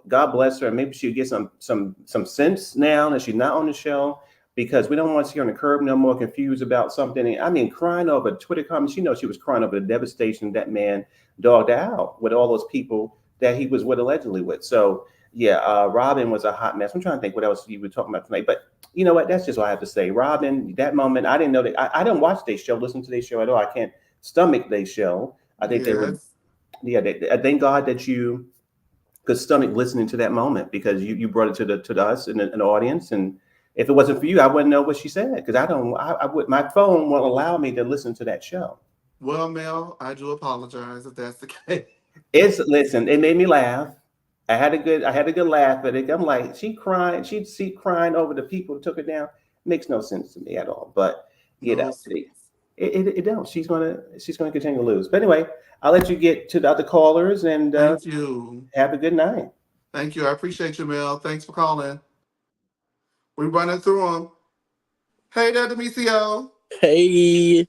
Speaker 14: God bless her. Maybe she'll get some sense now that she's not on the show, because we don't want to see her on the curb no more, confused about something. I mean, crying over Twitter comments. She was crying over the devastation that man dogged out with all those people that he was allegedly with. So. Yeah, Robin was a hot mess. I'm trying to think what else you were talking about tonight. But you know what? That's just what I have to say. Robin, that moment, I didn't know that. I didn't watch their show, listen to their show at all. I can't stomach their show. I think they were, I thank God that you could stomach listening to that moment, because you brought it to us in the audience. And if it wasn't for you, I wouldn't know what she said, because my phone won't allow me to listen to that show.
Speaker 1: Well, Mel, I do apologize if that's the case.
Speaker 14: Listen, it made me laugh. I had a good laugh at it. I'm like, she crying, she crying over the people who took her down. Makes no sense to me at all. But you
Speaker 1: No
Speaker 14: know,
Speaker 1: sense.
Speaker 14: it don't. She's gonna continue to lose. But anyway, I'll let you get to the other callers and
Speaker 1: Thank you.
Speaker 14: have a good night.
Speaker 1: Thank you. I appreciate you, Mel. Thanks for calling. We're running through them. Hey there, Demisio.
Speaker 15: Hey,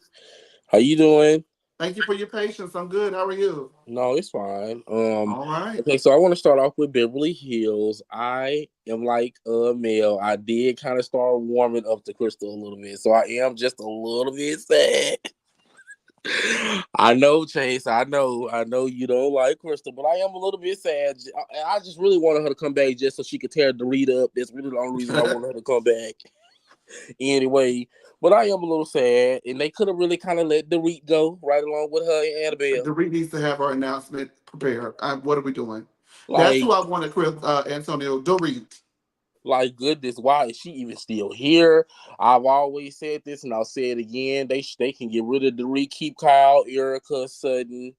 Speaker 15: how you doing?
Speaker 1: Thank you for your patience. I'm good. How are you?
Speaker 15: No, it's fine.
Speaker 1: All right.
Speaker 15: Okay, so I want to start off with Beverly Hills. I am like a male. I did kind of start warming up to Crystal a little bit, so I am just a little bit sad. I know, Chase. I know you don't like Crystal, but I am a little bit sad. I just really wanted her to come back just so she could tear Dorita up. That's really the only reason I wanted her to come back. Anyway, but I am a little sad, and they could have really kind of let Dorit go right along with her and Annabelle.
Speaker 1: Dorit needs to have her announcement prepared. What are we doing? That's
Speaker 15: Like,
Speaker 1: who I wanted, Chris Antonio. Dorit.
Speaker 15: like goodness, why is she even still here? I've always said this, and I'll say it again. They can get rid of Dorit, keep Kyle, Erica, Sutton,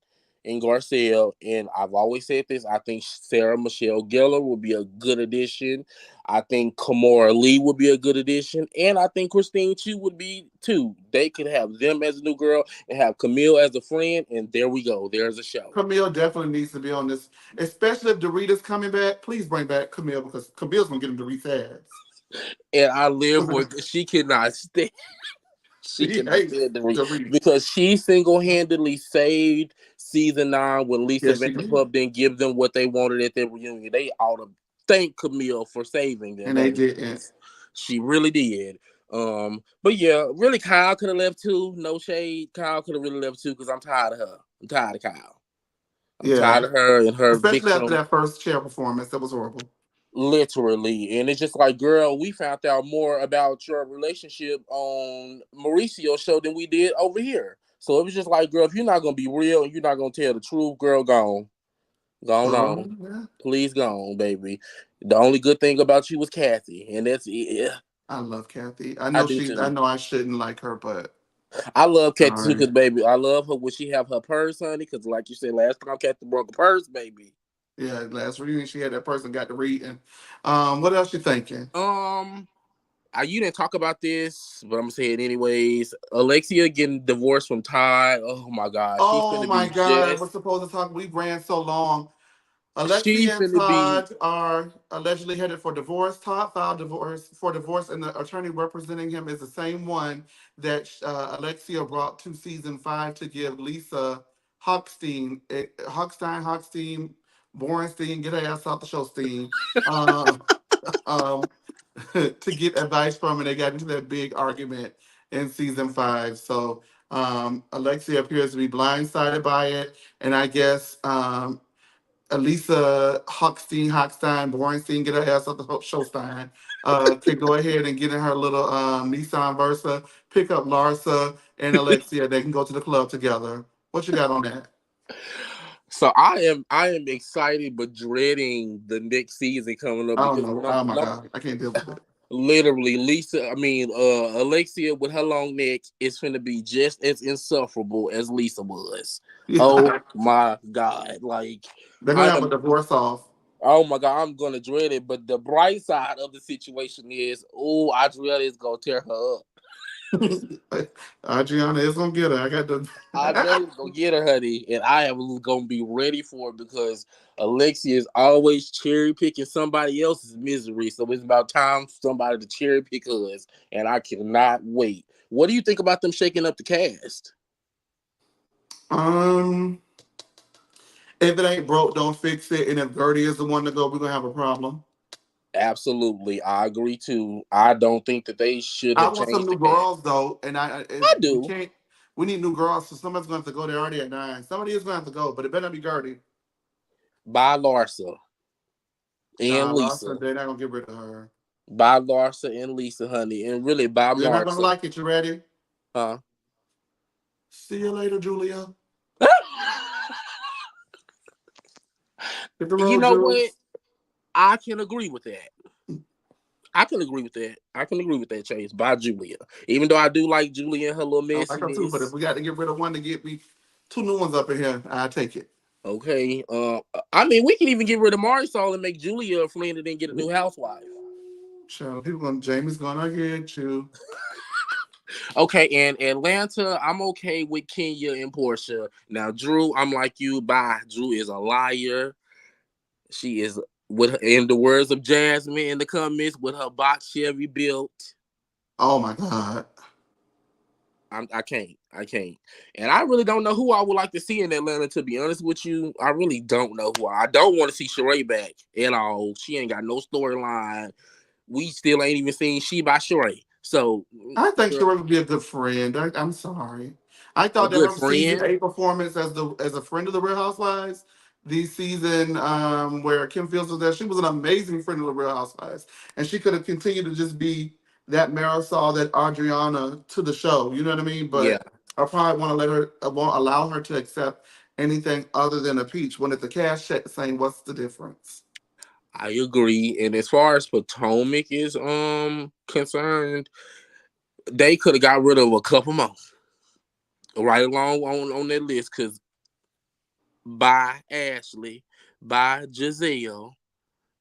Speaker 15: and Garcelle. And I've always said this. I think Sarah Michelle Gellar will be a good addition. I think Kamora Lee would be a good addition, and I think Christine Chu would be too. They could have them as a new girl and have Camille as a friend, and there we go. There's a show.
Speaker 1: Camille definitely needs to be on this, especially if Dorita's coming back. Please bring back Camille because Camille's gonna get him Dorit's ass.
Speaker 15: And I live with she cannot stand. She
Speaker 1: He
Speaker 15: cannot
Speaker 1: hates
Speaker 15: stand
Speaker 1: Dorit.
Speaker 15: because she single-handedly saved season 9 when Lisa
Speaker 1: Yes, she did.
Speaker 15: Vanderpump didn't give them what they wanted at their reunion. They ought to thank Camille for saving them,
Speaker 1: And they
Speaker 15: baby.
Speaker 1: didn't.
Speaker 15: She really did. But yeah, really, Kyle could have left too. No shade. Kyle could have really left too because I'm tired of her. I'm tired of Kyle. I'm
Speaker 1: Yeah.
Speaker 15: tired of her and her
Speaker 1: Especially after
Speaker 15: victim.
Speaker 1: that first chair performance. That was horrible.
Speaker 15: Literally, and it's just like, girl, we found out more about your relationship on Mauricio's show than we did over here. So it was just like, girl, if you're not gonna be real and you're not gonna tell the truth, girl, go on,
Speaker 1: Yeah.
Speaker 15: please go on, baby. The only good thing about you was Kathy, and that's it.
Speaker 1: I love Kathy.
Speaker 15: I do
Speaker 1: I
Speaker 15: too.
Speaker 1: know I shouldn't like her, but
Speaker 15: I love Kathy too,
Speaker 1: sorry.
Speaker 15: cause baby, I love her when she have her purse, honey. Cause like you said last time, Kathy broke a purse, baby.
Speaker 1: Yeah, last reunion she had that person got to read. And what else you thinking?
Speaker 15: You didn't talk about this, but I'm gonna say it anyways. Alexia getting divorced from Todd. Oh my God, she's
Speaker 1: Oh
Speaker 15: gonna
Speaker 1: my
Speaker 15: be
Speaker 1: God, we're
Speaker 15: just.
Speaker 1: supposed to talk. We ran so long.
Speaker 15: She's
Speaker 1: Alexia and
Speaker 15: gonna be.
Speaker 1: Todd are allegedly headed for divorce. Todd filed divorce, and the attorney representing him is the same one that Alexia brought to season 5 to give Lisa Hochstein, Borenstein, get her ass out the show, Stein. Um, um, to get advice from, and they got into that big argument in season 5. So Alexia appears to be blindsided by it, and I guess Elisa Borenstein, get her ass up the Showstein, could go ahead and get in her little Nissan Versa, pick up Larsa and Alexia. They can go to the club together. What you got on that?
Speaker 15: So I am excited but dreading the next season coming up
Speaker 1: I don't
Speaker 15: because
Speaker 1: know. Oh my God, I can't deal with it.
Speaker 15: literally Alexia with her long neck is gonna be just as insufferable as Lisa was.
Speaker 1: Yeah.
Speaker 15: Oh my God, like
Speaker 1: They're gonna
Speaker 15: I
Speaker 1: have a
Speaker 15: am.
Speaker 1: divorce off.
Speaker 15: Oh my God, I'm gonna dread it. But the bright side of the situation is, oh, Adriana is gonna tear her up.
Speaker 1: Adriana is gonna get her. I got the.
Speaker 15: Adriana is gonna get her, honey, and I am gonna be ready for it because Alexia is always cherry picking somebody else's misery. So it's about time for somebody to cherry pick hers, and I cannot wait. What do you think about them shaking up the cast?
Speaker 1: um, if it ain't broke, don't fix it. And if Gertie is the one to go, we're gonna have a problem.
Speaker 15: Absolutely, I agree too. I don't think that they should
Speaker 1: I
Speaker 15: have
Speaker 1: want some
Speaker 15: changed the
Speaker 1: new
Speaker 15: cast.
Speaker 1: girls though, and
Speaker 15: I
Speaker 1: we
Speaker 15: do.
Speaker 1: can't. We need new girls, so somebody's gonna have to go. They're already at 9. Somebody is gonna have to go, but it better not be Gertie.
Speaker 15: By Larsa and
Speaker 1: Nah, Lawson,
Speaker 15: Lisa.
Speaker 1: they're not gonna get rid of her.
Speaker 15: By Larsa and Lisa, honey, and really by
Speaker 1: You're not gonna
Speaker 15: Larsa.
Speaker 1: like it. You ready?
Speaker 15: Huh?
Speaker 1: See you later, Julia. Hit the
Speaker 15: You
Speaker 1: road,
Speaker 15: know what?
Speaker 1: Jules.
Speaker 15: I can agree with that. I can agree with that. I can agree with that, Chase. By Julia. Even though I do like Julia and her little
Speaker 1: I like her too, but if
Speaker 15: messiness.
Speaker 1: we got to get rid of one to get me 2 new ones up in here, I take it.
Speaker 15: Okay. I mean, we can even get rid of Marisol and make Julia a friend and then get a new housewife.
Speaker 1: Child, Jamie's gonna get you.
Speaker 15: Okay, and Atlanta, I'm okay with Kenya and Portia. Now, Drew, I'm like you. Bye. Drew is a liar. She is, with in the words of Jasmine in the comments, with her box Chevy built.
Speaker 1: Oh my God.
Speaker 15: I can't. And I really don't know who I would like to see in Atlanta, to be honest with you. I really don't know who. I don't want to see Sheree back at all. She ain't got no storyline. We still ain't even seen She by Sheree. So,
Speaker 1: I think Sheree would be a good friend. I'm sorry. I
Speaker 15: a
Speaker 1: thought that
Speaker 15: good
Speaker 1: her season
Speaker 15: friend.
Speaker 1: 8 performance as a friend of the Real Housewives, the season where Kim Fields was there, she was an amazing friend of the Real Housewives, and she could have continued to just be that Marisol, that Adriana to the show. You know what I mean?
Speaker 15: Yeah,
Speaker 1: But I probably want to let her, I won't allow her to accept anything other than a peach. When it's a cash check, saying what's the difference?
Speaker 15: I agree. And as far as Potomac is concerned, they could have got rid of a couple more right along on that list. Because by Ashley, by Giselle,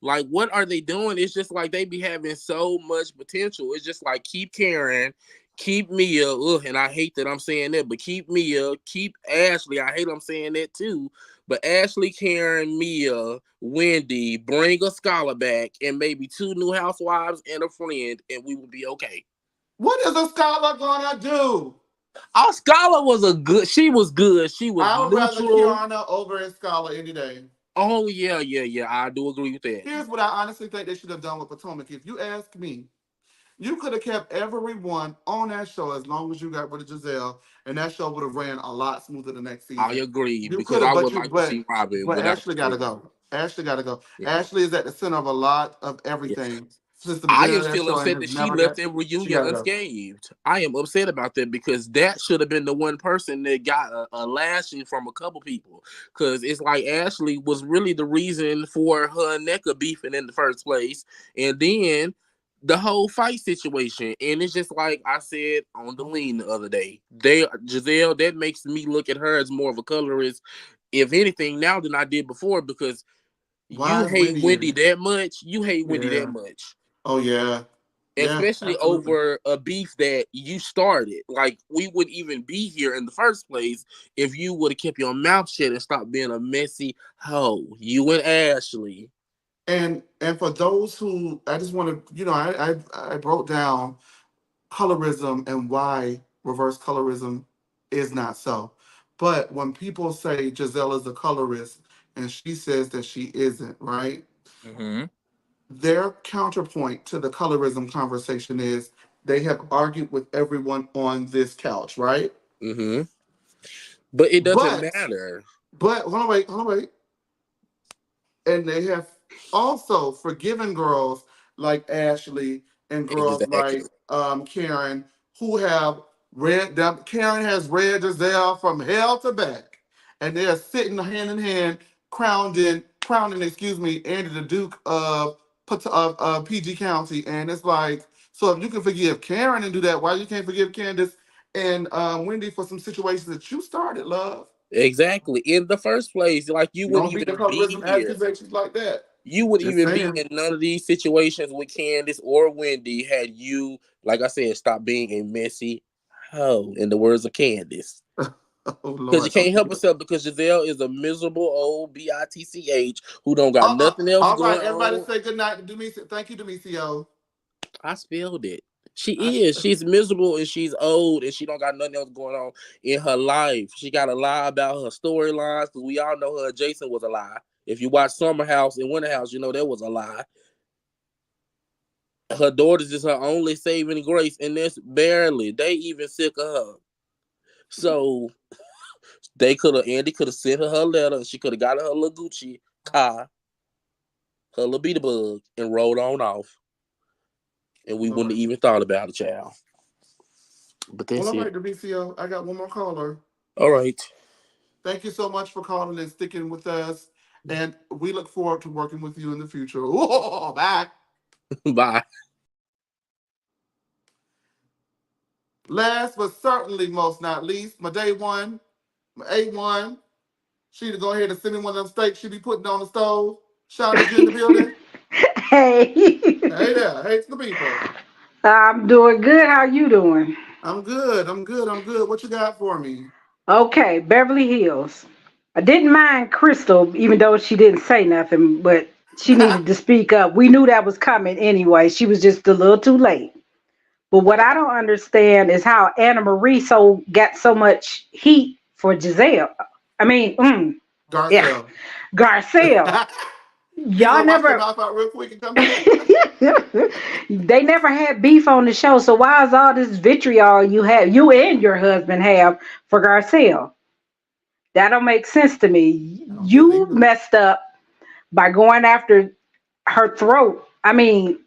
Speaker 15: like, what are they doing? It's just like they be having so much potential. It's just like, keep Karen, keep Mia. Ugh, and I hate that I'm saying that, but keep Mia, keep Ashley. I hate I'm saying that too. But Ashley, Karen, Mia, Wendy, bring a scholar back, and maybe 2 new housewives and a friend, and we will be okay.
Speaker 1: What is a scholar gonna do?
Speaker 15: Our scholar was a good. She was good. She was
Speaker 1: I would rather
Speaker 15: neutral.
Speaker 1: Kiana over a scholar any day.
Speaker 15: Oh yeah. I do agree with that.
Speaker 1: Here's what I honestly think they should have done with Potomac. If you ask me, you could have kept everyone on that show as long as you got rid of Giselle, and that show would have ran a lot smoother the next
Speaker 15: I
Speaker 1: season.
Speaker 15: agree
Speaker 1: You
Speaker 15: because
Speaker 1: could have,
Speaker 15: I
Speaker 1: but
Speaker 15: would
Speaker 1: you
Speaker 15: like to see Robin
Speaker 1: but
Speaker 15: without
Speaker 1: Ashley gotta
Speaker 15: Giselle.
Speaker 1: go. Ashley gotta go.
Speaker 15: Yeah.
Speaker 1: Ashley is at the center of a lot of
Speaker 15: Yeah.
Speaker 1: everything since the
Speaker 15: I
Speaker 1: beginning
Speaker 15: am
Speaker 1: of that
Speaker 15: still
Speaker 1: show and
Speaker 15: upset
Speaker 1: has
Speaker 15: that she
Speaker 1: never
Speaker 15: left
Speaker 1: got.
Speaker 15: that
Speaker 1: She
Speaker 15: reunion
Speaker 1: gotta go.
Speaker 15: unscathed. I am upset about that because that should have been the one person that got a lashing from a couple people. Because it's like Ashley was really the reason for her and NECA beefing in the first place. And then the whole fight situation. And it's just like I said on the lean the other day. Giselle, that makes me look at her as more of a colorist, if anything, now than I did before, because
Speaker 1: Why
Speaker 15: you
Speaker 1: is
Speaker 15: hate
Speaker 1: Wendy in
Speaker 15: Wendy
Speaker 1: it?
Speaker 15: that much. You hate Wendy
Speaker 1: Yeah.
Speaker 15: that much.
Speaker 1: Oh yeah. Yeah.
Speaker 15: Especially
Speaker 1: Absolutely.
Speaker 15: over a beef that you started. Like, we wouldn't even be here in the first place if you would have kept your mouth shut and stopped being a messy hoe. You and Ashley.
Speaker 1: And for those who, I just want to, I broke down colorism and why reverse colorism is not so. But when people say Giselle is a colorist and she says that she isn't, right?
Speaker 15: Mm-hmm.
Speaker 1: Their counterpoint to the colorism conversation is they have argued with everyone on this couch, right?
Speaker 15: Mm-hmm. But it doesn't
Speaker 1: But,
Speaker 15: matter.
Speaker 1: hold on, wait. And they have also forgiven girls like Ashley and girls
Speaker 15: Exactly.
Speaker 1: like Karen who have read them. Karen has read Giselle from hell to back, and they are sitting hand in hand, crowning, excuse me, Andy the Duke of PG County, and it's like, so if you can forgive Karen and do that, why you can't forgive Candiace and Wendy for some situations that you started, love?
Speaker 15: Exactly. In the first place, like, you wouldn't
Speaker 1: Don't beat the
Speaker 15: even be
Speaker 1: colorism
Speaker 15: here.
Speaker 1: accusations like that.
Speaker 15: You wouldn't
Speaker 1: Just
Speaker 15: even be
Speaker 1: saying.
Speaker 15: in none of these situations with Candiace or Wendy had you, like I said, stop being a messy hoe, in the words of Candiace.
Speaker 1: Oh
Speaker 15: Because you
Speaker 1: Lord.
Speaker 15: can't
Speaker 1: Okay.
Speaker 15: help yourself, because Giselle is a miserable old bitch who don't got nothing else
Speaker 1: All right,
Speaker 15: going
Speaker 1: everybody
Speaker 15: on.
Speaker 1: say good night to Demetri. Thank you, Demetrio.
Speaker 15: I spilled it. She
Speaker 1: I,
Speaker 15: is. She's miserable and she's old and she don't got nothing else going on in her life. She got to lie about her storylines because we all know her and Jason was a lie. If you watch Summer House and Winter House, you know that was a lie. Her daughter's is her only saving grace, and that's barely. They even sick of her. So Andy could have sent her letter, and she could have got her little Gucci car, her little beater bug, and rolled on off. And we wouldn't have
Speaker 1: Lord.
Speaker 15: even thought about it, child. But
Speaker 1: Well,
Speaker 15: that's
Speaker 1: all
Speaker 15: it.
Speaker 1: right, Demetrio. I got one more caller.
Speaker 15: All right.
Speaker 1: Thank you so much for calling and sticking with us. And we look forward to working with you in the future. Ooh, bye.
Speaker 15: Bye.
Speaker 1: Last but certainly most not least, my day one, my A1, She to go ahead and send me one of them steaks she be putting on the stove. Shonda, you in the building?
Speaker 16: Hey,
Speaker 1: Hey there. Hey to the people.
Speaker 16: I'm doing good. How you doing?
Speaker 1: I'm good. I'm good. I'm good. What you got for me?
Speaker 16: Okay, Beverly Hills. I didn't mind Crystal, even though she didn't say nothing, but she needed to speak up. We knew that was coming anyway. She was just a little too late. But what I don't understand is how Anna Marie got so much heat for Giselle. I mean, yeah,
Speaker 1: Garcelle.
Speaker 16: Garcelle.
Speaker 1: You
Speaker 16: Y'all
Speaker 1: gonna wash your
Speaker 16: never.
Speaker 1: mouth out real quick and come back?
Speaker 16: They never had beef on the show, so why is all this vitriol you and your husband have for Garcelle? That don't make sense to me.
Speaker 1: I don't get it
Speaker 16: You
Speaker 1: either.
Speaker 16: messed up by going after her throat. I mean,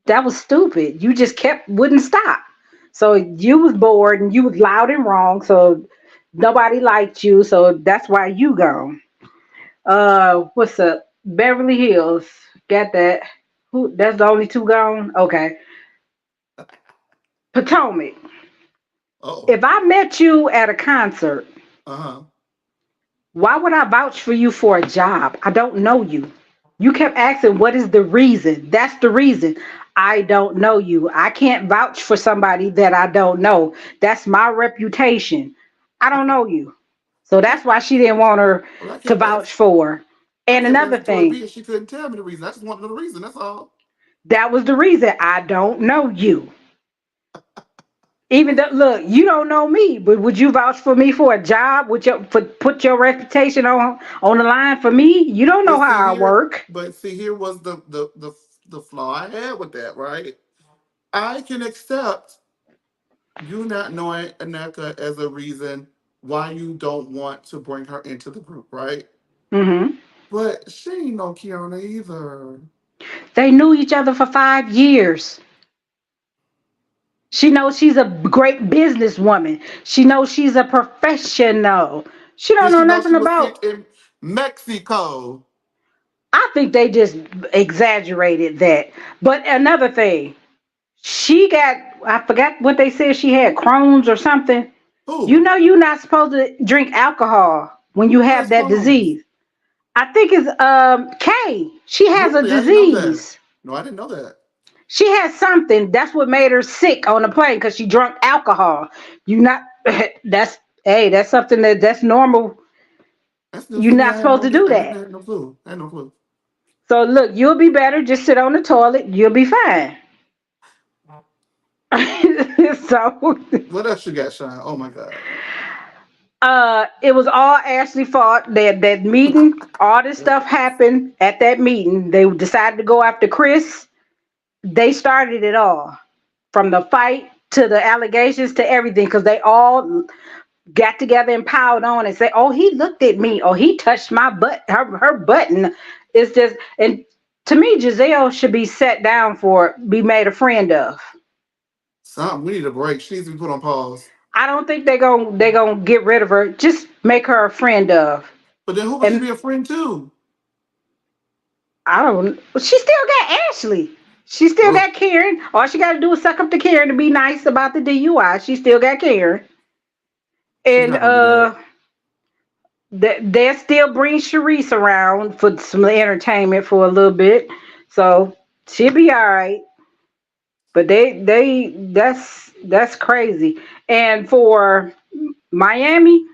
Speaker 16: that was stupid. You just wouldn't stop. So you was bored and you was loud and wrong. So nobody liked you. So that's why you gone. What's up? Beverly Hills. Got that. Who? That's the only two gone. Okay. Potomac.
Speaker 1: Oh.
Speaker 16: If I met you at a concert,
Speaker 1: Uh-huh.
Speaker 16: why would I vouch for you for a job? I don't know you. You kept asking, what is the reason? That's the reason. I don't know you. I can't vouch for somebody that I don't know. That's my reputation. I don't know you. So that's why she didn't want her
Speaker 1: Well,
Speaker 16: to vouch for her.
Speaker 1: I
Speaker 16: And
Speaker 1: kept
Speaker 16: another
Speaker 1: asking Tori
Speaker 16: thing,
Speaker 1: B and she couldn't tell me the reason. I just want to know the reason. That's all.
Speaker 16: that was the reason. I don't know you. Even though, look, you don't know me, but would you vouch for me for a job? Would you put your reputation on the line for me? You don't know
Speaker 1: But see
Speaker 16: how I
Speaker 1: here,
Speaker 16: work.
Speaker 1: here was the flaw I had with that, right? I can accept you not knowing Aneka as a reason why you don't want to bring her into the group, right?
Speaker 16: Hmm.
Speaker 1: But she ain't no Kiana either.
Speaker 16: They knew each other for 5 years. She knows she's a great businesswoman. She knows she's a professional. She don't
Speaker 1: Did
Speaker 16: know
Speaker 1: she know
Speaker 16: nothing
Speaker 1: she was
Speaker 16: about.
Speaker 1: sick in Mexico?
Speaker 16: I think they just exaggerated that. But another thing, she got. I forgot what they said she had, Crohn's or something. You
Speaker 1: Who?
Speaker 16: know you're not supposed to drink alcohol when you
Speaker 1: Who
Speaker 16: have
Speaker 1: has
Speaker 16: that
Speaker 1: Crohn's?
Speaker 16: disease. I think it's Kay. She has a
Speaker 1: Really? I didn't know that.
Speaker 16: disease.
Speaker 1: No, I didn't know that.
Speaker 16: She has something. That's what made her sick on the plane because she drunk alcohol. You not that's hey, that's something that's normal.
Speaker 1: That's news
Speaker 16: You're
Speaker 1: to me. I
Speaker 16: not
Speaker 1: had
Speaker 16: supposed
Speaker 1: no.
Speaker 16: to do
Speaker 1: I didn't
Speaker 16: that.
Speaker 1: have no clue. I had no clue.
Speaker 16: So look, you'll be better. Just sit on the toilet. You'll be fine. So
Speaker 1: What else you got, Sean? Oh my God.
Speaker 16: it was all Ashley fault. That meeting, all this stuff happened at that meeting. They decided to go after Chris. They started it all. From the fight to the allegations to everything, because they all got together and piled on and say, "Oh, he looked at me. Oh, he touched my butt, her button." It's just, and to me, Giselle should be set down for be made a friend of.
Speaker 1: Something. We need a break. She needs to be put on pause.
Speaker 16: I don't think they gonna get rid of her. Just make her a friend of.
Speaker 1: But then who would she
Speaker 16: And
Speaker 1: be a friend to?
Speaker 16: I don't. She still got Ashley. She still
Speaker 1: Ugh,
Speaker 16: got Karen. All she got to do is suck up to Karen to be nice about the DUI. She still got Karen.
Speaker 1: she's
Speaker 16: And
Speaker 1: not gonna do that.
Speaker 16: they'll still bring Sharice around for some entertainment for a little bit, so she'll be all right. But that's crazy. And for Miami,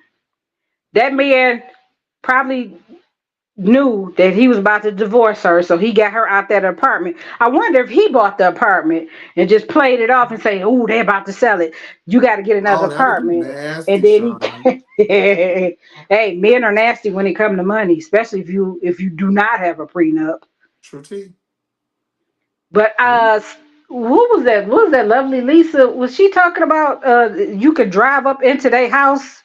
Speaker 16: that man probably knew that he was about to divorce her, so he got her out that apartment. I wonder if he bought the apartment and just played it off and say, "Oh, they're about to sell it. You got to get another
Speaker 1: Oh, that'd be
Speaker 16: apartment." And
Speaker 1: nasty,
Speaker 16: then
Speaker 1: Sean.
Speaker 16: he, hey, men are nasty when it come to money, especially if you do not have a prenup.
Speaker 1: True tea.
Speaker 16: But who was that? What was that lovely Lisa? Was she talking about you could drive up into their house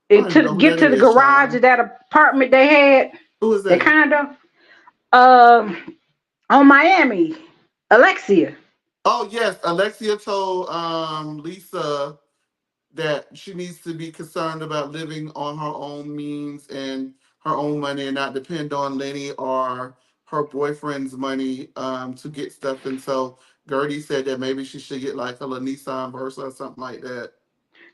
Speaker 1: I
Speaker 16: and
Speaker 1: don't even know who
Speaker 16: get
Speaker 1: that
Speaker 16: to the
Speaker 1: is,
Speaker 16: garage of
Speaker 1: Sean.
Speaker 16: that apartment they had,
Speaker 1: Who is
Speaker 16: the
Speaker 1: that?
Speaker 16: condo? On Miami, Alexia.
Speaker 1: Oh yes, Alexia told Lisa that she needs to be concerned about living on her own means and her own money and not depend on Lenny or her boyfriend's money to get stuff. And so Gertie said that maybe she should get like a little Nissan Versa or something like that.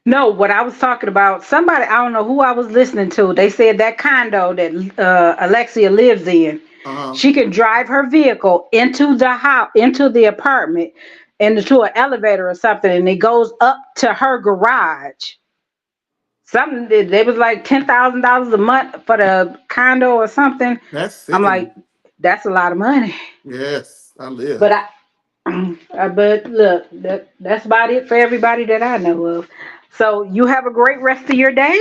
Speaker 16: No, what I was talking about, somebody, I don't know who I was listening to. They said that condo that Alexia lives in,
Speaker 1: Uh-huh.
Speaker 16: she can drive her vehicle into the house, into the apartment, and into an elevator or something, and it goes up to her garage. Something that they was like $10,000 a month for the condo or something.
Speaker 1: That's
Speaker 16: I'm like,
Speaker 1: sickening.
Speaker 16: that's a lot of money.
Speaker 1: Yes, I live.
Speaker 16: But but look, that's about it for everybody that I know of. So you have a great rest of your day,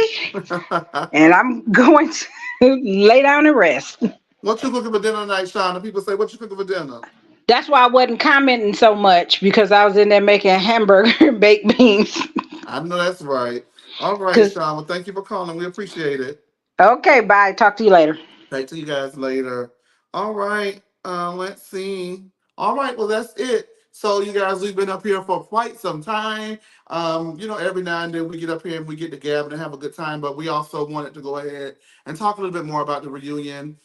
Speaker 16: and I'm going to lay down and rest.
Speaker 1: What you cooking for dinner tonight, Sean? People say, what you cooking for dinner?
Speaker 16: That's why I wasn't commenting so much because I was in there making hamburger baked beans.
Speaker 1: I know that's right. All right,
Speaker 16: Cause
Speaker 1: Sean. Well, thank you for calling. We appreciate it.
Speaker 16: okay, bye. Talk to you later.
Speaker 1: Back to you guys later. All right. Let's see. All right. Well, that's it. So, you guys, we've been up here for quite some time. Every now and then we get up here and we get to gab and have a good time. But we also wanted to go ahead and talk a little bit more about the reunion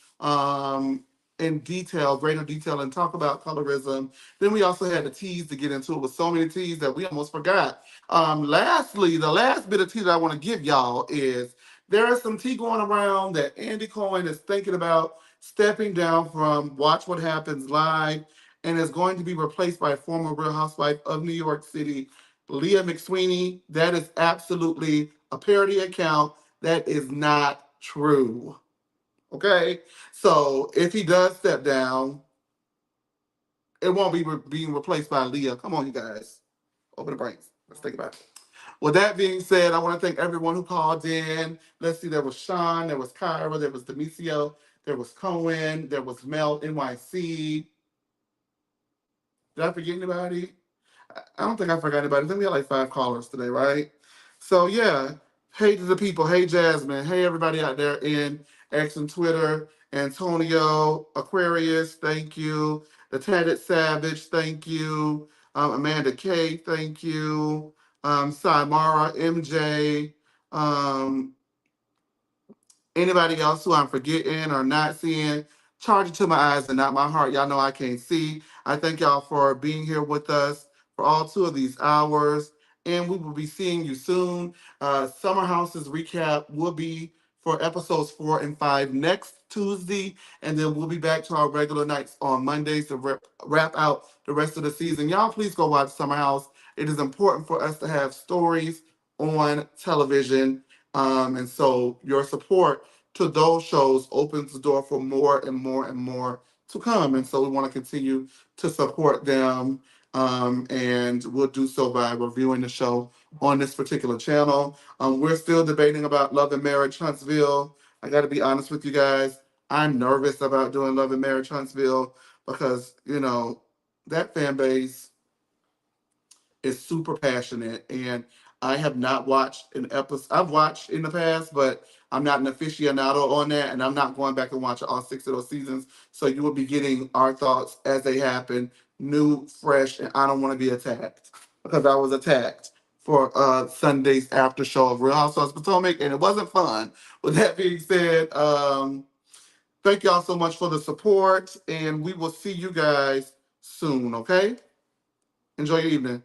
Speaker 1: in detail, greater detail, and talk about colorism. Then we also had the teas to get into. It with so many teas that we almost forgot. Lastly, the last bit of tea that I want to give y'all is there is some tea going around that Andy Cohen is thinking about stepping down from Watch What Happens Live and is going to be replaced by a former Real Housewife of New York City, Leah McSweeney. That is absolutely a parody account. That is not true. Okay? So if he does step down, it won't be being replaced by Leah. Come on, you guys. Open the brains. Let's think about it. With that being said, I want to thank everyone who called in. Let's see, there was Sean, there was Kyra, there was Demisio, there was Cohen, there was Mel NYC. Did I forget anybody? I don't think I forgot anybody. I think we had like 5 callers today, right? So yeah, hey to the people. Hey Jasmine. Hey everybody out there in X and Twitter. Antonio, Aquarius, thank you. The Tatted Savage, thank you. Amanda K, thank you. Simara, MJ. Um, Anybody else who I'm forgetting or not seeing, charge it to my eyes and not my heart. Y'all know I can't see. I thank y'all for being here with us for all 2 of these hours. And we will be seeing you soon. Summer House's recap will be for episodes 4 and 5 next Tuesday. And then we'll be back to our regular nights on Mondays to wrap out the rest of the season. Y'all, please go watch Summer House. It is important for us to have stories on television. And so your support to those shows opens the door for more and more and more to come. And so we want to continue to support them. And we'll do so by reviewing the show on this particular channel. We're still debating about Love and Marriage Huntsville. I got to be honest with you guys. I'm nervous about doing Love and Marriage Huntsville because, that fan base is super passionate, and I have not watched an episode. I've watched in the past, but I'm not an aficionado on that, and I'm not going back and watching all 6 of those seasons. So you will be getting our thoughts as they happen, new, fresh, and I don't want to be attacked because I was attacked for Sunday's after show of Real Housewives of Potomac, and it wasn't fun. With that being said, thank y'all so much for the support, and we will see you guys soon. Okay, enjoy your evening.